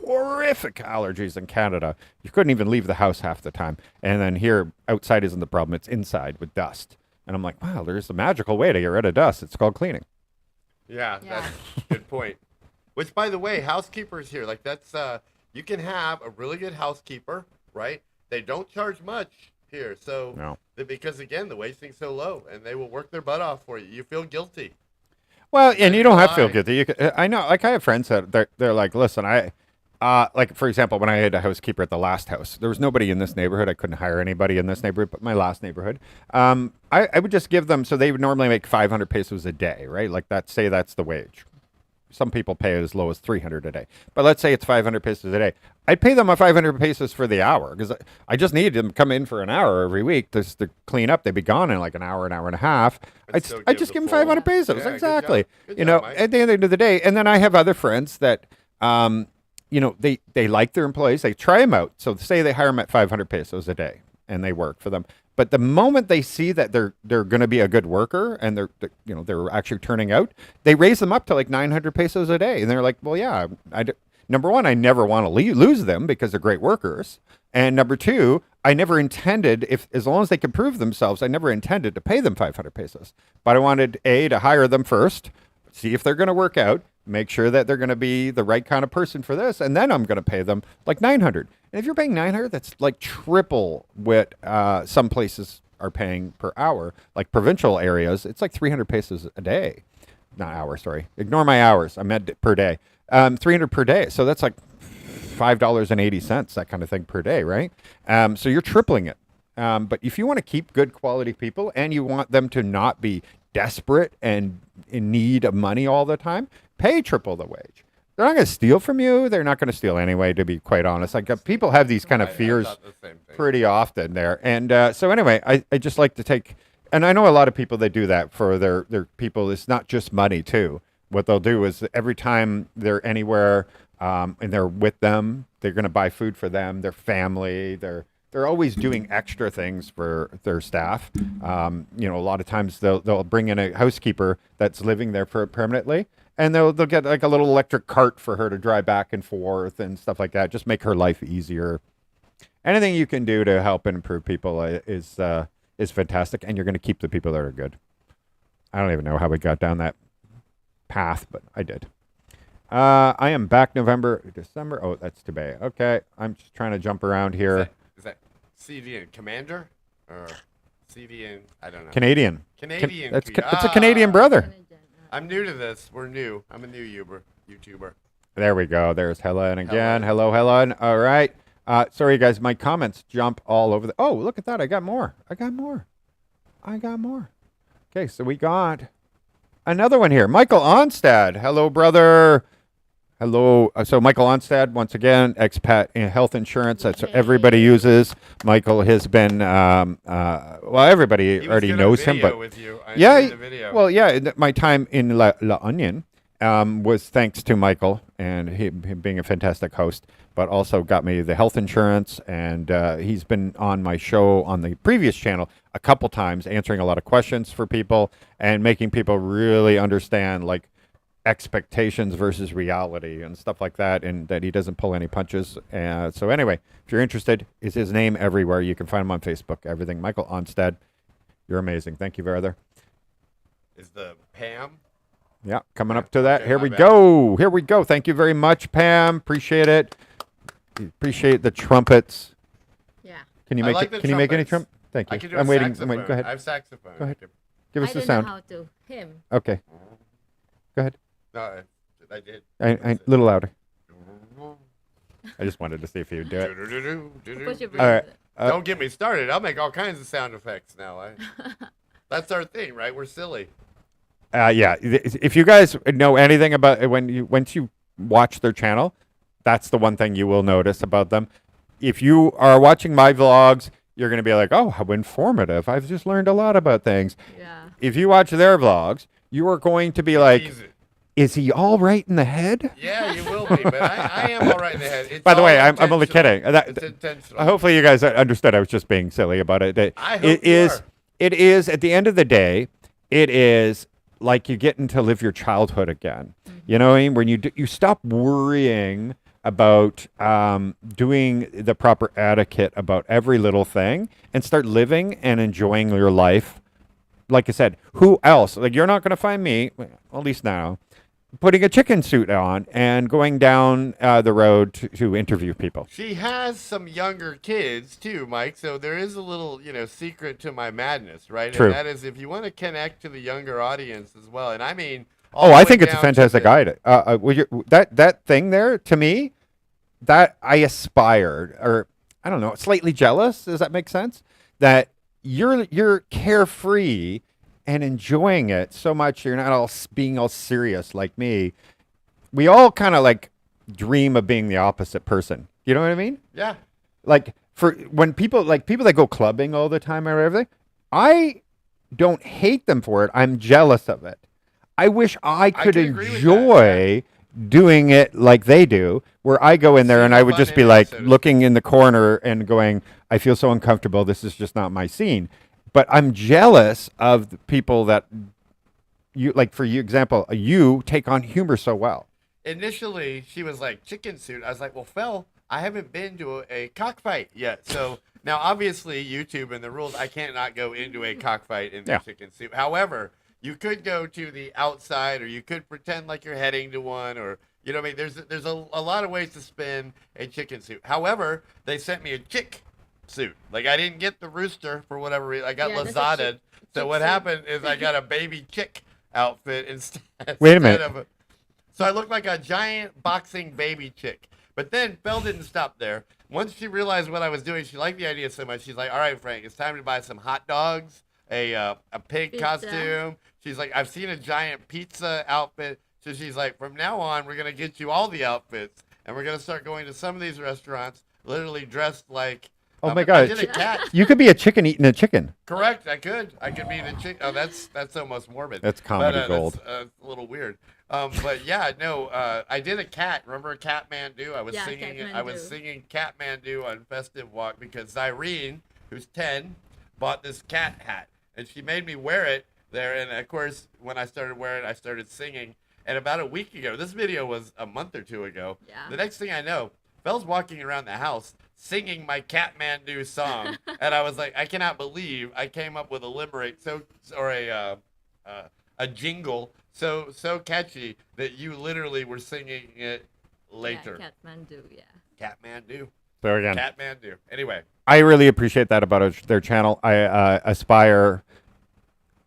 Speaker 1: horrific allergies in Canada. You couldn't even leave the house half the time. And then here, outside isn't the problem. It's inside with dust. And I'm like, wow, there's a magical way to get rid of dust. It's called cleaning.
Speaker 2: Yeah,
Speaker 3: Yeah.
Speaker 2: that's a good point. Which, by the way, housekeepers here, like that's, you can have a really good housekeeper, right? They don't charge much here. So,
Speaker 1: No.
Speaker 2: because again, the wasting's so low and they will work their butt off for you. You feel guilty.
Speaker 1: Well, and you don't have to feel
Speaker 2: Why?
Speaker 1: guilty. I know, like I have friends that they're like, listen, like for example, when I had a housekeeper at the last house, there was nobody in this neighborhood. I couldn't hire anybody in this neighborhood, but my last neighborhood, I would just give them. So they would normally make 500 pesos a day, right? Like that. Say that's the wage. Some people pay as low as 300 a day, but let's say it's 500 pesos a day. I'd pay them a 500 pesos for the hour because I just needed them to come in for an hour every week just to clean up. They'd be gone in like an hour and a half.
Speaker 2: And still
Speaker 1: I
Speaker 2: give
Speaker 1: just
Speaker 2: the
Speaker 1: give them
Speaker 2: full-
Speaker 1: 500 pesos.
Speaker 2: Yeah, good
Speaker 1: Exactly.
Speaker 2: job. Good
Speaker 1: You
Speaker 2: job,
Speaker 1: know,
Speaker 2: Mike.
Speaker 1: at the end of the day. And then I have other friends that, you know, they like their employees. They try them out. So say they hire them at 500 pesos a day and they work for them. But the moment they see that they're going to be a good worker and they're actually turning out, they raise them up to like 900 pesos a day. And they're like, well, yeah, number one, I never want to lose them because they're great workers. And number two, I never intended, as long as they can prove themselves, I never intended to pay them 500 pesos. But I wanted to hire them first, see if they're going to work out, make sure that they're going to be the right kind of person for this, and then I'm going to pay them like 900. And if you're paying 900, that's like triple what some places are paying per hour. Like provincial areas, it's like 300 pesos a day. Not hour, sorry. Ignore my hours. I meant per day. 300 per day. So that's like $5.80, that kind of thing per day, right? So you're tripling it. But if you want to keep good quality people and you want them to not be desperate and in need of money all the time, pay triple the wage. They're not going to steal from you. They're not going to steal anyway, to be quite honest. Like people have these kind of
Speaker 2: I
Speaker 1: fears
Speaker 2: thought the same thing.
Speaker 1: pretty often there. And so anyway, I just like to take, and I know a lot of people that do that for their people. It's not just money too. What they'll do is every time they're anywhere and they're with them, they're going to buy food for them, their family. They're always doing extra things for their staff. A lot of times they'll bring in a housekeeper that's living there permanently, and they'll get like a little electric cart for her to drive back and forth and stuff like that. Just make her life easier. Anything you can do to help and improve people is fantastic, and you're going to keep the people that are good. I don't even know how we got down that path, but I did. I am back November, December. Oh, that's too bad. Okay, I'm just trying to jump around here.
Speaker 2: Is that CVN Commander or CVN? I don't know.
Speaker 1: Canadian.
Speaker 2: Canadian.
Speaker 1: It's a Canadian brother.
Speaker 2: I'm new to this. We're new. I'm a new YouTuber.
Speaker 1: There we go. There's Helen again. Hello, Helen. All right. Sorry, guys. My comments jump all over oh, look at that. I got more. Okay, so we got another one here. Michael Onstad. Hello, brother. Hello. So Michael Onstad, once again, expat health insurance. That's what everybody uses. Michael has been, everybody
Speaker 2: He
Speaker 1: already
Speaker 2: was
Speaker 1: knows him, but
Speaker 2: with you. I
Speaker 1: yeah,
Speaker 2: enjoyed the video.
Speaker 1: well, yeah. My time in La Onion was thanks to Michael and him being a fantastic host, but also got me the health insurance. And he's been on my show on the previous channel a couple times, answering a lot of questions for people and making people really understand like expectations versus reality and stuff like that, and that he doesn't pull any punches. So anyway, if you're interested, is his name everywhere. You can find him on Facebook, everything. Michael Onstad. You're amazing. Thank you, brother.
Speaker 2: Is the Pam?
Speaker 1: Yeah, coming up to that.
Speaker 2: Okay,
Speaker 1: Here
Speaker 2: my
Speaker 1: we
Speaker 2: bad.
Speaker 1: go. Here we go. Thank you very much, Pam. Appreciate it. Appreciate the trumpets.
Speaker 3: Yeah.
Speaker 1: Can you
Speaker 2: I
Speaker 1: make
Speaker 2: like the
Speaker 1: Can you make any
Speaker 2: trumpets.
Speaker 1: trump? Thank you.
Speaker 2: I can do
Speaker 1: I'm
Speaker 2: a
Speaker 1: waiting.
Speaker 2: saxophone.
Speaker 1: Go ahead.
Speaker 2: I have saxophone.
Speaker 1: Go ahead.
Speaker 2: I can-
Speaker 1: Give us
Speaker 3: I
Speaker 1: the
Speaker 3: don't
Speaker 1: sound.
Speaker 3: know how to. Him.
Speaker 1: Okay. Go ahead.
Speaker 2: No, I did.
Speaker 1: A little louder. I just wanted to see if you would do it.
Speaker 3: Push your
Speaker 1: All right.
Speaker 2: Don't get me started. I'll make all kinds of sound effects now. That's our thing, right? We're silly.
Speaker 1: Yeah. If you guys know anything about once you watch their channel, that's the one thing you will notice about them. If you are watching my vlogs, you're going to be like, oh, how informative. I've just learned a lot about things.
Speaker 3: Yeah.
Speaker 1: If you watch their vlogs, you are going to be like,
Speaker 2: Easy.
Speaker 1: is he all right in the head?
Speaker 2: Yeah, you will be, but I am all right in the head. It's
Speaker 1: By the
Speaker 2: all
Speaker 1: way, I'm only
Speaker 2: intentional.
Speaker 1: kidding.
Speaker 2: It's intentional.
Speaker 1: Hopefully you guys understood. I was just being silly about it.
Speaker 2: I hope
Speaker 1: It
Speaker 2: you
Speaker 1: is.
Speaker 2: are.
Speaker 1: It is at the end of the day. It is like you're getting to live your childhood again. You know what I mean? When you stop worrying about doing the proper etiquette about every little thing and start living and enjoying your life. Like I said, who else? Like you're not going to find me, well, at least now, putting a chicken suit on and going down the road to interview people.
Speaker 2: She has some younger kids too, Mike. So there is a little, secret to my madness, right?
Speaker 1: True.
Speaker 2: And that is if you want to connect to the younger audience as well. And I mean,
Speaker 1: Oh, I think it's a fantastic idea. That thing there, to me, that I aspired, or I don't know, slightly jealous. Does that make sense? That you're carefree and enjoying it so much. You're not being all serious like me. We all kind of like dream of being the opposite person. You know what I mean?
Speaker 2: Yeah.
Speaker 1: Like for when people that go clubbing all the time or everything, I don't hate them for it. I'm jealous of it. I wish I could
Speaker 2: can agree with that,
Speaker 1: enjoy doing it like they do, where I go in there
Speaker 2: See
Speaker 1: and
Speaker 2: the
Speaker 1: I would
Speaker 2: fun
Speaker 1: just be
Speaker 2: in it,
Speaker 1: like
Speaker 2: so to
Speaker 1: looking in the corner and going, I feel so uncomfortable. This is just not my scene. But I'm jealous of the people that you like. For you, example, you take on humor so well.
Speaker 2: Initially, she was like, chicken suit. I was like, well, Fel, I haven't been to a cockfight yet. So now, obviously, YouTube and the rules, I can't not go into a cockfight in the
Speaker 1: Yeah.
Speaker 2: chicken suit. However, you could go to the outside, or you could pretend like you're heading to one, or you know what I mean. There's a lot of ways to spin a chicken suit. However, they sent me a chick suit. Like I didn't get the rooster for whatever reason. I got
Speaker 3: Yeah, that's a
Speaker 2: lazated. So
Speaker 3: chick
Speaker 2: what
Speaker 3: suit.
Speaker 2: happened is I got a baby chick outfit instead.
Speaker 1: Wait a minute.
Speaker 2: instead of so I looked like a giant boxing baby chick. But then Belle didn't stop there. Once she realized what I was doing, she liked the idea so much. She's like, "All right, Frank, it's time to buy some hot dogs, a pig
Speaker 3: Pizza.
Speaker 2: costume." She's like, "I've seen a giant pizza outfit." So she's like, "From now on, we're gonna get you all the outfits, and we're gonna start going to some of these restaurants, literally dressed like."
Speaker 1: Oh my
Speaker 2: I
Speaker 1: God.
Speaker 2: did a cat.
Speaker 1: You could be a chicken eating a chicken.
Speaker 2: Correct. I could be the chick. Oh, that's almost morbid.
Speaker 1: That's comedy gold.
Speaker 2: That's a little weird. But yeah, no. I did a cat. Remember Catmandu? I was
Speaker 3: Yeah,
Speaker 2: singing. I was
Speaker 3: Catmandu.
Speaker 2: singing Catmandu on Festive Walk because Irene, who's 10, bought this cat hat, and she made me wear it there. And of course, when I started wearing it, I started singing. And about a week ago, this video was a month or two ago.
Speaker 3: Yeah.
Speaker 2: The next thing I know, Belle's walking around the house singing my Catmandu song, and I was like, I cannot believe I came up with a limerick or a jingle so catchy that you literally were singing it later.
Speaker 3: Yeah, Kathmandu, yeah.
Speaker 2: Catmandu,
Speaker 1: So again,
Speaker 2: Catmandu. Anyway,
Speaker 1: I really appreciate that about their channel. I aspire.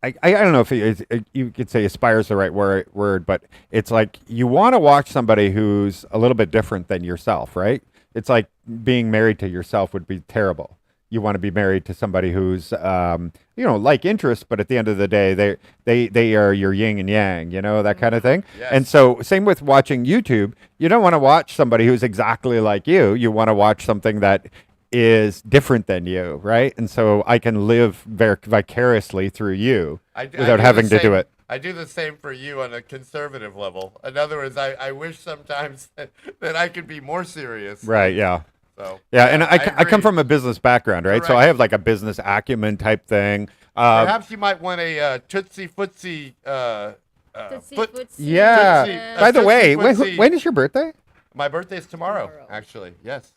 Speaker 1: I don't know if you could say aspire is the right word, but it's like you want to watch somebody who's a little bit different than yourself, right? It's like being married to yourself would be terrible. You want to be married to somebody who's, like interest, but at the end of the day, they are your yin and yang, that kind of thing.
Speaker 2: Yes.
Speaker 1: And so same with watching YouTube. You don't want to watch somebody who's exactly like you. You want to watch something that is different than you, right? And so I can live vicariously through you without having to do it.
Speaker 2: I do the same for you on a conservative level. In other words, I wish sometimes that I could be more serious.
Speaker 1: Right, yeah.
Speaker 2: So
Speaker 1: Yeah, and I
Speaker 2: agree.
Speaker 1: come from a business background, right? So I
Speaker 2: Correct.
Speaker 1: have like a business acumen type thing.
Speaker 2: Perhaps you might want a Tootsie Footsie.
Speaker 3: Tootsie
Speaker 2: foot.
Speaker 3: Footsie.
Speaker 1: Yeah.
Speaker 2: Tootsie-
Speaker 1: By the
Speaker 2: Tootsie
Speaker 1: way,
Speaker 2: Footsie.
Speaker 1: when is your birthday?
Speaker 2: My birthday's tomorrow,
Speaker 3: Tomorrow.
Speaker 2: actually. Yes.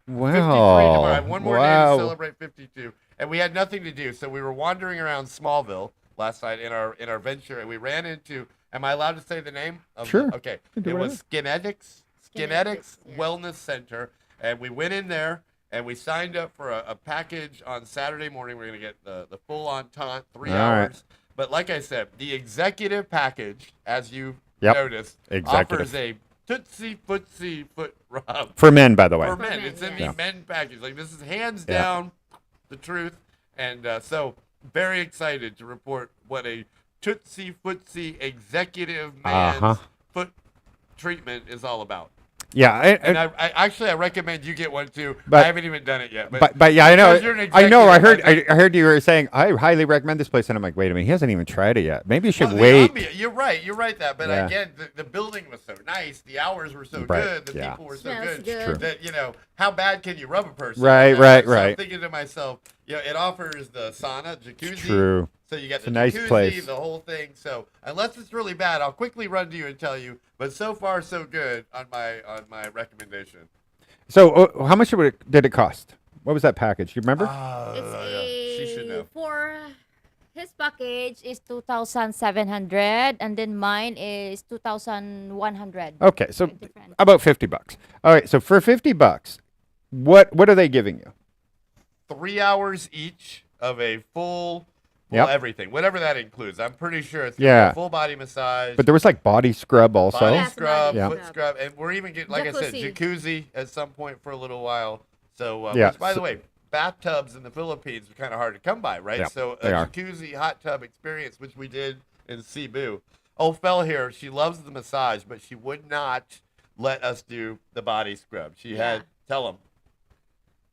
Speaker 2: 53
Speaker 1: Wow.
Speaker 2: tomorrow. I have one more day to
Speaker 1: Wow.
Speaker 2: celebrate 52. And we had nothing to do, so we were wandering around Smallville last night in our venture, and we ran into. Am I allowed to say the name?
Speaker 1: Sure.
Speaker 2: Okay.
Speaker 1: You can do
Speaker 2: It was Skinetics
Speaker 3: Skinetics, yeah.
Speaker 2: Wellness Center, and we went in there and we signed up for a package on Saturday morning. We're gonna get the full entente, 3
Speaker 1: All right.
Speaker 2: hours. But like I said, the executive package, as you
Speaker 1: Yep.
Speaker 2: noticed,
Speaker 1: Executive.
Speaker 2: offers a Tootsie Footsie foot rub.
Speaker 1: For men, by the way.
Speaker 2: For men.
Speaker 3: men,
Speaker 2: It's in
Speaker 3: yeah.
Speaker 2: the men package. Like, this is hands
Speaker 1: Yeah.
Speaker 2: down the truth. And so, very excited to report what a Tootsie Footsie executive man's
Speaker 1: Uh-huh.
Speaker 2: foot treatment is all about.
Speaker 1: Yeah,
Speaker 2: And I recommend you get one too.
Speaker 1: But-
Speaker 2: I haven't even done it yet.
Speaker 1: but yeah, I know.
Speaker 2: because you're an
Speaker 1: I know.
Speaker 2: executive,
Speaker 1: I heard you were saying I highly recommend this place, and I'm like, wait a minute, he hasn't even tried it yet. Maybe you should
Speaker 2: Well,
Speaker 1: wait.
Speaker 2: You're right. You're right. But
Speaker 1: Yeah.
Speaker 2: again, the building was so nice. The hours were so
Speaker 1: Right,
Speaker 2: good. The
Speaker 1: yeah.
Speaker 2: people were so
Speaker 3: Smells
Speaker 2: good.
Speaker 3: good.
Speaker 1: True.
Speaker 2: That how bad can you rub a person?
Speaker 1: Right,
Speaker 2: You know?
Speaker 1: right,
Speaker 2: So
Speaker 1: right.
Speaker 2: I'm thinking to myself, it offers the sauna, jacuzzi.
Speaker 1: True.
Speaker 2: So you got
Speaker 1: It's
Speaker 2: the
Speaker 1: a nice
Speaker 2: jacuzzi,
Speaker 1: place.
Speaker 2: the whole thing. So unless it's really bad, I'll quickly run to you and tell you. But so far, so good on my recommendation.
Speaker 1: So, how much did it cost? What was that package? You remember?
Speaker 2: She should know.
Speaker 4: For his package is 2,700, and then mine is 2,100.
Speaker 1: Okay, so
Speaker 4: Different.
Speaker 1: about $50. All right, so for $50, what are they giving you?
Speaker 2: 3 hours each of a full,
Speaker 1: Yep.
Speaker 2: everything, whatever that includes. I'm pretty sure it's
Speaker 1: Yeah.
Speaker 2: a full body massage,
Speaker 1: But there was like body scrub also.
Speaker 2: body
Speaker 3: Yes,
Speaker 2: scrub,
Speaker 3: body
Speaker 2: foot
Speaker 3: scrub.
Speaker 2: scrub, and we're even getting, like I said,
Speaker 3: Jacuzzi.
Speaker 2: jacuzzi at some point for a little while. So,
Speaker 1: Yeah,
Speaker 2: which, by
Speaker 1: so-
Speaker 2: the way, bathtubs in the Philippines are kind of hard to come by, right?
Speaker 1: Yeah,
Speaker 2: So a
Speaker 1: they are.
Speaker 2: jacuzzi hot tub experience, which we did in Cebu. Old Fel here, she loves the massage, but she would not let us do the body scrub. She had, tell them.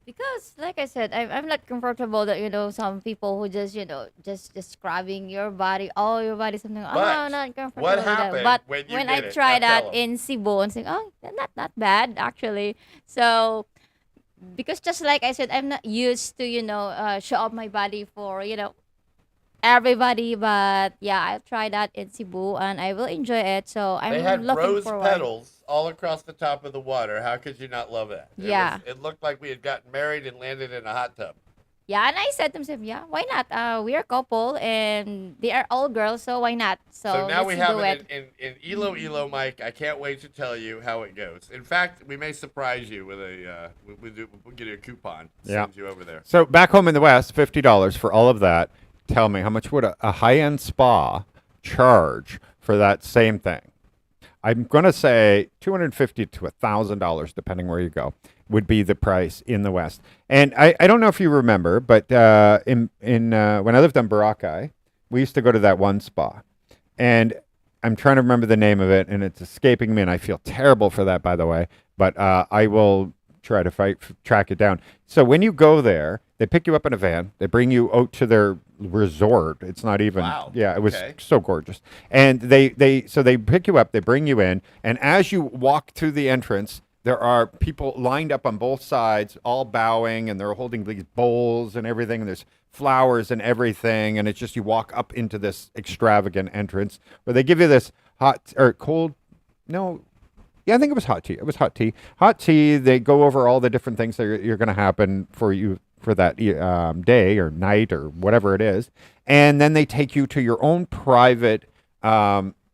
Speaker 4: Because, like I said, I'm not comfortable that, some people who just scrubbing your body, all your body, something.
Speaker 2: But
Speaker 4: I'm not comfortable
Speaker 2: what
Speaker 4: with that.
Speaker 2: happened
Speaker 4: But
Speaker 2: when you
Speaker 4: when
Speaker 2: did
Speaker 4: I
Speaker 2: it?
Speaker 4: tried
Speaker 2: Now
Speaker 4: that
Speaker 2: tell 'em.
Speaker 4: in Cebu, and saying, not bad, actually. So, because just like I said, I'm not used to, show off my body for, everybody. But yeah, I'll try that in Cebu, and I will enjoy it. So I'm
Speaker 2: They had
Speaker 4: looking
Speaker 2: rose
Speaker 4: forward.
Speaker 2: petals all across the top of the water. How could you not love that?
Speaker 4: Yeah.
Speaker 2: It looked like we had gotten married and landed in a hot tub.
Speaker 4: Yeah, and I said to myself, yeah, why not? We're a couple, and they are all girls, so why not? So
Speaker 2: So now we
Speaker 4: let's
Speaker 2: have
Speaker 4: do
Speaker 2: it
Speaker 4: it.
Speaker 2: in Iloilo, Mike. I can't wait to tell you how it goes. In fact, we may surprise you with we'll get you a coupon.
Speaker 1: Yeah.
Speaker 2: Send you over there.
Speaker 1: So back home in the West, $50 for all of that. Tell me, how much would a high-end spa charge for that same thing? I'm going to say $250 to $1,000, depending where you go, would be the price in the West. And I don't know if you remember, but when I lived on Boracay, we used to go to that one spa. And I'm trying to remember the name of it, and it's escaping me, and I feel terrible for that, by the way. But I will try to track it down. So when you go there, they pick you up in a van. They bring you out to their resort. It's not even.
Speaker 2: Wow.
Speaker 1: Yeah, it was
Speaker 2: Okay.
Speaker 1: so gorgeous. And they pick you up. They bring you in, and as you walk through the entrance, there are people lined up on both sides, all bowing, and they're holding these bowls and everything. And there's flowers and everything, and it's just you walk up into this extravagant entrance where they give you this hot or cold. No. Yeah, I think it was hot tea. It was hot tea. Hot tea. They go over all the different things that you're going to happen for you for that day or night or whatever it is, and then they take you to your own private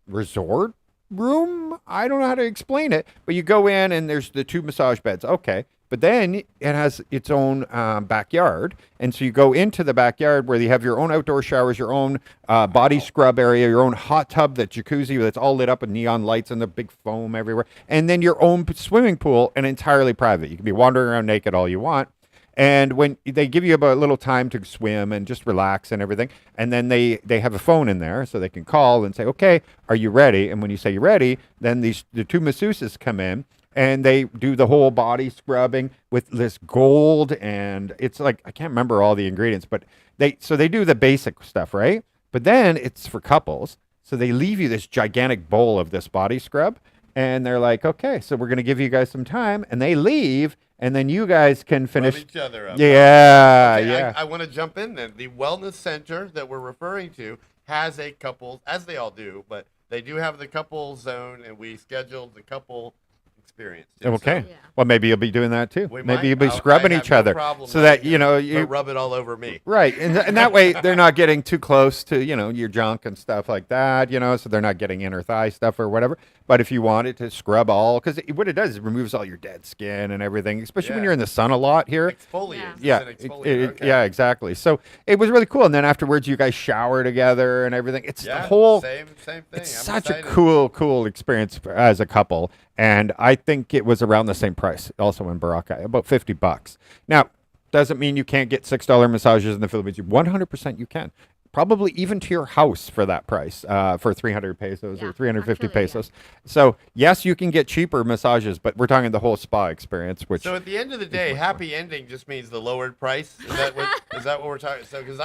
Speaker 1: resort room. I don't know how to explain it, but you go in and there's the 2 massage beds. Okay. But then it has its own backyard. And so you go into the backyard where you have your own outdoor showers, your own body scrub area, your own hot tub, that jacuzzi that's all lit up with neon lights and the big foam everywhere. And then your own swimming pool, and entirely private. You can be wandering around naked all you want. And when they give you about a little time to swim and just relax and everything, and then they have a phone in there so they can call and say, okay, are you ready? And when you say you're ready, then the 2 masseuses come in and they do the whole body scrubbing with this gold, and it's like, I can't remember all the ingredients, but they do the basic stuff, right? But then it's for couples. So they leave you this gigantic bowl of this body scrub, and they're like, okay, so we're going to give you guys some time, and they leave. And then you guys can finish.
Speaker 2: Rub each other up.
Speaker 1: Yeah,
Speaker 2: Okay,
Speaker 1: yeah.
Speaker 2: I want to jump in then. The wellness center that we're referring to has a couple, as they all do, but they do have the couple zone, and we scheduled the couple experience. too.
Speaker 1: Okay.
Speaker 2: So
Speaker 3: Yeah.
Speaker 1: Well, maybe you'll be doing that too.
Speaker 2: we
Speaker 1: Maybe
Speaker 2: might.
Speaker 1: you'll be
Speaker 2: I
Speaker 1: scrubbing
Speaker 2: have
Speaker 1: each
Speaker 2: no
Speaker 1: other,
Speaker 2: problem
Speaker 1: so that
Speaker 2: letting
Speaker 1: you know
Speaker 2: but
Speaker 1: you
Speaker 2: rub it all over me.
Speaker 1: right, and that way they're not getting too close to your junk and stuff like that. So they're not getting inner thigh stuff or whatever. But if you wanted to scrub all, because what it does is it removes all your dead skin and everything, especially when
Speaker 2: Yeah.
Speaker 1: you're in the sun a lot here.
Speaker 2: Exfoliate.
Speaker 1: Yeah,
Speaker 2: It's an exfoliator. Okay.
Speaker 1: yeah, exactly. So it was really cool. And then afterwards, you guys shower together and everything. It's
Speaker 2: Yeah,
Speaker 1: the whole.
Speaker 2: same thing.
Speaker 1: It's
Speaker 2: I'm
Speaker 1: such
Speaker 2: excited.
Speaker 1: a cool experience as a couple, and I think it was around the same price. Also in Boracay, about $50. Now, doesn't mean you can't get $6 massages in the Philippines. 100% you can. probably even to your house for that price, for 300 pesos
Speaker 3: Yeah,
Speaker 1: or 350
Speaker 3: actually, yeah.
Speaker 1: pesos. So yes, you can get cheaper massages, but we're talking the whole spa experience, which
Speaker 2: So at the end of the day, happy ending just means the lowered price. Is that what we're talking? So because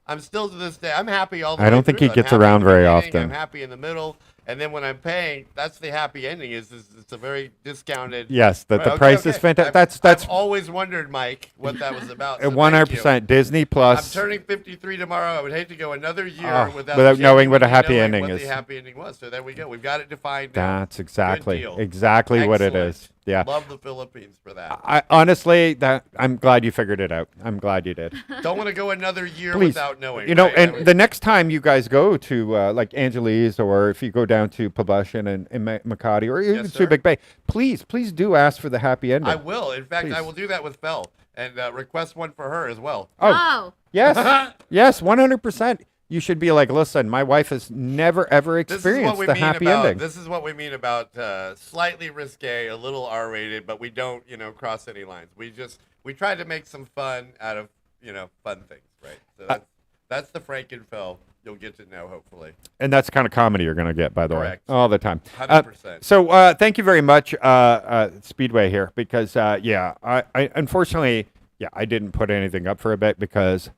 Speaker 2: I'm still to this day, I'm happy all the way
Speaker 1: I don't think
Speaker 2: through.
Speaker 1: he
Speaker 2: I'm
Speaker 1: gets
Speaker 2: happy
Speaker 1: around
Speaker 2: in the
Speaker 1: very
Speaker 2: beginning,
Speaker 1: often.
Speaker 2: I'm happy in the middle, and then when I'm paying, that's the happy ending. Is it's a very discounted.
Speaker 1: yes, that
Speaker 2: Right,
Speaker 1: the
Speaker 2: okay,
Speaker 1: price
Speaker 2: okay.
Speaker 1: is fantastic.
Speaker 2: I've
Speaker 1: That's
Speaker 2: always wondered, Mike, what that was about. So thank
Speaker 1: 100%
Speaker 2: you.
Speaker 1: Disney
Speaker 2: I'm
Speaker 1: Plus.
Speaker 2: turning 53 tomorrow. I would hate to go another year
Speaker 1: Oh,
Speaker 2: without
Speaker 1: knowing what a
Speaker 2: genuinely
Speaker 1: happy
Speaker 2: knowing
Speaker 1: ending
Speaker 2: what
Speaker 1: is.
Speaker 2: the happy ending was. So there we go. We've got it defined now.
Speaker 1: That's exactly
Speaker 2: deal.
Speaker 1: what it
Speaker 2: Excellent.
Speaker 1: is. Yeah.
Speaker 2: Love the Philippines for that.
Speaker 1: I honestly, that I'm glad you figured it out. I'm glad you did.
Speaker 2: Don't want to go another year
Speaker 1: Please,
Speaker 2: without knowing.
Speaker 1: you know,
Speaker 2: right?
Speaker 1: and the next time you guys go to like Angeles, or if you go down to Poblacion and Makati, or even
Speaker 2: Yes, sir.
Speaker 1: Subic Bay, please do ask for the happy ending.
Speaker 2: I will. In fact, I
Speaker 1: Please.
Speaker 2: will do that with Fel and request one for her as well.
Speaker 1: Oh, yes, yes, 100%. You should be like, listen, my wife has never ever
Speaker 2: This is what
Speaker 1: experienced
Speaker 2: we
Speaker 1: the
Speaker 2: mean
Speaker 1: happy
Speaker 2: about.
Speaker 1: ending.
Speaker 2: This is what we mean about slightly risque, a little R-rated, but we don't, cross any lines. We try to make some fun out of, fun things, right? So that's the Frank and Fel you'll get to know, hopefully.
Speaker 1: And that's the kind of comedy you're going to get, by the
Speaker 2: Correct.
Speaker 1: way, all the time.
Speaker 2: 100%.
Speaker 1: So thank you very much, Speedway here, because I unfortunately, I didn't put anything up for a bit because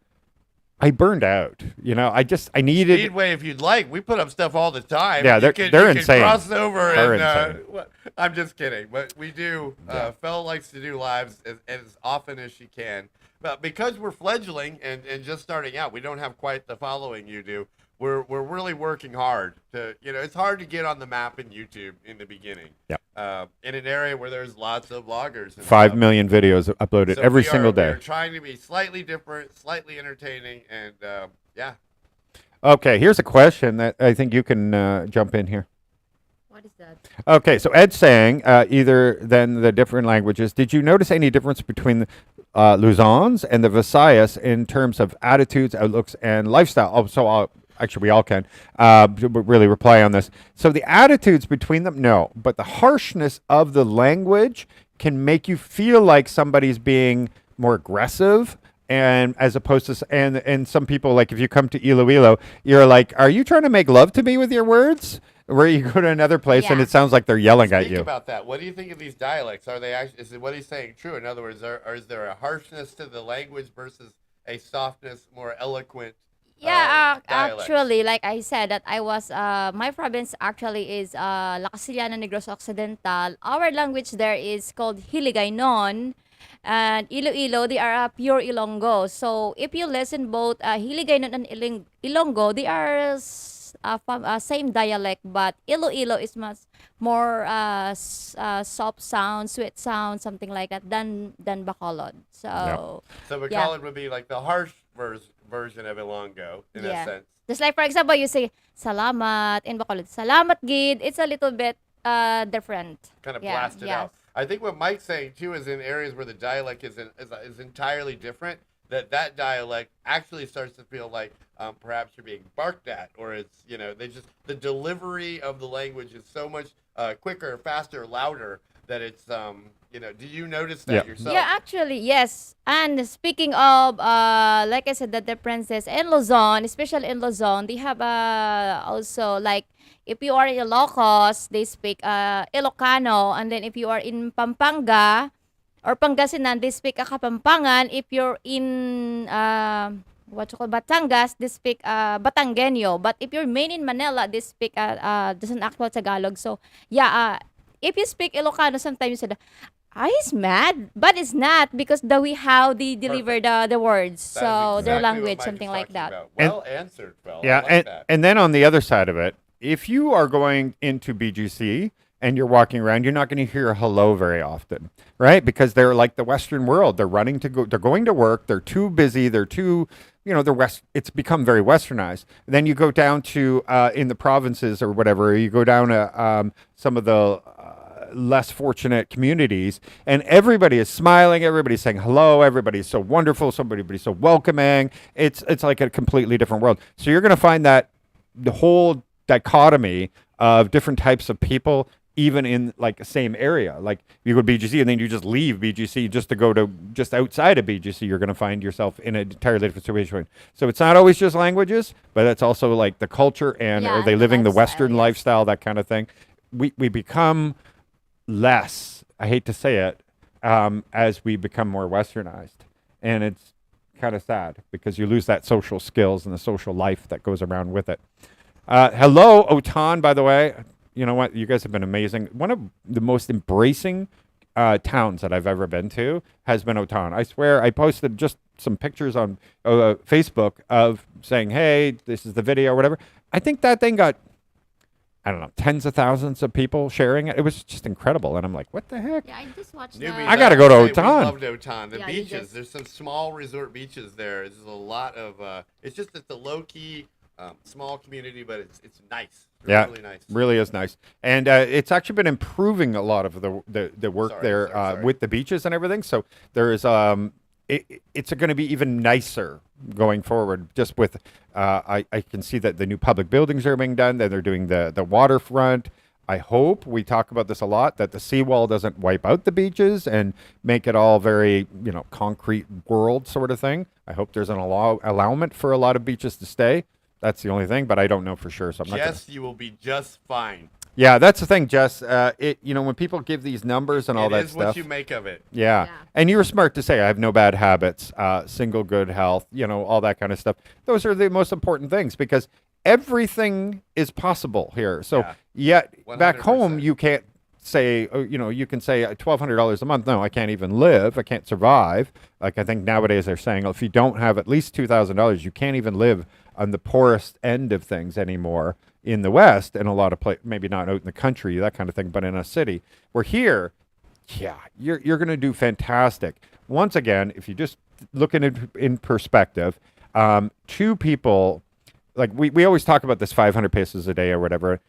Speaker 1: I burned out. I needed.
Speaker 2: Speedway, if you'd like, we put up stuff all the time.
Speaker 1: Yeah,
Speaker 2: You
Speaker 1: they're
Speaker 2: can
Speaker 1: insane.
Speaker 2: cross over
Speaker 1: They're
Speaker 2: and
Speaker 1: insane.
Speaker 2: I'm just kidding, but we do. Fel likes to do lives as often as she can, but because we're fledgling and just starting out, we don't have quite the following you do. We're really working hard to. It's hard to get on the map in YouTube in the beginning.
Speaker 1: Yep.
Speaker 2: In an area where there's lots of bloggers. And
Speaker 1: 5
Speaker 2: stuff.
Speaker 1: million videos uploaded
Speaker 2: So
Speaker 1: every
Speaker 2: we
Speaker 1: single
Speaker 2: are,
Speaker 1: day.
Speaker 2: We're trying to be slightly different, slightly entertaining, and yeah.
Speaker 1: Okay, here's a question that I think you can jump in here.
Speaker 3: What is that?
Speaker 1: Okay, so Ed's saying either then the different languages. Did you notice any difference between the Luzons and the Visayas in terms of attitudes, outlooks, and lifestyle? Oh, so actually, we all can really reply on this. So the attitudes between them, no, but the harshness of the language can make you feel like somebody's being more aggressive. And as opposed to, and some people, like if you come to Iloilo, you're like, are you trying to make love to me with your words? Where you go to another place and
Speaker 3: Yeah.
Speaker 1: it sounds like they're yelling at
Speaker 2: Think
Speaker 1: you.
Speaker 2: about that. What do you think of these dialects? Are they actually? Is it what he's saying true? In other words, is there a harshness to the language versus a softness, more eloquent?
Speaker 4: Yeah,
Speaker 2: Dialects?
Speaker 4: actually, like I said, that I was, my province actually is La Casillana Negros Occidental. Our language there is called Hiligaynon. And Iloilo, they are pure Ilonggo. So if you listen both Hiligaynon and Ilonggo, they are same dialect, but Iloilo is much more soft sound, sweet sound, something like that than Bacolod. So
Speaker 2: So
Speaker 4: yeah.
Speaker 2: Bacolod would be like the harsh version of Ilonggo in a sense.
Speaker 4: Just like, for example, you say salamat in Bacolod, salamat gid. It's a little bit different.
Speaker 2: Kind of
Speaker 4: Yeah,
Speaker 2: blasted
Speaker 4: yes.
Speaker 2: out. I think what Mike's saying too is in areas where the dialect is entirely different, that dialect actually starts to feel like perhaps you're being barked at, or it's the delivery of the language is so much quicker, faster, louder that it's Do you notice that yourself?
Speaker 4: Yeah, actually, yes. And speaking of, like I said, the differences in Luzon, especially in Luzon, they have also like if you are in Ilocos, they speak Ilocano, and then if you are in Pampanga or Pangasinan, they speak Kapampangan. If you're in what you call Batangas, they speak Batangueño. But if you're main in Manila, they speak doesn't actual Tagalog. So yeah, if you speak Ilocano, sometimes you said, he's mad, but it's not because the way how they deliver the words.
Speaker 2: That is
Speaker 4: So their
Speaker 2: exactly what
Speaker 4: language,
Speaker 2: Mike
Speaker 4: something
Speaker 2: is
Speaker 4: like
Speaker 2: talking
Speaker 4: that.
Speaker 2: about. Well answered, Fel. I
Speaker 1: Yeah,
Speaker 2: like that.
Speaker 1: and then on the other side of it, if you are going into BGC and you're walking around, you're not going to hear hello very often, right? Because they're like the Western world. They're running to go. They're going to work. They're too busy. They're too, they're West. It's become very Westernized. Then you go down to in the provinces or whatever. You go down to some of the less fortunate communities, and everybody is smiling, everybody's saying hello, everybody's so wonderful, everybody's so welcoming. It's like a completely different world. So you're going to find that the whole dichotomy of different types of people even in like the same area. Like you go to BGC and then you just leave BGC just to go to just outside of BGC, you're going to find yourself in an entirely different situation. So it's not always just languages, but it's also like the culture and
Speaker 3: Yeah,
Speaker 1: are they
Speaker 3: the
Speaker 1: living the
Speaker 3: lifestyle,
Speaker 1: Western
Speaker 3: yes.
Speaker 1: lifestyle, that kind of thing. We become less, I hate to say it, as we become more westernized. And it's kind of sad because you lose that social skills and the social life that goes around with it. Hello, Otan, by the way. You know what? You guys have been amazing. One of the most embracing towns that I've ever been to has been Otan. I swear, I posted just some pictures on Facebook of saying, hey, this is the video or whatever. I think that thing got, I don't know, tens of thousands of people sharing it. It was just incredible. And I'm like, what the heck?
Speaker 3: Yeah, I just watched
Speaker 2: Newbies,
Speaker 1: I gotta go to
Speaker 2: would say
Speaker 1: Otan.
Speaker 2: We loved Otan. The
Speaker 3: Yeah, you
Speaker 2: beaches.
Speaker 3: just-
Speaker 2: There's some small resort beaches there. There's a lot of. It's a low key, small community, but it's nice. It's
Speaker 1: Yeah,
Speaker 2: really nice.
Speaker 1: really is nice. And it's actually been improving a lot of the work
Speaker 2: Sorry,
Speaker 1: there
Speaker 2: sorry.
Speaker 1: with the beaches and everything. So there is it's going to be even nicer going forward. Just with I can see that the new public buildings are being done. That they're doing the waterfront. I hope, we talk about this a lot, that the seawall doesn't wipe out the beaches and make it all very, concrete world sort of thing. I hope there's an allowance for a lot of beaches to stay. That's the only thing, but I don't know for sure. So I'm not gonna...
Speaker 2: Jess, you will be just fine.
Speaker 1: Yeah, that's the thing, Jess. When people give these numbers and all that
Speaker 2: It is
Speaker 1: stuff.
Speaker 2: what you make of it.
Speaker 1: Yeah.
Speaker 3: Yeah.
Speaker 1: And you were smart to say, I have no bad habits, single good health, all that kind of stuff. Those are the most important things because everything is possible here. So,
Speaker 2: Yeah.
Speaker 1: yet back home,
Speaker 2: 100%.
Speaker 1: you can't say, you can say $1,200 a month. No, I can't even live. I can't survive. Like I think nowadays they're saying, if you don't have at least $2,000, you can't even live on the poorest end of things anymore in the West and a lot of maybe not out in the country, that kind of thing, but in a city. We're here. Yeah, you're going to do fantastic. Once again, if you just look at it in perspective, two people, like we always talk about this 500 pesos a day or whatever.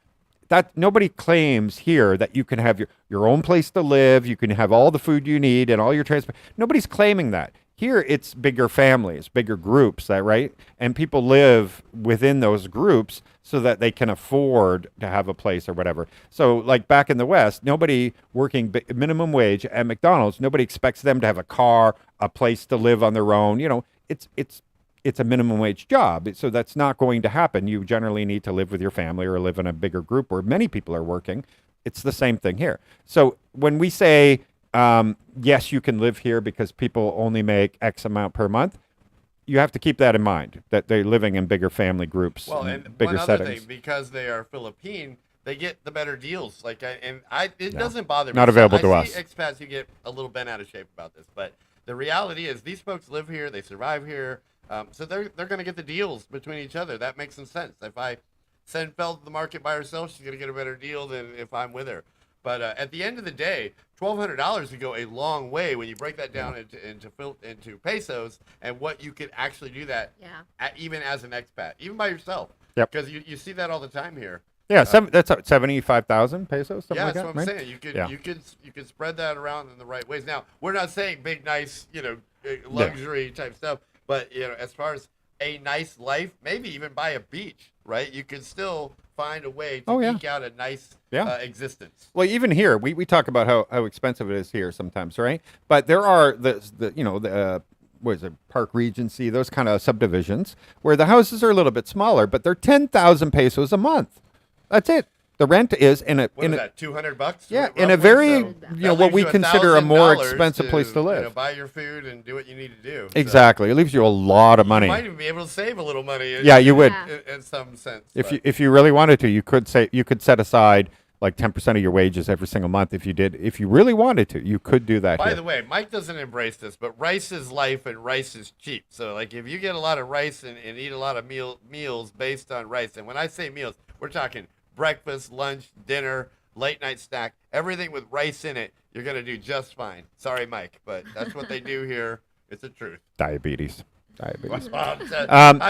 Speaker 1: That nobody claims here that you can have your own place to live, you can have all the food you need and all your transport. Nobody's claiming that. Here it's bigger families, bigger groups, that right? And people live within those groups so that they can afford to have a place or whatever. So like back in the West, nobody working minimum wage at McDonald's, nobody expects them to have a car, a place to live on their own. It's a minimum wage job. So that's not going to happen. You generally need to live with your family or live in a bigger group where many people are working. It's the same thing here. So when we say, yes, you can live here because people only make X amount per month, you have to keep that in mind, that they're living in bigger family groups,
Speaker 2: Well,
Speaker 1: and
Speaker 2: and
Speaker 1: bigger
Speaker 2: one other
Speaker 1: settings.
Speaker 2: thing, because they are Philippine, they get the better deals. It doesn't bother me.
Speaker 1: Not available to
Speaker 2: I
Speaker 1: us.
Speaker 2: see expats who get a little bent out of shape about this, but the reality is these folks live here, they survive here, so they're going to get the deals between each other. That makes some sense. If I send Fel to the market by herself, she's going to get a better deal than if I'm with her. But at the end of the day, $1,200 would go a long way when you break that down into pesos and what you could actually do that even as an expat, even by yourself.
Speaker 1: Yep.
Speaker 2: Because you see that all the time here.
Speaker 1: Yeah, that's 75,000 pesos, something
Speaker 2: Yeah,
Speaker 1: like
Speaker 2: that's
Speaker 1: that,
Speaker 2: what I'm
Speaker 1: right?
Speaker 2: saying.
Speaker 1: Yeah.
Speaker 2: You could spread that around in the right ways. Now, we're not saying big, nice, luxury type stuff, but as far as a nice life, maybe even by a beach, right? You could still find a way to eke out a nice existence.
Speaker 1: Well, even here, we talk about how expensive it is here sometimes, right? But there are what is it, Park Regency, those kind of subdivisions where the houses are a little bit smaller, but they're 10,000 pesos a month. That's it. The rent is
Speaker 2: What is that, $200?
Speaker 1: Yeah,
Speaker 2: roughly?
Speaker 1: in a very,
Speaker 2: So that
Speaker 1: what
Speaker 2: leaves
Speaker 1: we
Speaker 2: you
Speaker 1: consider a more
Speaker 2: $1,000
Speaker 1: expensive place to live.
Speaker 2: Buy your food and do what you need to do. So
Speaker 1: Exactly. It leaves you a lot of money.
Speaker 2: You might even be able to save a little money.
Speaker 1: Yeah, you would.
Speaker 2: In some sense.
Speaker 1: If you really wanted to, you could set aside like 10% of your wages every single month. If you really wanted to, you could do that.
Speaker 2: By
Speaker 1: here.
Speaker 2: the way, Mike doesn't embrace this, but rice is life and rice is cheap. So like if you get a lot of rice and eat a lot of meals based on rice, and when I say meals, we're talking breakfast, lunch, dinner, late night snack, everything with rice in it, you're going to do just fine. Sorry, Mike, but that's what they do here. It's the truth.
Speaker 1: Diabetes.
Speaker 2: I'm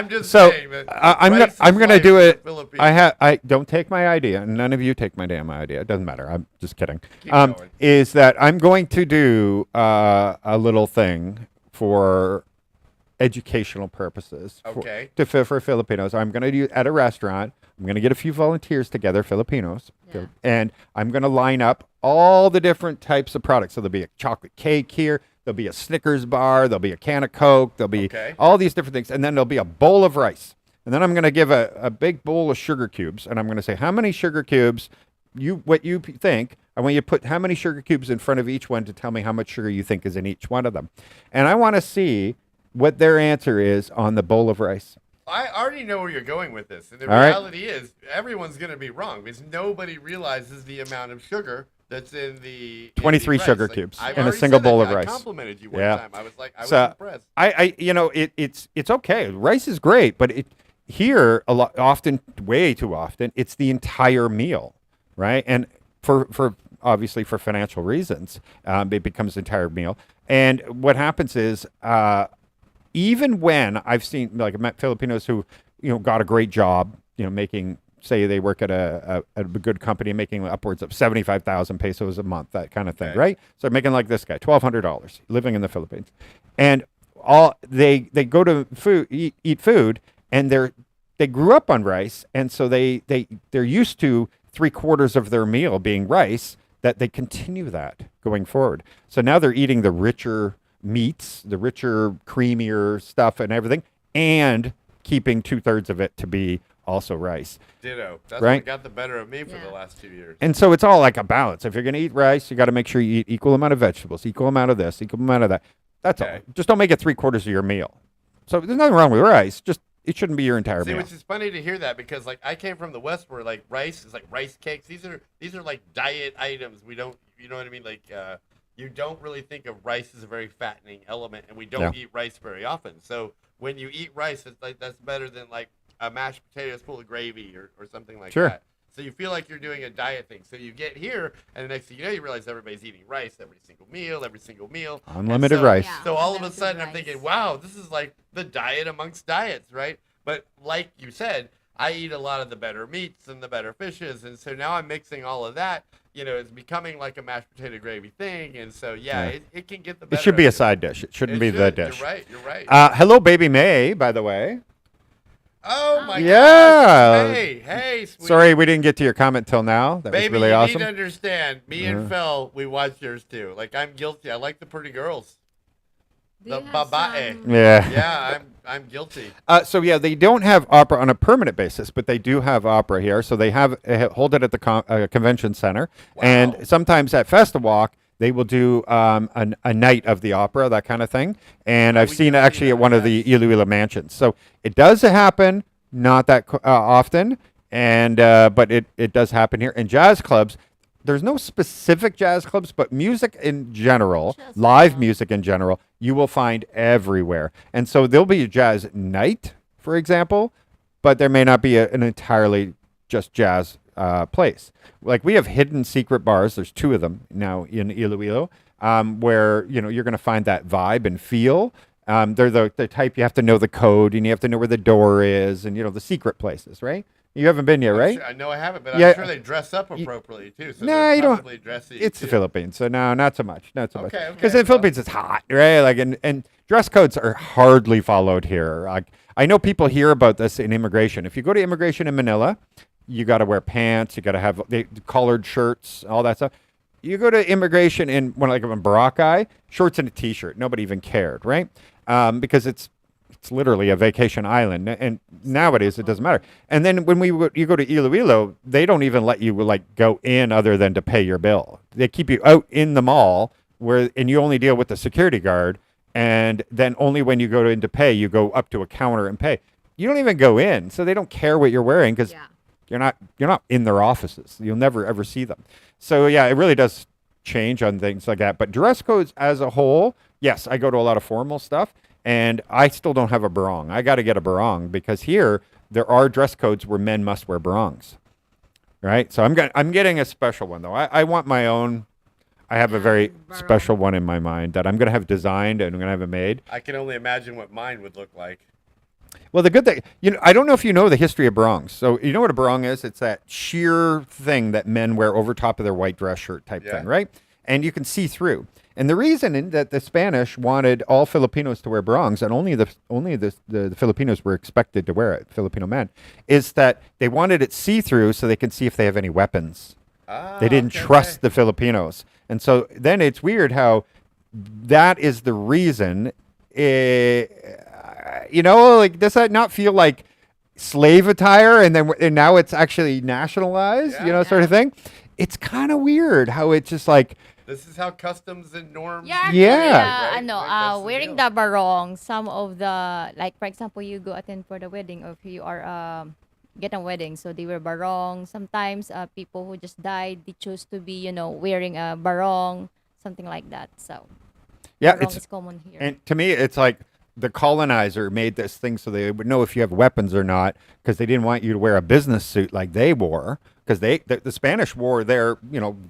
Speaker 2: just saying that
Speaker 1: I'm gonna
Speaker 2: rice
Speaker 1: do
Speaker 2: is
Speaker 1: it.
Speaker 2: life in the Philippines.
Speaker 1: I don't take my idea, and none of you take my damn idea. It doesn't matter. I'm just kidding.
Speaker 2: Keep going.
Speaker 1: Is that I'm going to do a little thing for educational purposes.
Speaker 2: Okay.
Speaker 1: For Filipinos. I'm going to do at a restaurant. I'm going to get a few volunteers together, Filipinos,
Speaker 3: Yeah.
Speaker 1: and I'm going to line up all the different types of products. So there'll be a chocolate cake here. There'll be a Snickers bar. There'll be a can of Coke. There'll be
Speaker 2: Okay.
Speaker 1: all these different things. And then there'll be a bowl of rice. And then I'm going to give a big bowl of sugar cubes. And I'm going to say, how many sugar cubes, what you think, I want you to put how many sugar cubes in front of each one to tell me how much sugar you think is in each one of them. And I want to see what their answer is on the bowl of rice.
Speaker 2: I already know where you're going with this. And the
Speaker 1: All right.
Speaker 2: reality is, everyone's going to be wrong because nobody realizes the amount of sugar that's in the
Speaker 1: 23
Speaker 2: rice.
Speaker 1: sugar
Speaker 2: Like,
Speaker 1: cubes
Speaker 2: I've
Speaker 1: in a
Speaker 2: already
Speaker 1: single
Speaker 2: said that.
Speaker 1: bowl of
Speaker 2: I
Speaker 1: rice.
Speaker 2: complimented you one
Speaker 1: Yeah.
Speaker 2: time. I was like, I was
Speaker 1: So
Speaker 2: impressed.
Speaker 1: it's okay. Rice is great, but here often, way too often, it's the entire meal, right? And for obviously for financial reasons, it becomes the entire meal. And what happens is, even when I've seen, like, I met Filipinos who, got a great job, making, say they work at a good company making upwards of 75,000 pesos a month, that kind of thing,
Speaker 2: Okay.
Speaker 1: right? So making like this guy, $1,200, living in the Philippines. And they go to eat food, and they grew up on rice, and so they're used to 3/4 of their meal being rice, that they continue that going forward. So now they're eating the richer meats, the richer, creamier stuff and everything, and keeping 2/3 of it to be also rice.
Speaker 2: Ditto. That's
Speaker 1: Right.
Speaker 2: what got the better of me for
Speaker 3: Yeah.
Speaker 2: the last 2 years.
Speaker 1: And so it's all like a balance. If you're going to eat rice, you got to make sure you eat equal amount of vegetables, equal amount of this, equal amount of that. That's all.
Speaker 2: Okay.
Speaker 1: Just don't make it 3/4 of your meal. So there's nothing wrong with rice. Just it shouldn't be your entire
Speaker 2: See,
Speaker 1: meal.
Speaker 2: which is funny to hear that because like I came from the West where like rice is like rice cakes. These are like diet items. We don't, you know what I mean? Like you don't really think of rice as a very fattening element, and we don't eat rice very often. So when you eat rice, it's like that's better than like a mashed potatoes full of gravy or something like
Speaker 1: Sure.
Speaker 2: that. So you feel like you're doing a diet thing. So you get here, and the next thing you know, you realize everybody's eating rice every single meal. And
Speaker 1: Unlimited
Speaker 2: so-
Speaker 1: rice.
Speaker 3: Yeah.
Speaker 2: So all of a
Speaker 3: Unlimited
Speaker 2: sudden, I'm
Speaker 3: rice.
Speaker 2: thinking, wow, this is like the diet amongst diets, right? But like you said, I eat a lot of the better meats and the better fishes, and so now I'm mixing all of that. It's becoming like a mashed potato gravy thing, and so it can get the better.
Speaker 1: It should be a
Speaker 2: of you.
Speaker 1: side dish. It shouldn't be the dish.
Speaker 2: You're right.
Speaker 1: Hello, baby May, by the way.
Speaker 2: Oh my
Speaker 1: Yeah.
Speaker 2: gosh. Hey, sweetie.
Speaker 1: Sorry we didn't get to your comment till now. That
Speaker 2: Baby,
Speaker 1: was really
Speaker 2: you
Speaker 1: awesome.
Speaker 2: need to understand. Me and Fel, we watch yours too. Like I'm guilty. I like the pretty girls.
Speaker 3: Do
Speaker 2: The
Speaker 3: you have
Speaker 2: babae.
Speaker 3: some-
Speaker 1: Yeah.
Speaker 2: Yeah, I'm guilty.
Speaker 1: So yeah, they don't have opera on a permanent basis, but they do have opera here. So they hold it at the convention center,
Speaker 2: Wow.
Speaker 1: and sometimes at Festiwalk they will do a night of the opera, that kind of thing. And I've
Speaker 2: we
Speaker 1: seen it
Speaker 2: can
Speaker 1: actually
Speaker 2: see
Speaker 1: at
Speaker 2: that,
Speaker 1: one of the
Speaker 2: yes.
Speaker 1: Iloilo mansions. So it does happen, not that often, and but it does happen here. And jazz clubs. There's no specific jazz clubs, but music in general,
Speaker 3: Just
Speaker 1: live
Speaker 3: about.
Speaker 1: music in general, you will find everywhere. And so there'll be a jazz night, for example, but there may not be an entirely just jazz place. Like we have hidden secret bars. There's 2 of them now in Iloilo, where you're going to find that vibe and feel. They're the type you have to know the code and you have to know where the door is, and the secret places, right? You haven't been here, right?
Speaker 2: Sure, I know I haven't, but
Speaker 1: Yeah.
Speaker 2: I'm sure they dress up appropriately too. So
Speaker 1: Nah,
Speaker 2: they're
Speaker 1: you don't-
Speaker 2: probably dressy.
Speaker 1: It's the
Speaker 2: too.
Speaker 1: Philippines, so no, not so much, not so much.
Speaker 2: Okay,
Speaker 1: Because
Speaker 2: okay,
Speaker 1: in the Philippines it's hot, right? Like, and dress codes are hardly followed here. Like, I know people hear about this in immigration. If you go to immigration in Manila, you got to wear pants, you got to have the collared shirts, all that stuff. You go to immigration in like in Boracay, shorts and a t-shirt. Nobody even cared, right? Because it's literally a vacation island, and nowadays it doesn't matter. And then when you go to Iloilo, they don't even let you like go in other than to pay your bill. They keep you out in the mall and you only deal with the security guard, and then only when you go in to pay, you go up to a counter and pay. You don't even go in, so they don't care what you're wearing because
Speaker 3: Yeah.
Speaker 1: you're not in their offices. You'll never ever see them. So yeah, it really does change on things like that. But dress codes as a whole, yes, I go to a lot of formal stuff. And I still don't have a barong. I got to get a barong because here there are dress codes where men must wear barongs, right? So I'm getting a special one though. I want my own. I have a very
Speaker 3: barong.
Speaker 1: special one in my mind that I'm going to have designed and I'm going to have it made.
Speaker 2: I can only imagine what mine would look like.
Speaker 1: Well, the good thing, I don't know if you know the history of barongs. So you know what a barong is? It's that sheer thing that men wear over top of their white dress shirt type
Speaker 2: Yeah.
Speaker 1: thing, right? and you can see through. And the reason that the Spanish wanted all Filipinos to wear barongs, and only the Filipinos were expected to wear it, Filipino men, is that they wanted it see-through so they can see if they have any weapons. They didn't trust the Filipinos. And so then it's weird how that is the reason. Like, does that not feel like slave attire and now it's actually nationalized, sort of thing? It's kind of weird how it's just like,
Speaker 2: this is how customs and norms.
Speaker 3: Yeah.
Speaker 2: right?
Speaker 4: Wearing the barong, some of the, like, for example, you go attend for the wedding, or if you are get a wedding, so they wear barong. Sometimes people who just died, they choose to be, wearing a barong, something like that. So
Speaker 1: yeah,
Speaker 4: barong is common here.
Speaker 1: And to me, it's like the colonizer made this thing so they would know if you have weapons or not, because they didn't want you to wear a business suit like they wore. Because the Spanish wore their,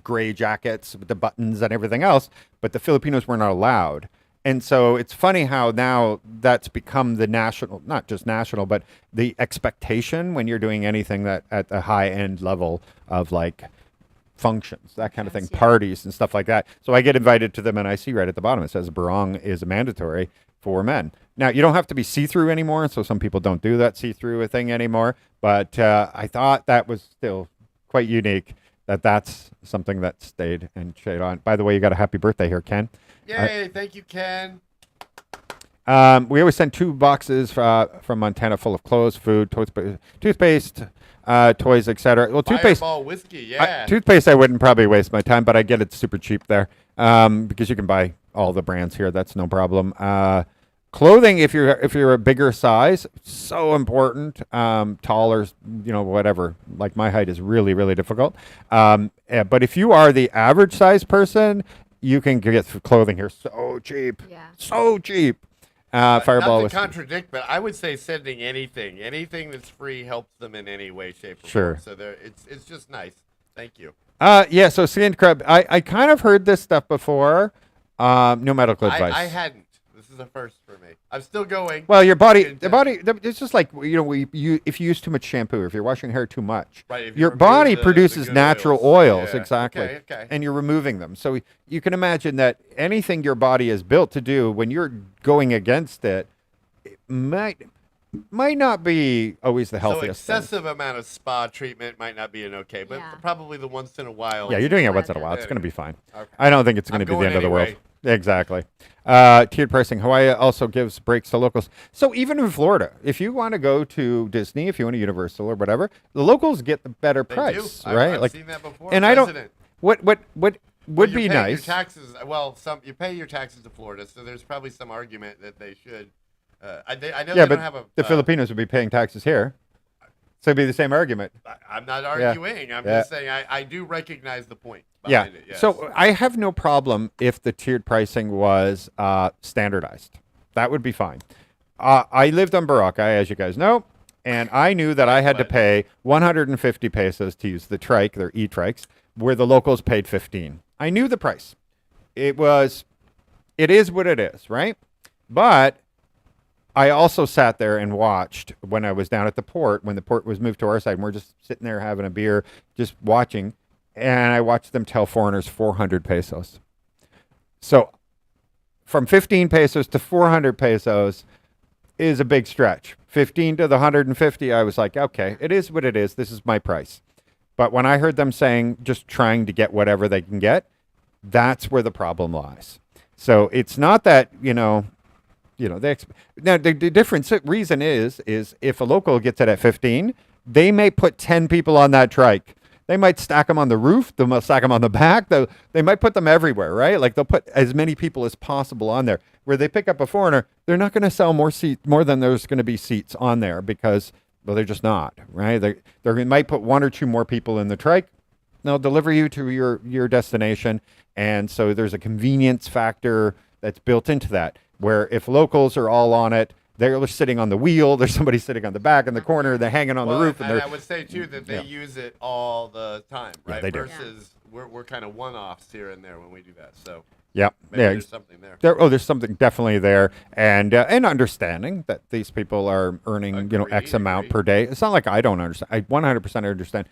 Speaker 1: gray jackets with the buttons and everything else, but the Filipinos were not allowed. And so it's funny how now that's become the national, not just national, but the expectation when you're doing anything that at a high end level of like functions, that kind of thing, parties and stuff like that. So I get invited to them, and I see right at the bottom it says barong is mandatory for men. Now, you don't have to be see-through anymore, so some people don't do that see-through thing anymore. But I thought that was still quite unique, that's something that stayed and stayed on. By the way, you got a happy birthday here, Ken.
Speaker 2: Yay, thank you, Ken.
Speaker 1: We always send 2 boxes from Montana full of clothes, food, toothpaste, toys, etc. Well, toothpaste,
Speaker 2: Fireball whiskey, yeah.
Speaker 1: Toothpaste, I wouldn't probably waste my time, but I get it super cheap there because you can buy all the brands here. That's no problem. Clothing, if you're a bigger size, so important. Taller, whatever. Like my height is really, really difficult. But if you are the average size person, you can get clothing here so cheap.
Speaker 3: Yeah.
Speaker 1: So cheap. Fireball
Speaker 2: Not to contradict, but I would say sending anything that's free helps them in any way, shape, or
Speaker 1: Sure.
Speaker 2: form. So it's just nice. Thank you.
Speaker 1: Yeah. So Sand Crab, I kind of heard this stuff before. No medical advice.
Speaker 2: I hadn't. This is a first for me. I'm still going.
Speaker 1: Well, your body, it's just like, if you use too much shampoo, or if you're washing hair too much,
Speaker 2: Right, if you
Speaker 1: your
Speaker 2: remove
Speaker 1: body
Speaker 2: the
Speaker 1: produces
Speaker 2: good
Speaker 1: natural
Speaker 2: oils.
Speaker 1: oils,
Speaker 2: Yeah.
Speaker 1: exactly.
Speaker 2: Okay.
Speaker 1: And you're removing them. So you can imagine that anything your body is built to do, when you're going against it, it might not be always the
Speaker 2: So
Speaker 1: healthiest thing.
Speaker 2: excessive amount of spa treatment might not be an okay, but
Speaker 3: Yeah.
Speaker 2: probably the once in a while.
Speaker 1: Yeah, you're doing it once in a
Speaker 3: Yeah.
Speaker 1: while. It's going to be fine.
Speaker 2: Okay.
Speaker 1: I don't think it's going to
Speaker 2: I'm
Speaker 1: be the
Speaker 2: going
Speaker 1: end of the world.
Speaker 2: anyway.
Speaker 1: Exactly. Tiered pricing. Hawaii also gives breaks to locals. So even in Florida, if you want to go to Disney, if you want to Universal or whatever, the locals get the better
Speaker 2: They
Speaker 1: price,
Speaker 2: do.
Speaker 1: right?
Speaker 2: I've seen that before.
Speaker 1: And I don't.
Speaker 2: Resident.
Speaker 1: What would
Speaker 2: Well,
Speaker 1: be
Speaker 2: you're paying
Speaker 1: nice?
Speaker 2: Your taxes. Well, you pay your taxes to Florida, so there's probably some argument that they should. I know
Speaker 1: Yeah,
Speaker 2: they
Speaker 1: but
Speaker 2: don't have a.
Speaker 1: the Filipinos would be paying taxes here, so it'd be the same argument.
Speaker 2: I'm not arguing. I'm
Speaker 1: Yeah.
Speaker 2: just saying I do recognize the point
Speaker 1: Yeah.
Speaker 2: behind it. Yes.
Speaker 1: So I have no problem if the tiered pricing was standardized. That would be fine. I lived on Boracay, as you guys know, and I knew that I had to pay 150 pesos to use the trike, their e-trikes, where the locals paid 15. I knew the price. It is what it is, right? But I also sat there and watched when I was down at the port, when the port was moved to our side, and we're just sitting there having a beer, just watching, and I watched them tell foreigners 400 pesos. So from 15 pesos to 400 pesos is a big stretch. 15 to the 150, I was like, okay, it is what it is. This is my price. But when I heard them saying just trying to get whatever they can get, that's where the problem lies. So it's not that, now the different reason is if a local gets it at 15, they may put 10 people on that trike. They might stack them on the roof. They might stack them on the back. They might put them everywhere, right? Like they'll put as many people as possible on there. Where they pick up a foreigner, they're not going to sell more than there's going to be seats on there because, well, they're just not, right? They might put 1 or 2 more people in the trike. They'll deliver you to your destination. And so there's a convenience factor that's built into that, where if locals are all on it, they're sitting on the wheel, there's somebody sitting on the back in the corner, they're hanging on the roof.
Speaker 2: And I would say, too, that they use it all the time, right?
Speaker 1: they do.
Speaker 2: Versus we're kind of one-offs here and there when we do that. So
Speaker 1: Yep.
Speaker 2: maybe
Speaker 1: Yeah.
Speaker 2: there's something there.
Speaker 1: There's something definitely there, and understanding that these people are earning X amount per day. It's not like I don't understand. I 100% understand.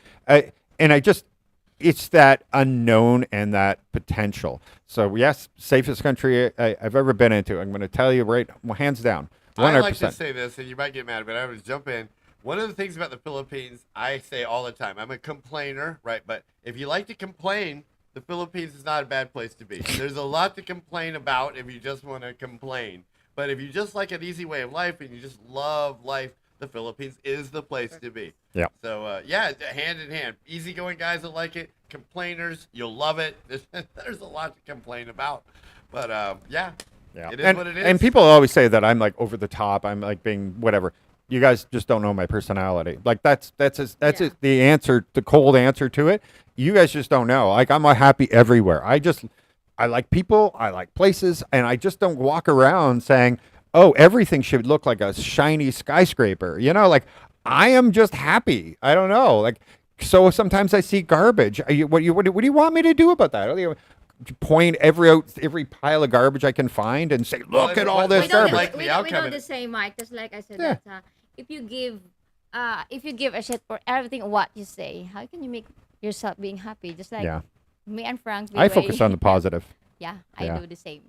Speaker 1: it's that unknown and that potential. So yes, safest country I've ever been into. I'm going to tell you right, well, hands down, 100%.
Speaker 2: I like to say this, and you might get mad, but I would jump in. One of the things about the Philippines, I say all the time, I'm a complainer, right? But if you like to complain, the Philippines is not a bad place to be. There's a lot to complain about if you just want to complain. But if you just like an easy way of life and you just love life, the Philippines is the place to be.
Speaker 1: Yeah.
Speaker 2: So, yeah, hand in hand. Easygoing guys that like it, complainers, you'll love it. There's a lot to complain about. But, yeah, it is what it is.
Speaker 1: And people always say that I'm like over the top. I'm like being whatever. You guys just don't know my personality. Like that's the answer, the cold answer to it. You guys just don't know. Like I'm happy everywhere. I like people, I like places, and I just don't walk around saying, "Oh, everything should look like a shiny skyscraper." You know, like I am just happy. I don't know. Like so sometimes I see garbage. What do you want me to do about that? Point every pile of garbage I can find and say, "Look at all this garbage."
Speaker 4: We know the same, Mike. Just like I said, that if you give a shit for everything what you say, how can you make yourself being happy? Just like me and Frank.
Speaker 1: I focus on the positive.
Speaker 4: Yeah, I do the same.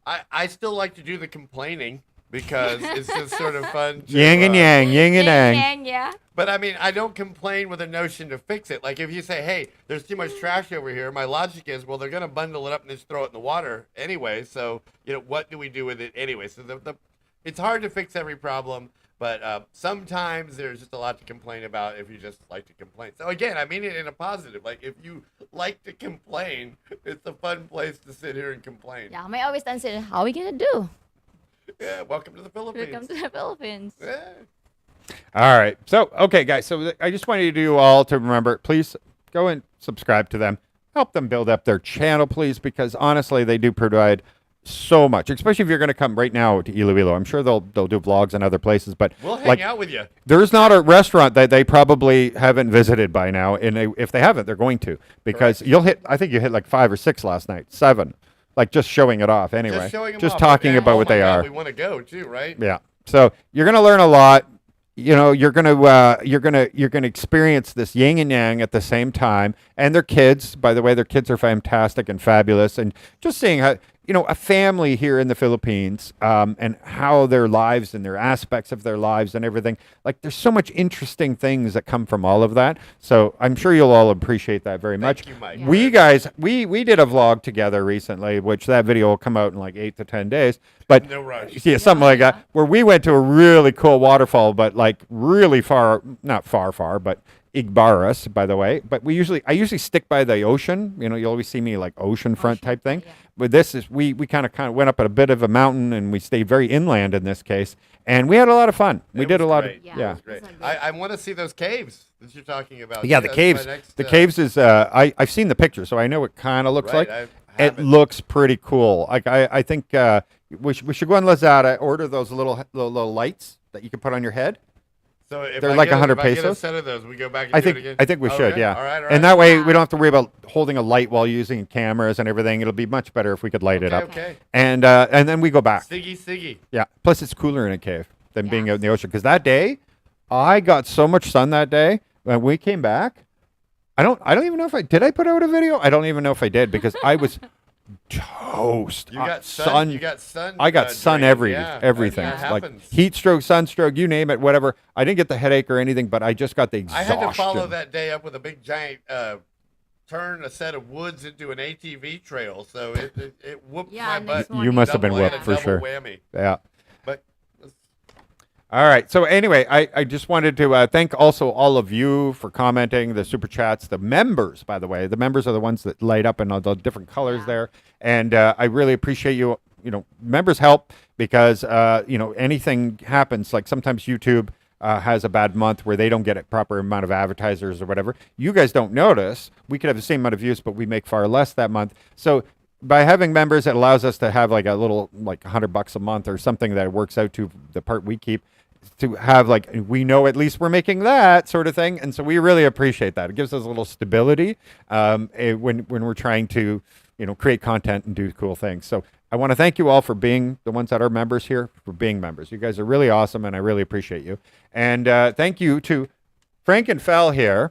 Speaker 2: I still like to do the complaining because it's just sort of fun.
Speaker 1: Yin and yang, yin and yang.
Speaker 4: Yeah.
Speaker 2: But I mean, I don't complain with a notion to fix it. Like if you say, "Hey, there's too much trash over here," my logic is, well, they're going to bundle it up and just throw it in the water anyway. So what do we do with it anyway? So it's hard to fix every problem, but sometimes there's just a lot to complain about if you just like to complain. So again, I mean it in a positive. Like if you like to complain, it's a fun place to sit here and complain.
Speaker 4: Yeah, I always answer, "How are we gonna do?"
Speaker 2: Yeah, welcome to the Philippines.
Speaker 4: Welcome to the Philippines.
Speaker 2: Yeah.
Speaker 1: All right. So, okay, guys. So I just wanted you all to remember, please go and subscribe to them. Help them build up their channel, please, because honestly, they do provide so much, especially if you're going to come right now to Iloilo. I'm sure they'll do vlogs in other places, but
Speaker 2: we'll hang out with you.
Speaker 1: There's not a restaurant that they probably haven't visited by now, and if they haven't, they're going to, because I think you hit like 5 or 6 last night, 7, like just showing it off anyway.
Speaker 2: Just showing them
Speaker 1: just
Speaker 2: off.
Speaker 1: talking about what they
Speaker 2: God,
Speaker 1: are.
Speaker 2: We want to go too, right?
Speaker 1: Yeah. So you're going to learn a lot. You're gonna experience this yin and yang at the same time. And their kids, by the way, their kids are fantastic and fabulous. And just seeing how a family here in the Philippines, and how their lives and their aspects of their lives and everything. Like there's so much interesting things that come from all of that. So I'm sure you'll all appreciate that very much.
Speaker 2: Thank you, Mike.
Speaker 1: Yeah. We guys, we did a vlog together recently, which that video will come out in like 8 to 10 days. But
Speaker 2: no rush.
Speaker 1: Yeah, something like that, where we went to a really cool waterfall, but like really far, not far, but Igbaras, by the way. But I usually stick by the ocean. You always see me like oceanfront type thing. Yeah. But this is, we kind of went up at a bit of a mountain, and we stayed very inland in this case. And we had a lot of fun. We did a lot of,
Speaker 2: yeah. It was great. I want to see those caves that you're talking about.
Speaker 1: Yeah, the caves. The caves is, I've seen the picture, so I know what kind of looks like. It looks pretty cool. Like I think we should go on Lazada, order those little lights that you can put on your head.
Speaker 2: So if
Speaker 1: they're like 100 pesos.
Speaker 2: Get a set of those, we go back and do it again?
Speaker 1: I think we should, yeah.
Speaker 2: All right.
Speaker 1: And that way we don't have to worry about holding a light while using cameras and everything. It'll be much better if we could light it up.
Speaker 2: Okay.
Speaker 1: And then we go back.
Speaker 2: Siggy.
Speaker 1: Yeah. Plus it's cooler in a cave than being out in the ocean. Because that day, I got so much sun that day. When we came back, I don't even know if did I put out a video? I don't even know if I did, because I was toast.
Speaker 2: You got sun. You got sun.
Speaker 1: I got sun everything. Like heat stroke, sunstroke, you name it, whatever. I didn't get the headache or anything, but I just got the exhaustion.
Speaker 2: I had to follow that day up with a big giant turn a set of woods into an ATV trail, so it whooped my butt.
Speaker 1: You must have been whooped for sure.
Speaker 2: Whammy.
Speaker 1: Yeah.
Speaker 2: But
Speaker 1: all right. So anyway, I just wanted to thank also all of you for commenting, the super chats, the members, by the way. The members are the ones that light up in all the different colors there. And I really appreciate you. Members help because, anything happens. Like sometimes YouTube has a bad month where they don't get a proper amount of advertisers or whatever. You guys don't notice. We could have the same amount of views, but we make far less that month. So by having members, it allows us to have like a little, like $100 a month or something that works out to the part we keep. To have like, we know at least we're making that sort of thing. And so we really appreciate that. It gives us a little stability when we're trying to, create content and do cool things. So I want to thank you all for being the ones that are members here, for being members. You guys are really awesome, and I really appreciate you. And thank you to Frank and Fel here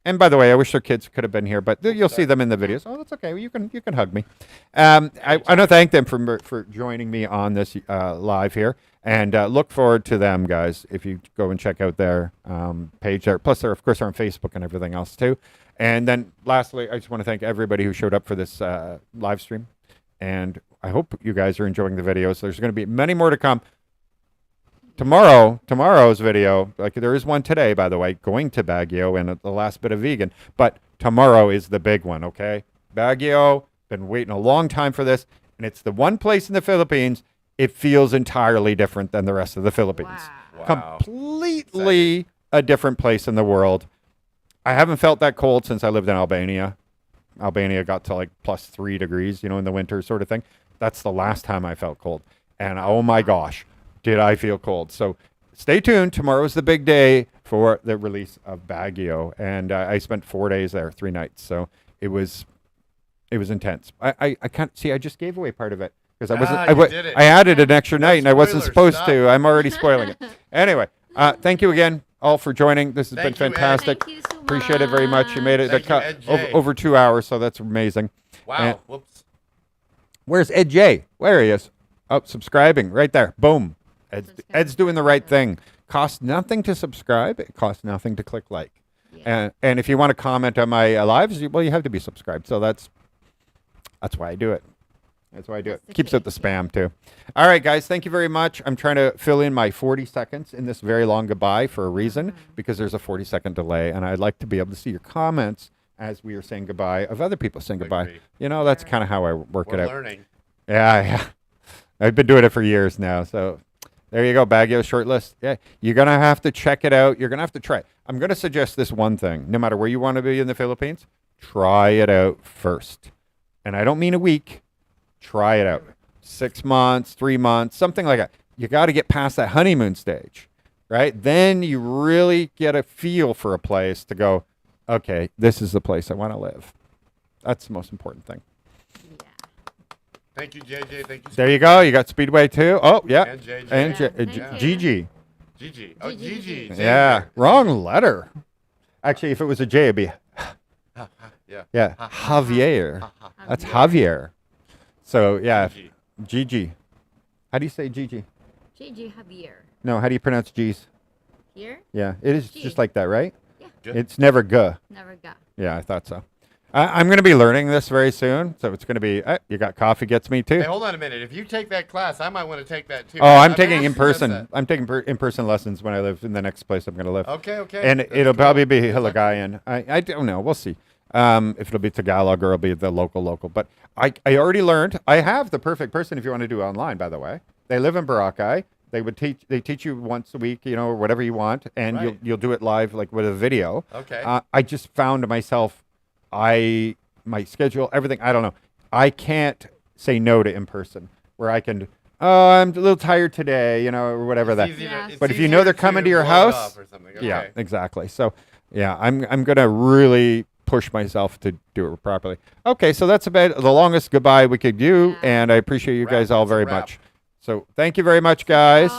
Speaker 1: And by the way, I wish their kids could have been here, but you'll see them in the videos. Oh, that's okay. Well, you can hug me. I want to thank them for joining me on this live here, and look forward to them, guys. If you go and check out their page there, plus they're of course on Facebook and everything else too. And then lastly, I just want to thank everybody who showed up for this live stream, and I hope you guys are enjoying the videos. There's going to be many more to come. Tomorrow's video, like there is one today, by the way, going to Baguio and the last bit of vegan, but tomorrow is the big one, okay? Baguio, been waiting a long time for this, and it's the one place in the Philippines, it feels entirely different than the rest of the Philippines.
Speaker 2: Wow.
Speaker 1: Completely a different place in the world. I haven't felt that cold since I lived in Albania. Albania got to like +3 degrees, in the winter sort of thing. That's the last time I felt cold. And oh my gosh, did I feel cold. So stay tuned. Tomorrow's the big day for the release of Baguio. And I spent 4 days there, 3 nights. So it was intense. I can't see, I just gave away part of it because I added an extra night and I wasn't supposed to. I'm already spoiling it. Anyway, thank you again all for joining. This has been fantastic.
Speaker 3: Thank you so much.
Speaker 1: Appreciate it very much. You made it over 2 hours, so that's amazing.
Speaker 2: Wow.
Speaker 1: And
Speaker 2: Whoops.
Speaker 1: where's Ed J? Where he is? Oh, subscribing right there. Boom. Ed's doing the right thing. Costs nothing to subscribe. It costs nothing to click like.
Speaker 3: Yeah.
Speaker 1: And if you want to comment on my lives, well, you have to be subscribed. So that's why I do it. That's why I do it. Keeps out the spam too. All right, guys. Thank you very much. I'm trying to fill in my 40 seconds in this very long goodbye for a reason, because there's a 40-second delay, and I'd like to be able to see your comments as we are saying goodbye of other people saying goodbye.
Speaker 2: Agree.
Speaker 1: That's kind of how I work
Speaker 2: We're
Speaker 1: it out.
Speaker 2: learning.
Speaker 1: Yeah. I've been doing it for years now. So there you go. Baguio shortlist. Yeah. You're going to have to check it out. You're going to have to try it. I'm going to suggest this one thing. No matter where you want to be in the Philippines, try it out first. And I don't mean a week. Try it out. 6 months, 3 months, something like that. You got to get past that honeymoon stage, right? Then you really get a feel for a place to go, okay, this is the place I want to live. That's the most important thing.
Speaker 2: Thank you, JJ. Thank you.
Speaker 1: There you go. You got Speedway too. Oh, yeah.
Speaker 2: And JJ.
Speaker 1: And
Speaker 3: thank you.
Speaker 1: Gigi.
Speaker 2: Gigi. Oh,
Speaker 3: Gigi.
Speaker 2: Gigi.
Speaker 1: Yeah. Wrong letter. Actually, if it was a J, it'd be,
Speaker 2: Yeah.
Speaker 1: Javier. That's Javier. So, yeah.
Speaker 2: Gigi.
Speaker 1: Gigi. How do you say Gigi?
Speaker 3: JJ Javier.
Speaker 1: No, how do you pronounce G's?
Speaker 3: Here?
Speaker 1: Yeah, it is
Speaker 3: G.
Speaker 1: just like that, right?
Speaker 2: Good.
Speaker 1: It's never G.
Speaker 3: Never got.
Speaker 1: Yeah, I thought so. I'm going to be learning this very soon, so it's going to be, you got coffee gets me too.
Speaker 2: Hey, hold on a minute. If you take that class, I might want to take that too.
Speaker 1: Oh, I'm
Speaker 2: I've
Speaker 1: taking
Speaker 2: asked
Speaker 1: in
Speaker 2: you about
Speaker 1: person.
Speaker 2: that.
Speaker 1: I'm taking in-person lessons when I live in the next place I'm going to live.
Speaker 2: Okay.
Speaker 1: And
Speaker 2: That's
Speaker 1: it'll
Speaker 2: cool.
Speaker 1: probably be Hiligaynon. I don't know. We'll see. If it'll be Tagalog or it'll be the local. But I already learned. I have the perfect person if you want to do online, by the way. They live in Boracay. They teach you once a week, or whatever you want, and
Speaker 2: Right.
Speaker 1: you'll do it live, like with a video.
Speaker 2: Okay.
Speaker 1: I just found myself, my schedule, everything. I don't know. I can't say no to in person. Where I can, I'm a little tired today, or whatever that.
Speaker 3: Yeah.
Speaker 1: But if you know they're coming to your house,
Speaker 2: or something.
Speaker 1: yeah,
Speaker 2: Okay.
Speaker 1: exactly. So, yeah, I'm gonna really push myself to do it properly. Okay, so that's about the longest goodbye we could do,
Speaker 3: Yeah.
Speaker 1: and I appreciate you
Speaker 2: Wrap.
Speaker 1: guys all
Speaker 2: It's a
Speaker 1: very
Speaker 2: wrap.
Speaker 1: much. So, thank you very much, guys.